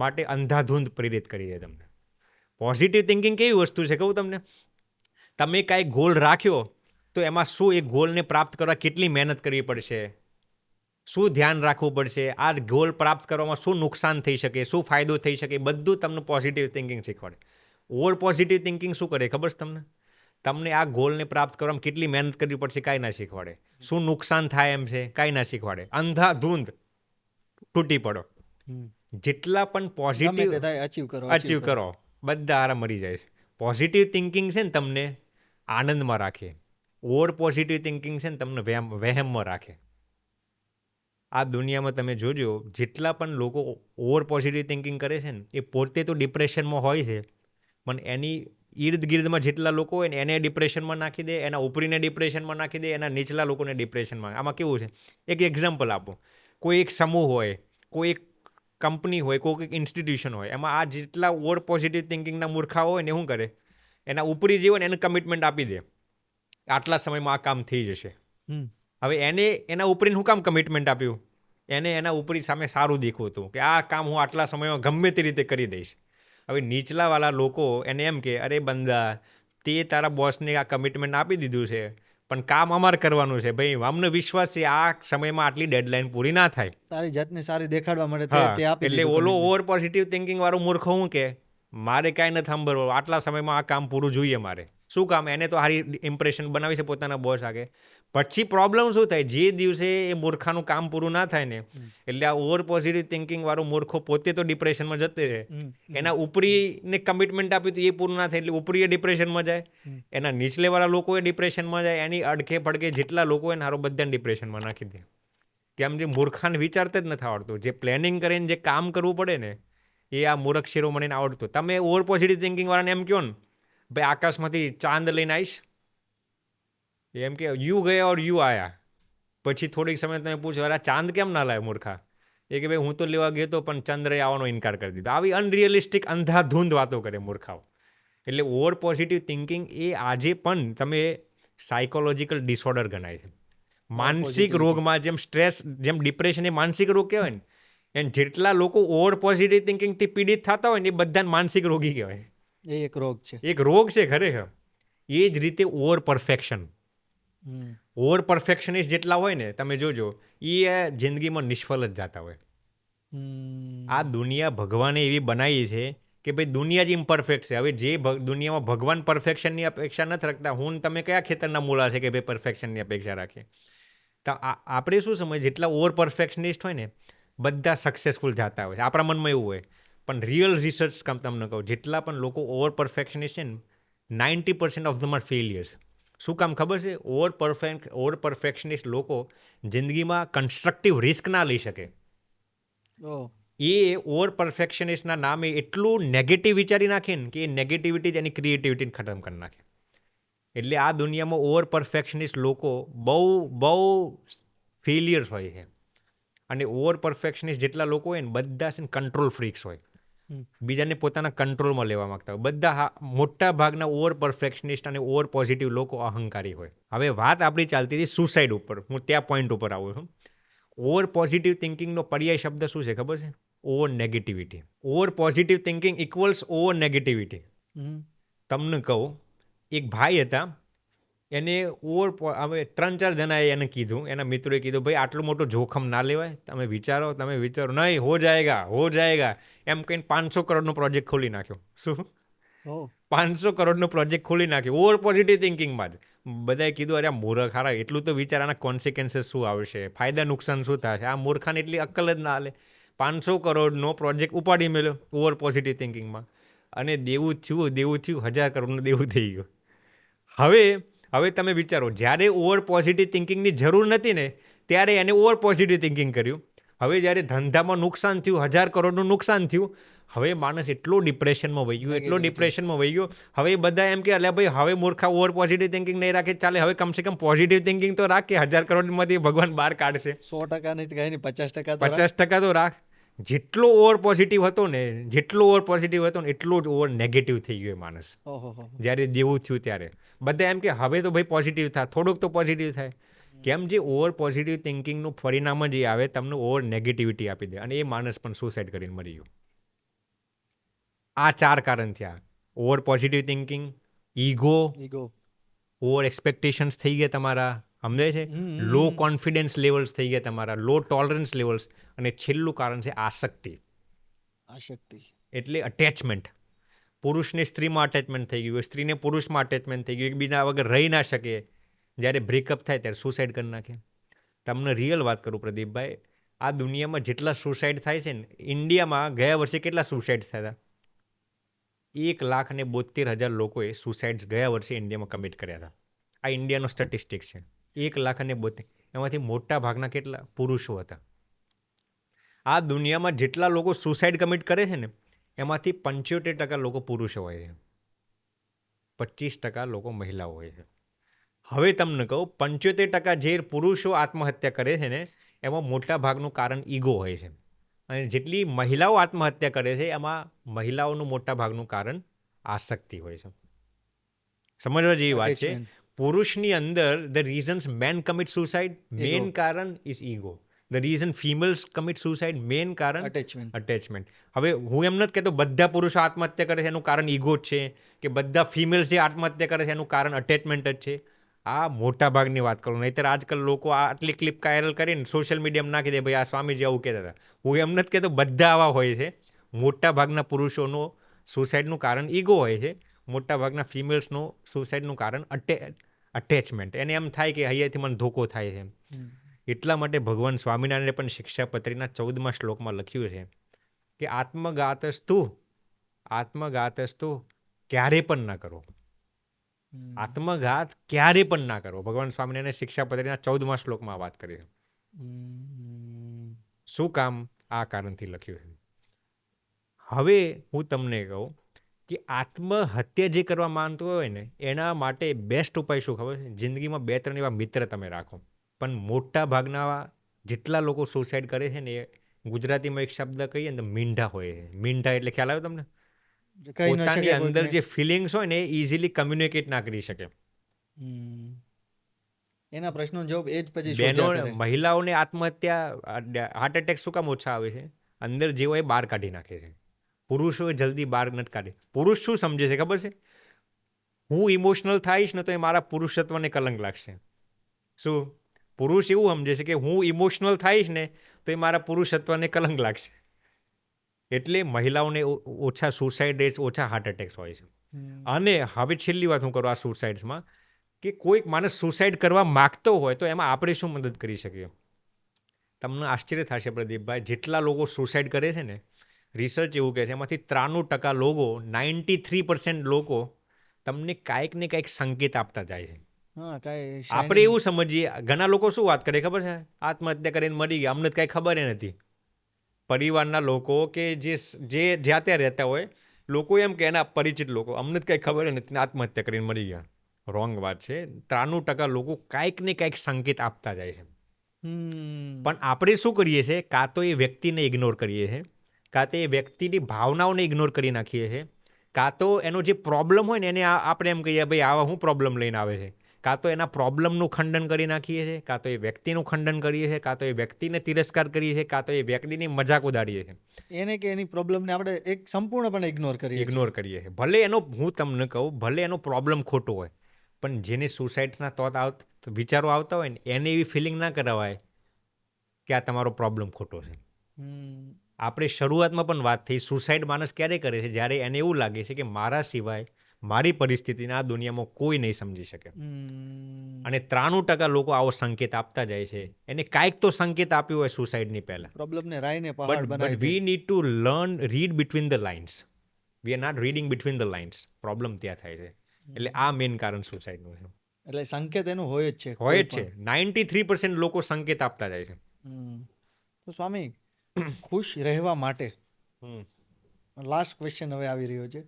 માટે અંધાધૂંધ પ્રેરિત કરી દે તમને. પોઝિટિવ થિંકિંગ કેવી વસ્તુ છે કહું તમને? તમે કાંઈ ગોલ રાખ્યો તો એમાં શું એ ગોલને પ્રાપ્ત કરવા કેટલી મહેનત કરવી પડશે, શું ધ્યાન રાખવું પડશે, આ ગોલ પ્રાપ્ત કરવામાં શું નુકસાન થઈ શકે, શું ફાયદો થઈ શકે, બધું તમને પોઝિટિવ થિંકિંગ શીખવાડે. ઓવર પોઝિટિવ થિંકિંગ શું કરે ખબર છે તમને? તમને આ ગોલને પ્રાપ્ત કરવામાં કેટલી મહેનત કરવી પડશે કાંઈ ના શીખવાડે. શું નુકસાન થાય એમ છે કાંઈ ના શીખવાડે. અંધાધૂંધ છૂટી પડો. જેટલા પણ પોઝિટિવ અચીવ કરો બધા આરામ મરી જાય છે. પોઝિટિવ થિંકિંગ છે ને તમને આનંદમાં રાખે. ઓવર પોઝિટિવ થિંકિંગ છે ને તમને વહેમમાં રાખે. આ દુનિયામાં તમે જોજો જેટલા પણ લોકો ઓવર પોઝિટિવ થિંકિંગ કરે છે ને એ પોતે તો ડિપ્રેશનમાં હોય છે, પણ એની ઈર્દ ગિર્દમાં જેટલા લોકો હોય ને એને ડિપ્રેશનમાં નાખી દે, એના ઉપરીને ડિપ્રેશનમાં નાખી દે, એના નીચલા લોકોને ડિપ્રેશનમાં. આમાં કેવું છે, એક એક્ઝામ્પલ આપો. કોઈ એક સમૂહ હોય, કોઈ એક કંપની હોય, કોઈ એક ઇન્સ્ટિટ્યુશન હોય, એમાં આ જેટલા ઓવર પોઝિટિવ થિંકિંગના મૂર્ખા હોય ને શું કરે, એના ઉપરી જે હોય ને એને કમિટમેન્ટ આપી દે આટલા સમયમાં આ કામ થઈ જશે. હવે એને એના ઉપરીને શું કામ કમિટમેન્ટ આપ્યું? એને એના ઉપરી સામે સારું દેખવું હતું કે આ કામ હું આટલા સમયમાં ગમે તે રીતે કરી દઈશ. હવે નીચલાવાળા લોકો એને એમ કે અરે બંદા, તે તારા બોસને આ કમિટમેન્ટ આપી દીધું છે, પણ કામ અમારે કરવાનું છે ભાઈ, અમને વિશ્વાસ છે આ સમયમાં આટલી ડેડલાઇન પૂરી ના થાય. તારી જાતને સારી દેખાડવા માટે એટલે ઓલો ઓવર પોઝિટિવ થિંકિંગ વાળો મૂર્ખો હું કે મારે કાંઈ નથી સાંભળવું, આટલા સમયમાં આ કામ પૂરું જોઈએ મારે. શું કામ? એને તો સારી ઇમ્પ્રેશન બનાવી છે પોતાના બોસ આગે. પછી પ્રોબ્લેમ શું થાય, જે દિવસે એ મૂર્ખાનું કામ પૂરું ના થાય ને, એટલે આ ઓવર પોઝિટિવ થિંકિંગ વાળો મૂર્ખો પોતે તો ડિપ્રેશનમાં જતો રહે. એના ઉપરીને કમિટમેન્ટ આપ્યું તો એ પૂરું ના થાય એટલે ઉપરી એ ડિપ્રેશનમાં જાય, એના નીચલેવાળા લોકો એ ડિપ્રેશનમાં જાય, એની અડખે પડખે જેટલા લોકો એને હારો બધાને ડિપ્રેશનમાં નાખી દે. કેમ? જે મૂર્ખાને વિચારતા જ નથી આવડતું, જે પ્લાનિંગ કરીને જે કામ કરવું પડે ને એ આ મૂર્ખ શિરોમણીને આવડતું. તમે ઓવર પોઝિટિવ થિંકિંગ વાળાને એમ કહો ને ભાઈ આકાશમાંથી ચાંદ લઈને આવીશ, એમ કે યુ ગયા ઓર યુ આયા. પછી થોડીક સમય તમે પૂછો અરે ચાંદ કેમ ના લાવે મૂર્ખા? એ કે ભાઈ હું તો લેવા ગયો હતો પણ ચંદ્રએ આવવાનો ઇનકાર કરી દીધો. આવી અનરિયલિસ્ટિક અંધાધૂંધ વાતો કરે મૂર્ખાઓ. એટલે ઓવર પોઝિટિવ થિંકિંગ એ આજે પણ તમે સાયકોલોજીકલ ડિસઓર્ડર ગણાય છે. માનસિક રોગમાં જેમ સ્ટ્રેસ, જેમ ડિપ્રેશન એ માનસિક રોગ કહેવાય ને, એમ જેટલા લોકો ઓવર પોઝિટિવ થિંકિંગથી પીડિત થતા હોય ને એ બધાને માનસિક રોગી કહેવાય. એ એક રોગ છે, એક રોગ છે ખરેખર. એ જ રીતે ઓવર પરફેક્શન, ઓવર પરફેક્શનિસ્ટ જેટલા હોય ને તમે જોજો એ જિંદગીમાં નિષ્ફળ જ જતા હોય. આ દુનિયા ભગવાને એવી બનાવી છે કે ભાઈ દુનિયા જ ઇમ્પરફેક્ટ છે. હવે જે દુનિયામાં ભગવાન પરફેક્શનની અપેક્ષા નથી રાખતા, હું તમે કયા ખેતરના મૂળા છે કે ભાઈ પરફેક્શનની અપેક્ષા રાખીએ? તો આપણે શું સમય જેટલા ઓવર પરફેક્શનિસ્ટ હોય ને બધા સક્સેસફુલ જતા હોય છે. આપણા મનમાં એવું હોય, પણ રિયલ રિસર્ચ કામ તમને કહું, જેટલા પણ લોકો ઓવર પરફેક્શનિસ્ટ છે ને 90% ઓફ ધમ આર ફેલિયર્સ. શું કામ ખબર છે? ઓવર પરફેક્શનિસ્ટ લોકો જિંદગીમાં કન્સ્ટ્રક્ટિવ રિસ્ક ના લઈ શકે. એ ઓવર પરફેક્શનિસ્ટના નામે એટલું નેગેટિવ વિચારી નાખે ને કે એ નેગેટિવિટી જ એની ક્રિએટિવિટીને ખતમ કરી નાખે. એટલે આ દુનિયામાં ઓવર પરફેક્શનિસ્ટ લોકો બહુ ફેલિયર્સ હોય છે. અને ઓવર પરફેક્શનિસ્ટ જેટલા લોકો હોય ને બધા છે ને કંટ્રોલ ફ્રીક્સ હોય, બીજાને પોતાના કંટ્રોલમાં લેવા માંગતા હોય. બધા મોટા ભાગના ઓવર પરફેક્શનિસ્ટ અને ઓવર પોઝિટિવ લોકો અહંકારી હોય. હવે વાત આપણી ચાલતી હતી સુસાઇડ ઉપર, હું ત્યાં પોઈન્ટ ઉપર આવું છું. ઓવર પોઝિટિવ થિંકિંગનો પર્યાય શબ્દ શું છે ખબર છે? Over negativity. Over positive thinking equals over negativity. તમને કહું, એક ભાઈ હતા, એને હવે 3-4 જણાએ એને કીધું, એના મિત્રોએ કીધું ભાઈ આટલું મોટું જોખમ ના લેવાય, તમે વિચારો નહીં હો જાયગા એમ કહીને 500 કરોડનો પ્રોજેક્ટ ખોલી નાખ્યો. શું? 500 કરોડનો પ્રોજેક્ટ ખોલી નાખ્યો ઓવર પોઝિટિવ થિંકિંગમાં જ. બધાએ કીધું અરે આ મૂર્ખ હારા, એટલું તો વિચાર, આના કોન્સિક્વન્સીસ શું આવશે, ફાયદા નુકસાન શું થશે? આ મૂર્ખાને એટલી અક્કલ જ ના હાલે. 500 કરોડનો પ્રોજેક્ટ ઉપાડી મેળ્યો ઓવર પોઝિટિવ થિંકિંગમાં, અને દેવું થયું 1000 કરોડનું દેવું થઈ ગયું. હવે તમે વિચારો, જ્યારે ઓવર પોઝિટિવ થિંકિંગની જરૂર નથી ને ત્યારે એને ઓવર પોઝિટિવ થિંકિંગ કર્યું. હવે જ્યારે ધંધામાં નુકસાન થયું, 1000 કરોડનું નુકસાન થયું, હવે માણસ એટલો ડિપ્રેશનમાં વહી ગયો. હવે બધા એમ કે અલ્યા ભાઈ હવે મૂર્ખા ઓવર પોઝિટિવ થિંકિંગ નહીં રાખે, ચાલે હવે કમસે કમ પોઝિટિવ થિંકિંગ તો રાખે, 1000 કરોડમાંથી ભગવાન બહાર કાઢશે. 100% નહીં, 50% તો રાખ. જેટલો ઓવર પોઝિટિવ હતો ને એટલો જ ઓવર નેગેટિવ થઈ ગયો માણસ. જ્યારે દેવું થયું ત્યારે બધા એમ કે હવે તો ભાઈ પોઝિટિવ થાય, થોડુંક તો પોઝિટિવ થાય. કેમ? જે ઓવર પોઝિટિવ થિંકિંગનું પરિણામ જ આવે તમને ઓવર નેગેટિવિટી આપી દે, અને એ માણસ પણ સુસાઇડ કરીને મરી ગયો. આ 4 કારણ થયા: over positive thinking, ego, over expectations થઈ ગયા તમારા, સમજાય છે, લો કોન્ફિડન્સ લેવલ્સ થઈ ગયા તમારા, લો ટોલરન્સ લેવલ્સ, અને છેલ્લું કારણ છે આસક્તિ. એટલે અટેચમેન્ટ. પુરુષને સ્ત્રીમાં અટેચમેન્ટ થઈ ગયું, સ્ત્રીને પુરુષમાં અટેચમેન્ટ થઈ ગયું, એકબીજા વગર રહી ના શકે. જ્યારે બ્રેકઅપ થાય ત્યારે સુસાઇડ કરી નાખે. તમને રિયલ વાત કરું પ્રદીપભાઈ, આ દુનિયામાં જેટલા સુસાઇડ થાય છે ને, ઇન્ડિયામાં ગયા વર્ષે કેટલા સુસાઇડ થયા હતા? 1,72,000 લોકોએ સુસાઇડ્સ ગયા વર્ષે ઇન્ડિયામાં કમિટ કર્યા હતા. આ ઇન્ડિયાનો સ્ટેટિસ્ટિક છે. 1,72,000. એમાંથી મોટા ભાગના કેટલા પુરુષો હતા. આ દુનિયામાં જેટલા લોકો સુસાઇડ કમિટ કરે છે ને, એમાંથી 75% લોકો પુરુષો હોય છે, 25% લોકો મહિલાઓ હોય છે. હવે તમને કહું, 75% જે પુરુષો આત્મહત્યા કરે છે ને, એમાં મોટા ભાગનું કારણ ઈગો હોય છે. અને જેટલી મહિલાઓ આત્મહત્યા કરે છે, એમાં મહિલાઓનું મોટા ભાગનું કારણ આસક્તિ હોય છે. સમજવા જેવી વાત છે. પુરુષની અંદર the reasons men commit suicide, men કારણ is ego. The reason females commit suicide, men કારણ અટેચમેન્ટ. હવે હું એમ નથી કહેતો બધા પુરુષો આત્મહત્યા કરે છે એનું કારણ ઈગો જ છે, કે બધા ફિમેલ્સ જે આત્મહત્યા કરે છે એનું કારણ અટેચમેન્ટ જ છે. આ મોટા ભાગની વાત કરું. નહીંતર આજકાલ લોકો આટલી ક્લિપ વાયરલ કરીને સોશિયલ મીડિયામાં નાખી દે, ભાઈ આ સ્વામીજી આવું કહેતા હતા. હું એમ નથી કહેતો બધા આવા હોય છે. મોટા ભાગના પુરુષોનું સુસાઇડનું કારણ ઈગો હોય છે. મોટા ભાગના ફિમેલ્સનું સુસાઇડનું કારણ અટેચમેન્ટ. એને એમ થાય કે અહીંયાથી મને ધોકો થાય છે. એટલા માટે ભગવાન સ્વામિનારાયણે પણ શિક્ષાપત્રીના 14મા શ્લોકમાં લખ્યું છે કે આત્મઘાતસ્તુ ક્યારે પણ ના કરો. આત્મઘાત ક્યારે પણ ના કરો. ભગવાન સ્વામિનારાયણે શિક્ષાપત્રીના 14મા શ્લોકમાં વાત કરી છે. શું કામ? આ કારણથી લખ્યું છે. હવે હું તમને કહું કે આત્મહત્યા જે કરવા માંગતો હોય ને, એના માટે બેસ્ટ ઉપાય શું ખબર છે? જિંદગીમાં 2-3 એવા મિત્ર તમે રાખો. પણ મોટા ભાગના જેટલા લોકો સુસાઇડ કરે છે ને, એ ગુજરાતીમાં એક શબ્દ કહીએ ને, મીંઢા હોય છે. મીંઢા એટલે ખ્યાલ આવ્યો તમને? પોતાની અંદર જે ફિલિંગ્સ હોય ને, એ ઇઝીલી કમ્યુનિકેટ ના કરી શકે. એના પ્રશ્નનો જવાબ એ જ પછી બહેનો, મહિલાઓને આત્મહત્યા, હાર્ટ એટેક શું કામ ઓછા આવે છે? અંદર જે હોય બહાર કાઢી નાખે છે. પુરુષો જલ્દી બહાર નથી કાઢે. પુરુષ શું સમજે છે ખબર છે? હું ઇમોશનલ થઈશ ને તો એ મારા પુરુષત્વને કલંક લાગશે. શું? પુરુષ એવું સમજે છે કે હું ઇમોશનલ થઈશ ને તો એ મારા પુરુષત્વને કલંક લાગશે. એટલે મહિલાઓને ઓછા સુસાઇડ રેટ, ઓછા હાર્ટ એટેક્સ હોય છે. અને હવે છેલ્લી વાત હું કરું આ સુસાઇડ્સમાં, કે કોઈક માણસ સુસાઇડ કરવા માગતો હોય તો એમાં આપણે શું મદદ કરી શકીએ? તમને આશ્ચર્ય થશે પ્રદીપભાઈ, જેટલા લોકો સુસાઇડ કરે છે ને, રિસર્ચ એવું કહે છે એમાંથી 93% લોકો, 93% લોકો તમને કાંઈક ને કાંઈક સંકેત આપતા જાય છે. આપણે એવું સમજીએ, ઘણા લોકો શું વાત કરે ખબર છે? આત્મહત્યા કરીને મરી ગયા, અમને કાંઈ ખબર નથી. પરિવારના લોકો કે જે જ્યાં ત્યાં રહેતા હોય, લોકો એમ કે એના પરિચિત લોકો, અમને કાંઈ ખબર નથી, આત્મહત્યા કરીને મરી ગયા. રોંગ વાત છે. 93% લોકો કાંઈક ને કાંઈક સંકેત આપતા જાય છે. પણ આપણે શું કરીએ છીએ? કાં તો એ વ્યક્તિને ઇગ્નોર કરીએ છીએ, કાં તો એ વ્યક્તિની ભાવનાઓને ઇગ્નોર કરી નાખીએ છીએ, કાં તો એનો જે પ્રોબ્લેમ હોય ને એને આપણે એમ કહીએ, ભાઈ આવા હું પ્રોબ્લેમ લઈને આવે છે. કાં તો એના પ્રોબ્લેમનું ખંડન કરી નાખીએ છીએ, કાં તો એ વ્યક્તિનું ખંડન કરીએ છીએ, કાં તો એ વ્યક્તિને તિરસ્કાર કરીએ છીએ, કાં તો એ વ્યક્તિની મજાક ઉડાડીએ છીએ. એને કે એની પ્રોબ્લેમને આપણે એક સંપૂર્ણપણે ઇગ્નોર કરીએ છીએ. ભલે એનો, હું તમને કહું, ભલે એનો પ્રોબ્લેમ ખોટો હોય, પણ જેને સુસાઇડના વિચારો આવતા હોય ને, એને એવી ફિલિંગ ના કરાવાય કે આ તમારો પ્રોબ્લેમ ખોટો છે. આપણે શરૂઆતમાં પણ વાત થઈ, સુસાઇડ માણસ ક્યારે કરે છે? જ્યારે એને એવું લાગે છે કે મારા સિવાય મારી પરિસ્થિતિને આ દુનિયામાં કોઈ નહીં સમજી શકે. અને 93% લોકો આવો સંકેત આપતા જાય છે. એને કાંઈક તો સંકેત આપ્યો હોય સુસાઇડની પહેલા. પ્રોબ્લેમને રાઈને પહાડ બનાવી દે. But we need to learn, read between the lines. We are not reading between the lines. Problem ત્યાં થાય છે. એટલે આ મેઇન કારણ સુસાઇડનું છે. એટલે સંકેત એનું હોય જ છે. હોય જ છે. 93% લોકો સંકેત આપતા જાય છે. તો સ્વામી, ખુશ રહેવા માટે લાસ્ટ ક્વેશ્ચન હવે આવી રહ્યો છે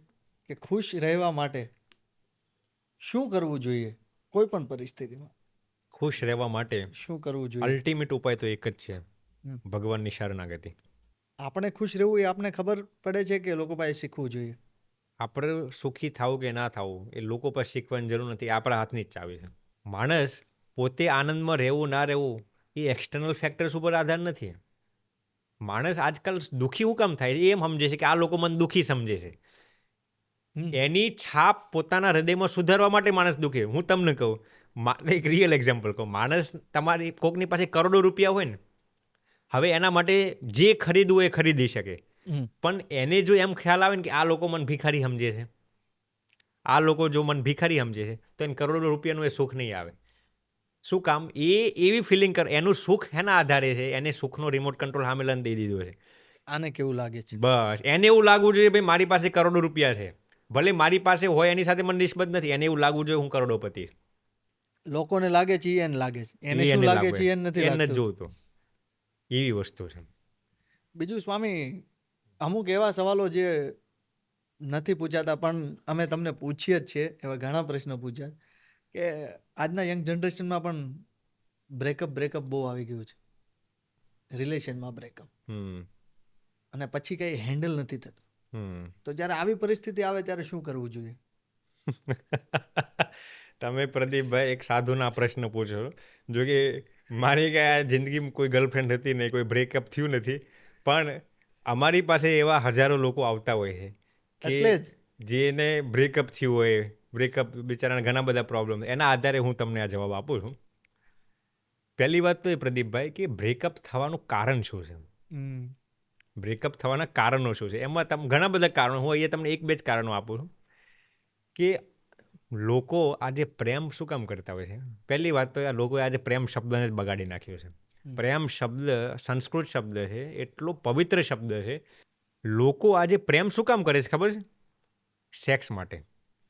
કે ખુશ રહેવા માટે શું કરવું જોઈએ કોઈ પણ પરિસ્થિતિમાં? ખુશ રહેવા માટે શું કરવું જોઈએ? અલ્ટિમેટ ઉપાય તો એક જ છે, ભગવાનની શરણાગતિ. આપણે ખુશ રહેવું એ આપણને ખબર પડે છે કે લોકો પાસે શીખવું જોઈએ? આપણે સુખી થવું કે ના થવું એ લોકો પાસે શીખવાની જરૂર નથી, આપણા હાથની જ ચાવી છે. માણસ પોતે આનંદમાં રહેવું ના રહેવું એ એક્સટર્નલ ફેક્ટર્સ ઉપર આધાર નથી. માણસ આજકાલ દુઃખી હું કામ થાય છે? એમ સમજે છે કે આ લોકો મને દુઃખી સમજે છે. એની છાપ પોતાના હૃદયમાં સુધારવા માટે માણસ દુઃખી. હું તમને કહું, એક રિયલ એક્ઝામ્પલ કહું. માણસ તમારી કોકની પાસે કરોડો રૂપિયા હોય ને, હવે એના માટે જે ખરીદવું એ ખરીદી શકે, પણ એને જો એમ ખ્યાલ આવે ને કે આ લોકો મને ભિખારી સમજે છે, આ લોકો જો મને ભિખારી સમજે છે, તો એને કરોડો રૂપિયાનું એ સુખ નહીં આવે. શું કામ? એ એવી ફિલિંગ કરે, એનું સુખ એના આધારે છે, એને સુખનો રિમોટ કંટ્રોલ સામે લઈને દઈ દીધો છે. આને કેવું લાગે છે? બસ એને એવું લાગવું જોઈએ ભાઈ મારી પાસે કરોડો રૂપિયા છે, ભલે મારી પાસે હોય એની સાથે મને નિસ્બત નથી, એને એવું લાગવું જોઈએ હું કરોડોપતિ. લોકોને લાગે છે એને લાગે છે, એને શું લાગે છે એને નથી એને જ લાગતું. જોતું. એવી વસ્તુ છે. બીજું સ્વામી, અમુક એવા સવાલો જે નથી પૂછાતા પણ અમે તમને પૂછીએ જ છીએ, એવા ઘણા પ્રશ્નો પૂછ્યા કે આજના યંગ જનરેશનમાં પણ બ્રેકઅપ બહુ આવી ગયું છે, રિલેશનમાં બ્રેકઅપ, અને પછી કંઈ હેન્ડલ નથી થતું. તો જ્યારે આવી પરિસ્થિતિ આવે ત્યારે શું કરવું જોઈએ? તમે પ્રદીપભાઈ એક સાધુના પ્રશ્ન પૂછો. જો કે મારી કાંઈ જિંદગીમાં કોઈ ગર્લફ્રેન્ડ હતી નહીં, કોઈ બ્રેકઅપ થયું નથી, પણ અમારી પાસે એવા હજારો લોકો આવતા હોય છે એટલે કે જેને બ્રેકઅપ થયું હોય, બ્રેકઅપ બિચારાના ઘણા બધા પ્રોબ્લેમ, એના આધારે હું તમને આ જવાબ આપું છું. પહેલી વાત તો એ પ્રદીપભાઈ કે બ્રેકઅપ થવાનું કારણ શું છે? બ્રેકઅપ થવાના કારણો શું છે? એમાં તમે ઘણા બધા કારણો, હું અહીંયા તમને એક બે જ કારણો આપું છું કે લોકો આજે પ્રેમ શું કામ કરતા હોય છે. પહેલી વાત તો લોકોએ આજે પ્રેમ શબ્દને જ બગાડી નાખ્યો છે. પ્રેમ શબ્દ સંસ્કૃત શબ્દ છે, એટલો પવિત્ર શબ્દ છે. લોકો આજે પ્રેમ શું કામ કરે છે ખબર છે? સેક્સ માટે,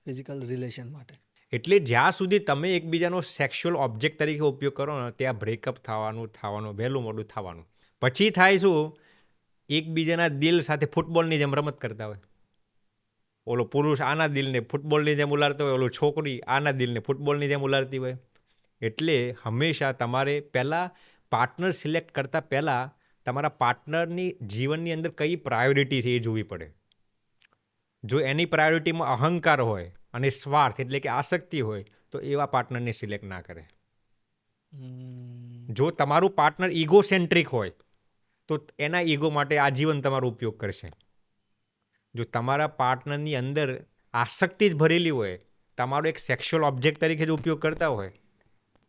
ફિઝિકલ રિલેશન માટે. એટલે જ્યાં સુધી તમે એકબીજાનો સેક્સ્યુઅલ ઓબ્જેક્ટ તરીકે ઉપયોગ કરો ને, ત્યાં બ્રેકઅપ થવાનું વહેલું મોડું થવાનું. પછી થાય શું? એકબીજાના દિલ સાથે ફૂટબોલની જેમ રમત કરતા હોય. ઓલો પુરુષ આના દિલને ફૂટબોલની જેમ ઉલારતો હોય, ઓલો છોકરી આના દિલને ફૂટબોલની જેમ ઉલારતી હોય. એટલે હંમેશા તમારે પહેલાં પાર્ટનર સિલેક્ટ કરતાં પહેલાં તમારા પાર્ટનરની જીવનની અંદર કઈ પ્રાયોરિટી છે એ જોવી પડે. જો એની પ્રાયોરિટીમાં અહંકાર હોય અને સ્વાર્થ એટલે કે આસક્તિ હોય, તો એવા પાર્ટનરને સિલેક્ટ ના કરે. જો તમારું પાર્ટનર ઇગોસેન્ટ્રિક હોય, તો એના ઈગો માટે આજીવન તમારો ઉપયોગ કરશે. જો તમારા પાર્ટનરની અંદર આસક્તિ જ ભરેલી હોય, તમારો એક સેક્સ્યુઅલ ઓબ્જેક્ટ તરીકે જો ઉપયોગ કરતા હોય,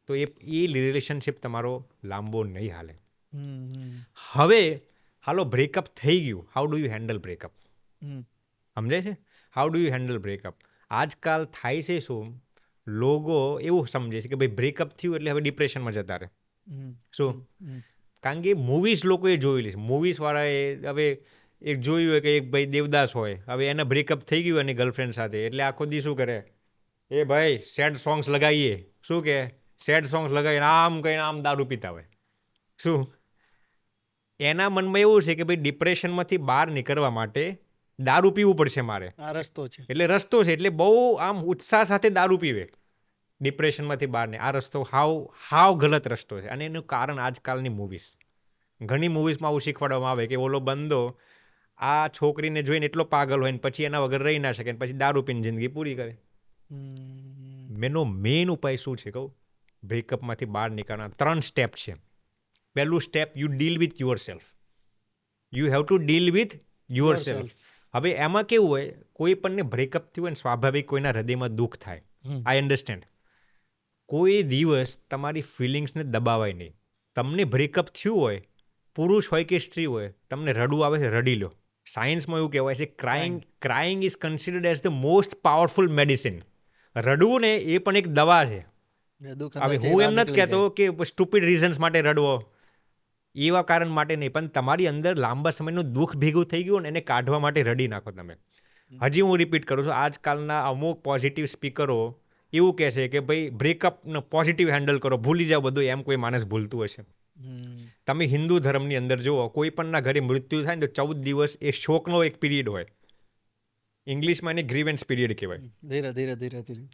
તો એ રિલેશનશિપ તમારો લાંબો નહીં હાલે. હવે હાલો બ્રેકઅપ થઈ ગયું, how do you handle breakup? સમજાય છે? How do you handle breakup? આજકાલ થાય છે શું, લોકો એવું સમજે છે કે ભાઈ બ્રેકઅપ થયું એટલે હવે ડિપ્રેશનમાં જતા રહે. શું? કારણ કે મૂવીઝ લોકોએ જોયેલી છે. મૂવીઝવાળાએ હવે એક જોયું હોય કે એક ભાઈ દેવદાસ હોય, હવે એને બ્રેકઅપ થઈ ગયું એની ગર્લફ્રેન્ડ સાથે, એટલે આખો દી શું કરે? એ ભાઈ સેડ સોંગ્સ લગાવીએ. શું કે સેડ સોંગ્સ લગાવીને આમ કહીને આમ દારૂ પીતા હોય. શું? એના મનમાં એવું છે કે ભાઈ ડિપ્રેશનમાંથી બહાર નીકળવા માટે દારૂ પીવું પડશે મારે. આ રસ્તો છે. એટલે રસ્તો છે, એટલે બહુ આમ ઉત્સાહ સાથે દારૂ પીવે ડિપ્રેશનમાંથી બહાર ને. આ રસ્તો હાવ ગલત રસ્તો છે. અને એનું કારણ આજકાલની મૂવીઝ. ઘણી મૂવીઝમાં આવું શીખવાડવામાં આવે કે ઓલો બંદો આ છોકરીને જોઈને એટલો પાગલ હોય ને પછી એના વગર રહી ના શકે, પછી દારૂ પીને જિંદગી પૂરી કરે. એનો મેઇન ઉપાય શું છે કહું? બ્રેકઅપમાંથી બહાર નીકળવાના 3 સ્ટેપ છે. પહેલું step, you deal with your self. You have to deal with your self. હવે એમાં કેવું હોય, કોઈ પણને બ્રેકઅપ થયું હોય ને સ્વાભાવિક કોઈના હૃદયમાં દુઃખ થાય. આઈ અન્ડરસ્ટેન્ડ. કોઈ દિવસ તમારી ફિલિંગ્સને દબાવાય નહીં. તમને બ્રેકઅપ થયું હોય, પુરુષ હોય કે સ્ત્રી હોય, તમને રડવું આવે છે, રડી લો. સાયન્સમાં એવું કહેવાય છે, crying is considered as the most powerful medicine. રડવું ને એ પણ એક દવા છે. હવે હું એમ નથી કહેતો કે સ્ટુપિડ રીઝન્સ માટે રડવો, એવા કારણ માટે નહીં, પણ તમારી અંદર લાંબા સમયનું દુઃખ ભેગું થઈ ગયું ને એને કાઢવા માટે રડી નાખો તમે. હજી હું રિપીટ કરું છું, આજકાલના અમુક પોઝિટિવ સ્પીકરો એવું કહે છે કે ભાઈ બ્રેકઅપનો પોઝિટિવ હેન્ડલ કરો, ભૂલી જાઓ બધું. એમ કોઈ માણસ ભૂલતું હશે? તમે હિન્દુ ધર્મની અંદર જુઓ, કોઈ પણના ઘરે મૃત્યુ થાય ને તો 14 દિવસ એ શોકનો એક પીરિયડ હોય. ઇંગ્લિશમાં એને ગ્રીવન્સ પીરિયડ કહેવાય. ધીરે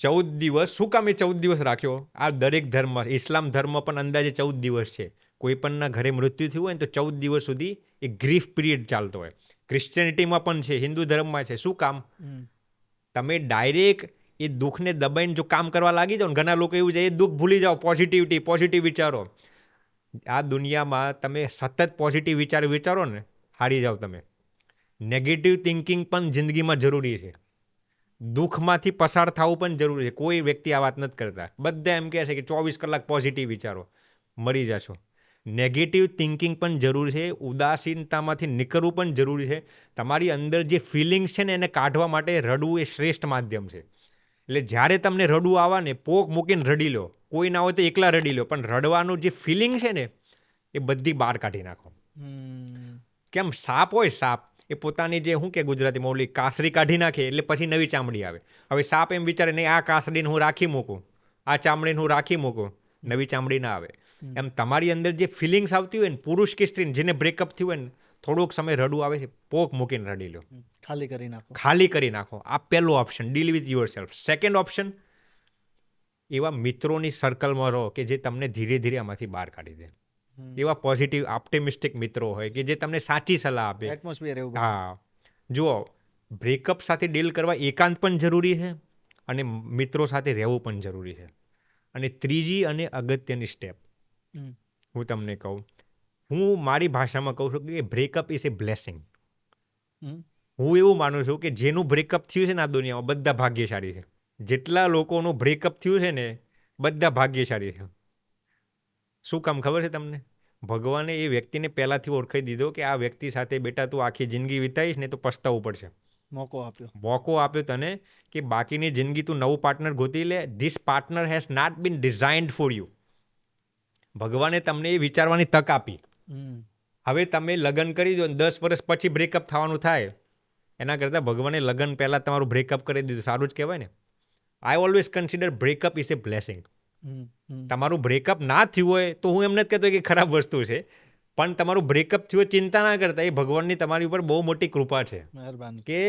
14 દિવસ. શું કામ એ 14 દિવસ રાખ્યો? આ દરેક ધર્મ, ઇસ્લામ ધર્મ પણ અંદાજે 14 દિવસ છે. કોઈ પણના ઘરે મૃત્યુ થયું હોય ને તો 14 દિવસ સુધી એ ગ્રીફ પીરિયડ ચાલતો હોય. ક્રિશ્ચિયનિટીમાં પણ છે, હિન્દુ ધર્મમાં છે. શું કામ? તમે ડાયરેક્ટ એ દુઃખને દબાઈને જો કામ કરવા લાગી જાઓ ને, ઘણા લોકો એવું છે એ દુઃખ ભૂલી જાઓ, પોઝિટિવ વિચારો. આ દુનિયામાં તમે સતત પોઝિટિવ વિચારો ને, હારી જાઓ તમે. નેગેટિવ થિંકિંગ પણ જિંદગીમાં જરૂરી છે. દુઃખમાંથી પસાર થવું પણ જરૂરી છે. કોઈ વ્યક્તિ આ વાત નથી કરતા. બધા એમ કહે છે કે 24 કલાક પોઝિટિવ વિચારો, મરી જશો. નેગેટિવ થિંકિંગ પણ જરૂરી છે. ઉદાસીનતામાંથી નીકળવું પણ જરૂરી છે. તમારી અંદર જે ફિલિંગ્સ છે ને એને કાઢવા માટે રડવું એ શ્રેષ્ઠ માધ્યમ છે. એટલે જ્યારે તમને રડવું આવે ને, પોક મૂકીને રડી લો. કોઈ ના હોય તો એકલા રડી લો, પણ રડવાનું જે ફિલિંગ છે ને એ બધી બહાર કાઢી નાખો. કેમ સાપ હોય, સાપ એ પોતાની જે શું કે ગુજરાતીમાં ઓલી કાસરી કાઢી નાખે એટલે પછી નવી ચામડી આવે. હવે સાપ એમ વિચારે નહીં આ કાસરીને હું રાખી મૂકું, આ ચામડીને હું રાખી મૂકું, નવી ચામડી ના આવે. એમ તમારી અંદર જે ફિલિંગ્સ આવતી હોય ને, પુરુષ કે સ્ત્રી જેને બ્રેકઅપ થયું હોય ને, થોડોક સમય રડવું આવે છે, પોક મૂકીને રડી લો, ખાલી કરી નાખો. ખાલી કરી નાખો. આ પહેલો option, deal with your self. Second option, એવા મિત્રોની સર્કલમાં રહો કે જે તમને ધીરે ધીરે આમાંથી બહાર કાઢી દે. એવા પોઝિટિવ ઓપ્ટિમિસ્ટિક મિત્રો હોય કે જે તમને સાચી સલાહ આપે. એટમોસ્ફિયર એવું. હા, જુઓ, બ્રેકઅપ સાથે ડીલ કરવા એકાંત પણ જરૂરી છે અને મિત્રો સાથે રહેવું પણ જરૂરી છે. અને ત્રીજી અને અગત્યની સ્ટેપ હું તમને કહું, હું મારી ભાષામાં કહું છું કે બ્રેકઅપ ઇઝ એ બ્લેસિંગ. હું એવું માનું છું કે જેનું બ્રેકઅપ થયું છે ને આ દુનિયામાં બધા ભાગ્યશાળી છે. જેટલા લોકોનું બ્રેકઅપ થયું છે ને બધા ભાગ્યશાળી છે. શું કામ ખબર છે તમને? ભગવાને એ વ્યક્તિને પહેલાંથી ઓળખાઈ દીધો કે આ વ્યક્તિ સાથે બેટા તું આખી જિંદગી વિતાવીશ ને તો પસ્તાવવું પડશે. મોકો આપ્યો તને કે બાકીની જિંદગી તું નવું પાર્ટનર ગોતી લે. This partner has not been designed for you. ભગવાને તમને એ વિચારવાની તક આપી. હવે તમે લગ્ન કરી દો 10 વર્ષ પછી બ્રેકઅપ થવાનું થાય, એના કરતાં ભગવાને લગ્ન પહેલાં તમારું બ્રેકઅપ કરી દીધું, સારું જ કહેવાય ને. I always consider breakup is A blessing. તમારું બ્રેકઅપ ના થયું હોય તો હું એમ નથી કહેતો કે ખરાબ વસ્તુ છે, પણ તમારું બ્રેકઅપ થયું હોય ચિંતા ના કરતા, એ ભગવાનની તમારી ઉપર બહુ મોટી કૃપા છે કે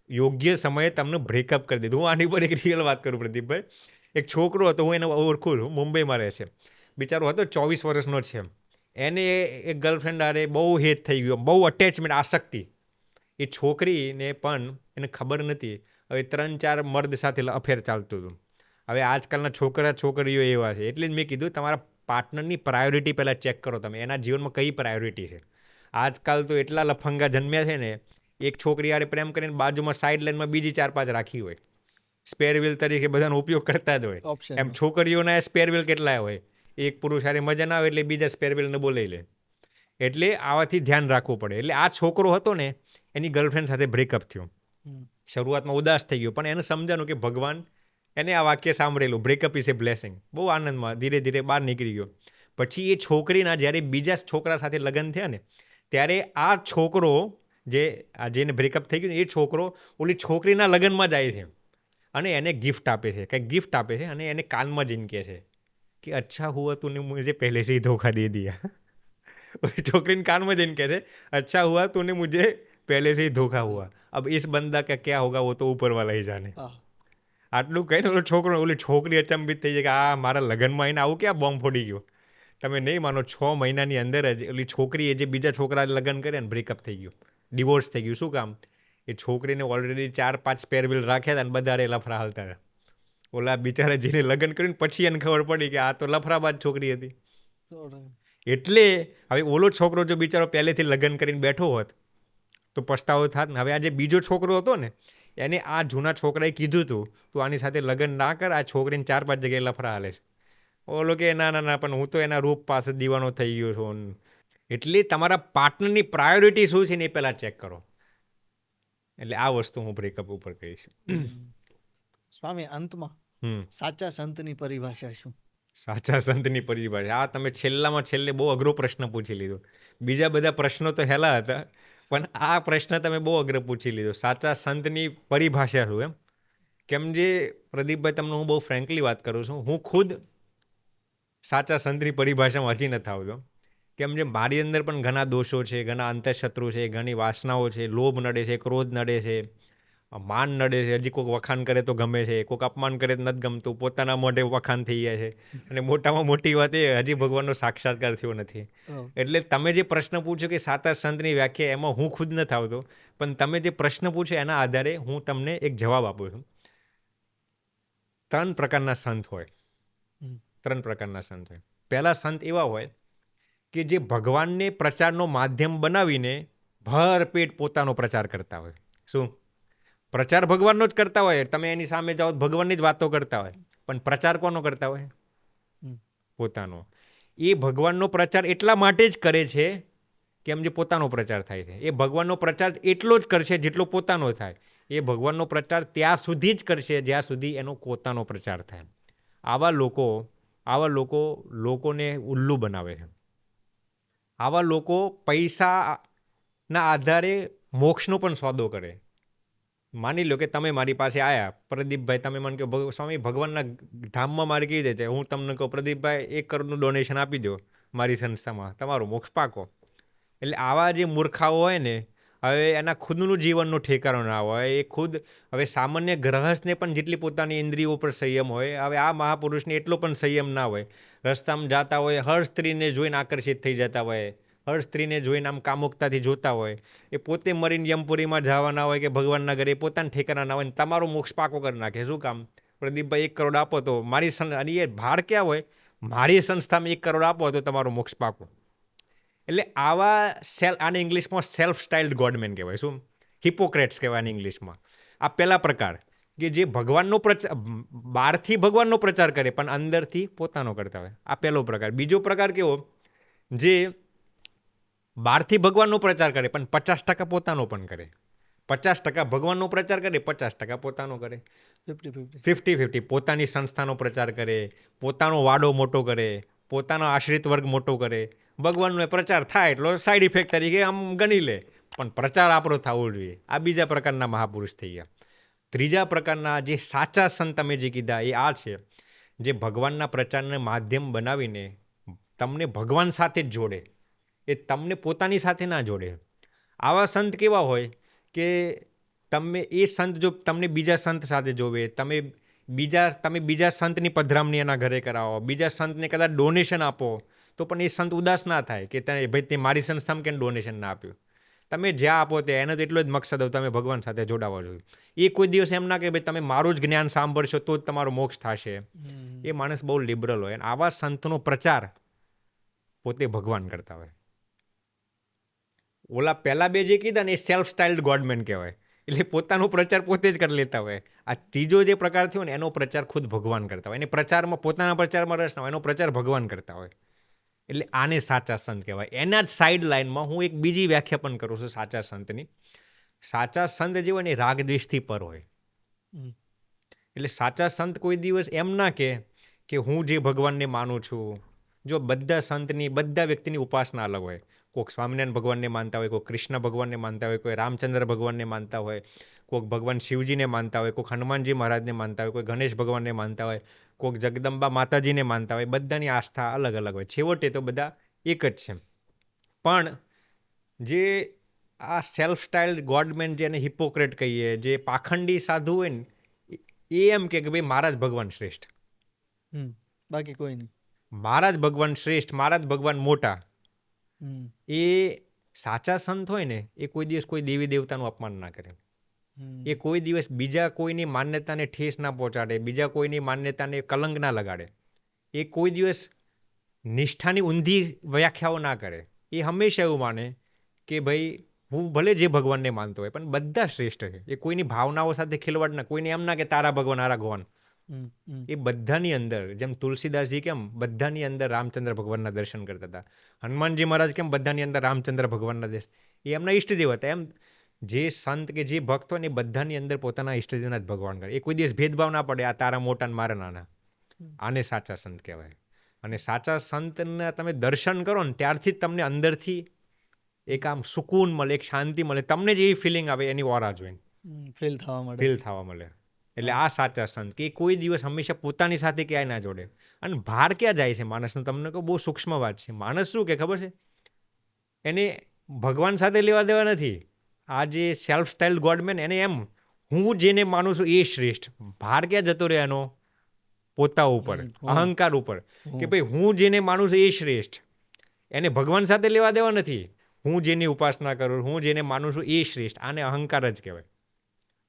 યોગ્ય સમયે તમને બ્રેકઅપ કરી દીધું. હું આની પર એક રિયલ વાત કરું પ્રદીપભાઈ. એક છોકરો હતો, હું એને ઓળખું છું, મુંબઈમાં રહે છે. બિચારો હતો 24 વર્ષનો છે. એને એક ગર્લફ્રેન્ડ આરે બહુ હેત થઈ ગયો, બહુ અટેચમેન્ટ, આસક્તિ. એ છોકરીને પણ એને ખબર નથી. હવે 3-4 મર્દ સાથે અફેર ચાલતું હતું. હવે આજકાલના છોકરીઓ એવા છે. એટલે જ મેં કીધું તમારા પાર્ટનરની પ્રાયોરિટી પહેલાં ચેક કરો તમે, એના જીવનમાં કઈ પ્રાયોરિટી છે. આજકાલ તો એટલા લફંગા જન્મ્યા છે ને, એક છોકરી આરે પ્રેમ કરીને બાજુમાં સાઇડ લાઇનમાં બીજી 4-5 રાખી હોય. સ્પેર વ્હીલ તરીકે બધાનો ઉપયોગ કરતા જ હોય. એમ છોકરીઓના સ્પેર વ્હીલ કેટલાય હોય. એક પુરુષ હારે મજા ના આવે એટલે બીજા સ્પેર વ્હીલને બોલાવી લે. એટલે આવાથી ધ્યાન રાખવું પડે. એટલે આ છોકરો હતો ને, એની ગર્લફ્રેન્ડ સાથે બ્રેકઅપ થયું. શરૂઆતમાં ઉદાસ થઈ ગયો, પણ એને સમજાનું કે ભગવાન, એને આ વાક્ય સાંભળેલું, બ્રેકઅપ ઇઝ એ બ્લેસિંગ. બહુ આનંદમાં ધીરે ધીરે બહાર નીકળી ગયો. પછી એ છોકરીના જ્યારે બીજા છોકરા સાથે લગ્ન થયા ને, ત્યારે આ છોકરો જેને બ્રેકઅપ થઈ ગયું, એ છોકરો ઓલી છોકરીના લગ્નમાં જાય છે અને એને ગિફ્ટ આપે છે, કંઈક ગિફ્ટ આપે છે અને એને કાનમાં જઈને કહે છે कि अच्छा हुआ तूने मुझे पहले से ही धोखा दे दिया. छोकरीन कान में जन कह रहे अच्छा हुआ तूने मुझे पहले से ही धोखा हुआ, अब इस बंदा का क्या होगा वो तो ऊपर वाला ही जाने. આટલું કહીને ઓલો છોકરો, ઓલી છોકરી અચંબિત થઈ જાય કે આ મારા લગ્નમાં આવીને આવું ક્યાં બોમ્બ ફોડી ગયો. તમે નહીં માનો, 6 મહિનાની અંદર જ ઓલી છોકરીએ જે બીજા છોકરા લગ્ન કર્યા ને બ્રેકઅપ થઈ ગયું, ડિવોર્સ થઈ ગયું. શું કામ? એ છોકરીને ઓલરેડી 4-5 સ્પેર વ્હીલ રાખ્યા હતા અને બધા લફરા હાલતા હતા. ઓલા બિચારા જેને લગ્ન કર્યું પછી એને ખબર પડી કે આ તો લફરાબાદ છોકરી હતી. એટલે હવે ઓલો છોકરો જો બિચારો પહેલેથી લગ્ન કરીને બેઠો હોત તો પસ્તાવો થાત ને. હવે આ જે બીજો છોકરો હતો ને, એને આ જૂના છોકરાએ કીધું હતું તું આની સાથે લગ્ન ના કર, આ છોકરીને 4-5 જગ્યાએ લફરા હાલે છે. ઓલો કે ના ના ના, પણ હું તો એના રૂપ પાસે દીવાનો થઈ ગયો છું. એટલે તમારા પાર્ટનરની પ્રાયોરિટી શું છે ને એ પહેલાં ચેક કરો. એટલે આ વસ્તુ હું બ્રેકઅપ ઉપર કહીશ. સ્વામી, અંતમાં સાચા સંતની પરિભાષા શું? સાચા સંતની પરિભાષા, આ તમે છેલ્લે બહુ અઘરો પ્રશ્ન પૂછી લીધો. બીજા બધા પ્રશ્નો તો હેલા હતા, પણ આ પ્રશ્ન તમે બહુ અઘરો પૂછી લીધો. સાચા સંતની પરિભાષા શું એમ? કેમ જે પ્રદીપભાઈ, તમને હું બહુ ફ્રેન્કલી વાત કરું છું, હું ખુદ સાચા સંતની પરિભાષામાં હજી નથી આવતો. કેમ જે મારી અંદર પણ ઘણા દોષો છે, ઘણા અંતઃશત્રુ છે, ઘણી વાસનાઓ છે, લોભ નડે છે, ક્રોધ નડે છે, માન નડે છે. હજી કોઈક વખાણ કરે તો ગમે છે, કોઈક અપમાન કરે તો નથી ગમતું, પોતાના મોઢે વખાણ થઈ જાય છે. અને મોટામાં મોટી વાત એ હજી ભગવાનનો સાક્ષાત્કાર થયો નથી. એટલે તમે જે પ્રશ્ન પૂછ્યો કે સાચા સંતની વ્યાખ્યા, એમાં હું ખુદ નથી આવતો, પણ તમે જે પ્રશ્ન પૂછ્યો એના આધારે હું તમને એક જવાબ આપું છું. 3 પ્રકારના સંત હોય. 3 પ્રકારના સંત હોય. પહેલા સંત એવા હોય કે જે ભગવાનને પ્રચારનો માધ્યમ બનાવીને ભરપેટ પોતાનો પ્રચાર કરતા હોય. શું? પ્રચાર ભગવાનનો જ કરતા હોય. તમે એની સામે જાઓ ભગવાનની જ વાતો કરતા હોય, પણ પ્રચાર કોનો કરતા હોય? પોતાનો. એ ભગવાનનો પ્રચાર એટલા માટે જ કરે છે કેમ જે પોતાનો પ્રચાર થાય છે. એ ભગવાનનો પ્રચાર એટલો જ કરશે જેટલો પોતાનો થાય. એ ભગવાનનો પ્રચાર ત્યાં સુધી જ કરશે જ્યાં સુધી એનો પોતાનો પ્રચાર થાય. આવા લોકો આવા લોકોને ઉલ્લુ બનાવે છે. આવા લોકો પૈસાના આધારે મોક્ષનો પણ સોદો કરે. માની લો કે તમે મારી પાસે આવ્યા, પ્રદીપભાઈ, તમે મને કહો સ્વામી ભગવાનના ધામમાં મારે કેવી રીતે છે, હું તમને કહું પ્રદીપભાઈ 1 કરોડનું ડોનેશન આપી દો મારી સંસ્થામાં, તમારો મોક્ષ પાકો. એટલે આવા જે મૂર્ખાઓ હોય ને, હવે એના ખુદનું જીવનનું ઠેકાણું ના હોય, એ ખુદ હવે સામાન્ય ગ્રહસ્થને પણ જેટલી પોતાની ઇન્દ્રિયો પર સંયમ હોય, હવે આ મહાપુરુષને એટલો પણ સંયમ ના હોય. રસ્તામાં જતા હોય, હર સ્ત્રીને જોઈને આકર્ષિત થઈ જતા હોય, હર સ્ત્રીને જોઈને આમ કામુકતાથી જોતા હોય, એ પોતે મરીને યમપુરીમાં જવાના હોય કે ભગવાનના ઘરે પોતાના ઠેકાણા ના હોય, તમારો મોક્ષ પાકો કરી નાખે. શું કામ? પ્રદીપભાઈ 1 કરોડ આપો તો મારી અને એ ભાર ક્યાં હોય, મારી સંસ્થામાં 1 કરોડ આપો તો તમારો મોક્ષ પાકો. એટલે આવા આને ઇંગ્લિશમાં સેલ્ફ સ્ટાઇલ્ડ ગોડમેન કહેવાય. શું? હિપોક્રેટ્સ કહેવાય આને ઇંગ્લિશમાં. આ પહેલા પ્રકાર કે જે ભગવાનનો પ્રચાર, બહારથી ભગવાનનો પ્રચાર કરે પણ અંદરથી પોતાનો કરતા હોય. આ પહેલો પ્રકાર. બીજો પ્રકાર કેવો? જે બહારથી ભગવાનનો પ્રચાર કરે પણ 50% પોતાનો પણ કરે. 50% ભગવાનનો પ્રચાર કરે, 50% પોતાનો કરે. 50-50 પોતાની સંસ્થાનો પ્રચાર કરે, પોતાનો વાડો મોટો કરે, પોતાનો આશ્રિત વર્ગ મોટો કરે. ભગવાનનો પ્રચાર થાય એટલો સાઈડ ઇફેક્ટ તરીકે આમ ગણી લે, પણ પ્રચાર આપણો થવો જોઈએ. આ બીજા પ્રકારના મહાપુરુષ થઈ ગયા. ત્રીજા પ્રકારના જે સાચા સંત તમે જે કીધા એ આ છે, જે ભગવાનના પ્રચારને માધ્યમ બનાવીને તમને ભગવાન સાથે જ જોડે, એ તમને પોતાની સાથે ના જોડે. આવા સંત કેવા હોય કે એ સંત જો તમને બીજા સંત સાથે જોવે, તમે બીજા સંતની પધરામણી એના ઘરે કરાવો, બીજા સંતને કદાચ ડોનેશન આપો, તો પણ એ સંત ઉદાસ ના થાય કે ભાઈ તે મારી સંસ્થામાં કેમ ડોનેશન ના આપ્યું. તમે જ્યાં આપો તે એનો તો એટલો જ મકસદ હોય તમે ભગવાન સાથે જોડાવા જોઈએ. એ કોઈ દિવસ એમ ના કે ભાઈ તમે મારું જ જ્ઞાન સાંભળશો તો જ તમારો મોક્ષ થશે. એ માણસ બહુ લિબરલ હોય. આવા સંતનો પ્રચાર પોતે ભગવાન કરતા હોય. ઓલા પહેલા બે જે કીધા ને એ સેલ્ફ સ્ટાઇલ્ડ ગોડમેન કહેવાય. એટલે પોતાનો પ્રચાર પોતે જ કરી લેતા હોય. આ ત્રીજો જે પ્રકાર થયો ને એનો પ્રચાર ખુદ ભગવાન કરતા હોય. એને પ્રચારમાં, પોતાના પ્રચારમાં રસ ના હોય, એનો પ્રચાર ભગવાન કરતા હોય. એટલે આને સાચા સંત કહેવાય. એના જ સાઈડ લાઇનમાં હું એક બીજી વ્યાખ્યા પણ કરું છું સાચા સંતની. સાચા સંત જે હોય ને એ રાગદ્વેષથી પર હોય. એટલે સાચા સંત કોઈ દિવસ એમ ના કે હું જે ભગવાનને માનું છું. જો બધા સંતની, બધા વ્યક્તિની ઉપાસના અલગ હોય. કોઈક સ્વામિનારાયણ ભગવાનને માનતા હોય, કોઈ કૃષ્ણ ભગવાનને માનતા હોય, કોઈ રામચંદ્ર ભગવાનને માનતા હોય, કોઈક ભગવાન શિવજીને માનતા હોય, કોઈક હનુમાનજી મહારાજને માનતા હોય, કોઈ ગણેશ ભગવાનને માનતા હોય, કોઈક જગદંબા માતાજીને માનતા હોય. બધાની આસ્થા અલગ અલગ હોય. છેવટે તો બધા એક જ છે. પણ જે આ સેલ્ફ સ્ટાઇલ્ડ ગોડમેન, જેને હિપોક્રેટ કહીએ, જે પાખંડી સાધુ હોય ને, એ એમ કે ભાઈ મારા જ ભગવાન શ્રેષ્ઠ, બાકી કોઈ નહીં, મારા જ ભગવાન શ્રેષ્ઠ, મારા જ ભગવાન મોટા. એ સાચા સંત હોય ને એ કોઈ દિવસ કોઈ દેવી દેવતાનું અપમાન ના કરે. એ કોઈ દિવસ બીજા કોઈની માન્યતાને ઠેસ ના પહોંચાડે, બીજા કોઈની માન્યતાને કલંક ના લગાડે. એ કોઈ દિવસ નિષ્ઠાની ઊંધી વ્યાખ્યાઓ ના કરે. એ હંમેશા એવું માને કે ભાઈ હું ભલે જે ભગવાનને માનતો હોય પણ બધા શ્રેષ્ઠ છે. એ કોઈની ભાવનાઓ સાથે ખિલવાડ ના, કોઈને એમ ના કે તારા ભગવાન આરા ભગવાન. એ બધાની અંદર, જેમ તુલસીદાસજી કેમ બધાની અંદર રામચંદ્ર ભગવાનના દર્શન કરતા હતા, હનુમાનજી મહારાજ કેમ બધાની અંદર રામચંદ્ર ભગવાનના દર્શન, એ એમના ઈષ્ટદેવ હતા. એમ જે સંત કે જે ભક્ત હોય ને એ બધાની અંદર પોતાના ઈષ્ટદેવના જ ભગવાન કરે. એ કોઈ દિવસ ભેદભાવ ના પડે આ તારા મોટા ને મારા નાના. આને સાચા સંત કહેવાય. અને સાચા સંતના તમે દર્શન કરો ને ત્યારથી જ તમને અંદરથી એક આમ સુકૂન મળે, એક શાંતિ મળે. તમને જે ફિલિંગ આવે એની ઓરા જોઈને ફીલ થવા મળે. એટલે આ સાચા સંત કે કોઈ દિવસ હંમેશા પોતાની સાથે ક્યાંય ના જોડે. અને ભાર ક્યાં જાય છે માણસનો, તમને કહું બહુ સૂક્ષ્મ વાત છે. માણસ શું કે ખબર છે, એને ભગવાન સાથે લેવા દેવા નથી. આ જે સેલ્ફ સ્ટાઇલ્ડ ગોડમેન, એને એમ હું જેને માનું છું એ શ્રેષ્ઠ. ભાર ક્યાં જતો રહે એનો? પોતા ઉપર, અહંકાર ઉપર, કે ભાઈ હું જેને માનું છું એ શ્રેષ્ઠ. એને ભગવાન સાથે લેવા દેવા નથી. હું જેની ઉપાસના કરું, હું જેને માનું છું એ શ્રેષ્ઠ. આને અહંકાર જ કહેવાય.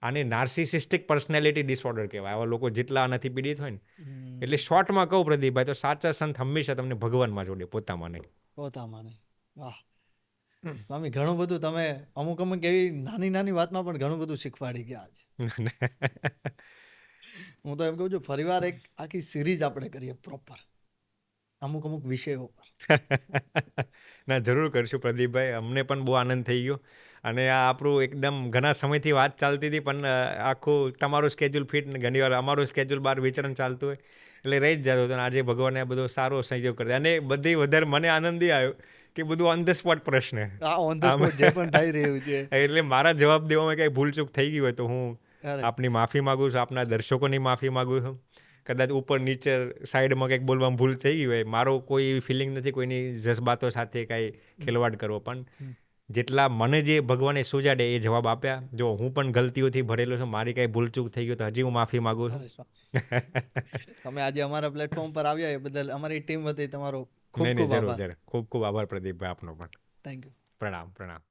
આને નાર્સિસિસ્ટિક પર્સનાલિટી ડિસઓર્ડર કહેવાય. આવા લોકો જેટલા આનાથી પીડિત હોય ને. એટલે શોર્ટમાં કહું પ્રદીપભાઈ, તો સાચા સંત હંમેશા તમને ભગવાનમાં જોડે, પોતામાં નહીં. વાહ સ્વામી, ઘણું બધું તમે અમુક એવી નાની નાની વાતમાં પણ ઘણું બધું શીખવાડી ગયા છે. હું તો એમ કહું છું ફરીવાર એક આખી સિરીઝ આપણે કરીએ પ્રોપર અમુક વિષયો પર. ના, જરૂર કરશું પ્રદીપભાઈ. અમને પણ બહુ આનંદ થઈ ગયો. અને આ આપણું એકદમ ઘણા સમયથી વાત ચાલતી હતી પણ આખું તમારું સ્કેડ્યુલ ફિટ ને ઘણીવાર અમારું સ્કેડ્યુલ બહાર વિચરણ ચાલતું હોય. એટલે રહી જ જતો હતો. અને આજે ભગવાને આ બધો સારો સંયોગ કરી અને બધી વધારે મને આનંદ એ આવ્યો કે બધું ઓન ધ સ્પોટ પ્રશ્ન. ઓન ધ સ્પોટ જે પણ થઈ રહ્યું છે એટલે મારા જવાબ દેવામાં કંઈ ભૂલચૂક થઈ ગઈ હોય તો હું અરે આપની માફી માગું છું, આપના દર્શકોની માફી માગું છું. કદાચ ઉપર નીચે સાઈડમાં કંઈક બોલવામાં ભૂલ થઈ ગઈ હોય. મારો કોઈ એવી ફિલિંગ નથી કોઈની જજ્બાતો સાથે કાંઈ ખેલવાડ કરવો, પણ જેટલા મને જે ભગવાને સુજાડે એ જવાબ આપ્યા. જો હું પણ ગલતીઓથી ભરેલો છું, મારી કાંઈ ભૂલચૂક થઈ ગયું તો હજી હું માફી માગું છું. તમે આજે અમારા પ્લેટફોર્મ પર આવ્યા એ બદલ અમારી ટીમ વતી તમારો ખૂબ નહીં, ખૂબ જરૂર આભાર. જરૂર. ખૂબ ખૂબ આભાર પ્રદીપભાઈ આપનો પણ. Thank you. પ્રણામ પ્રણામ.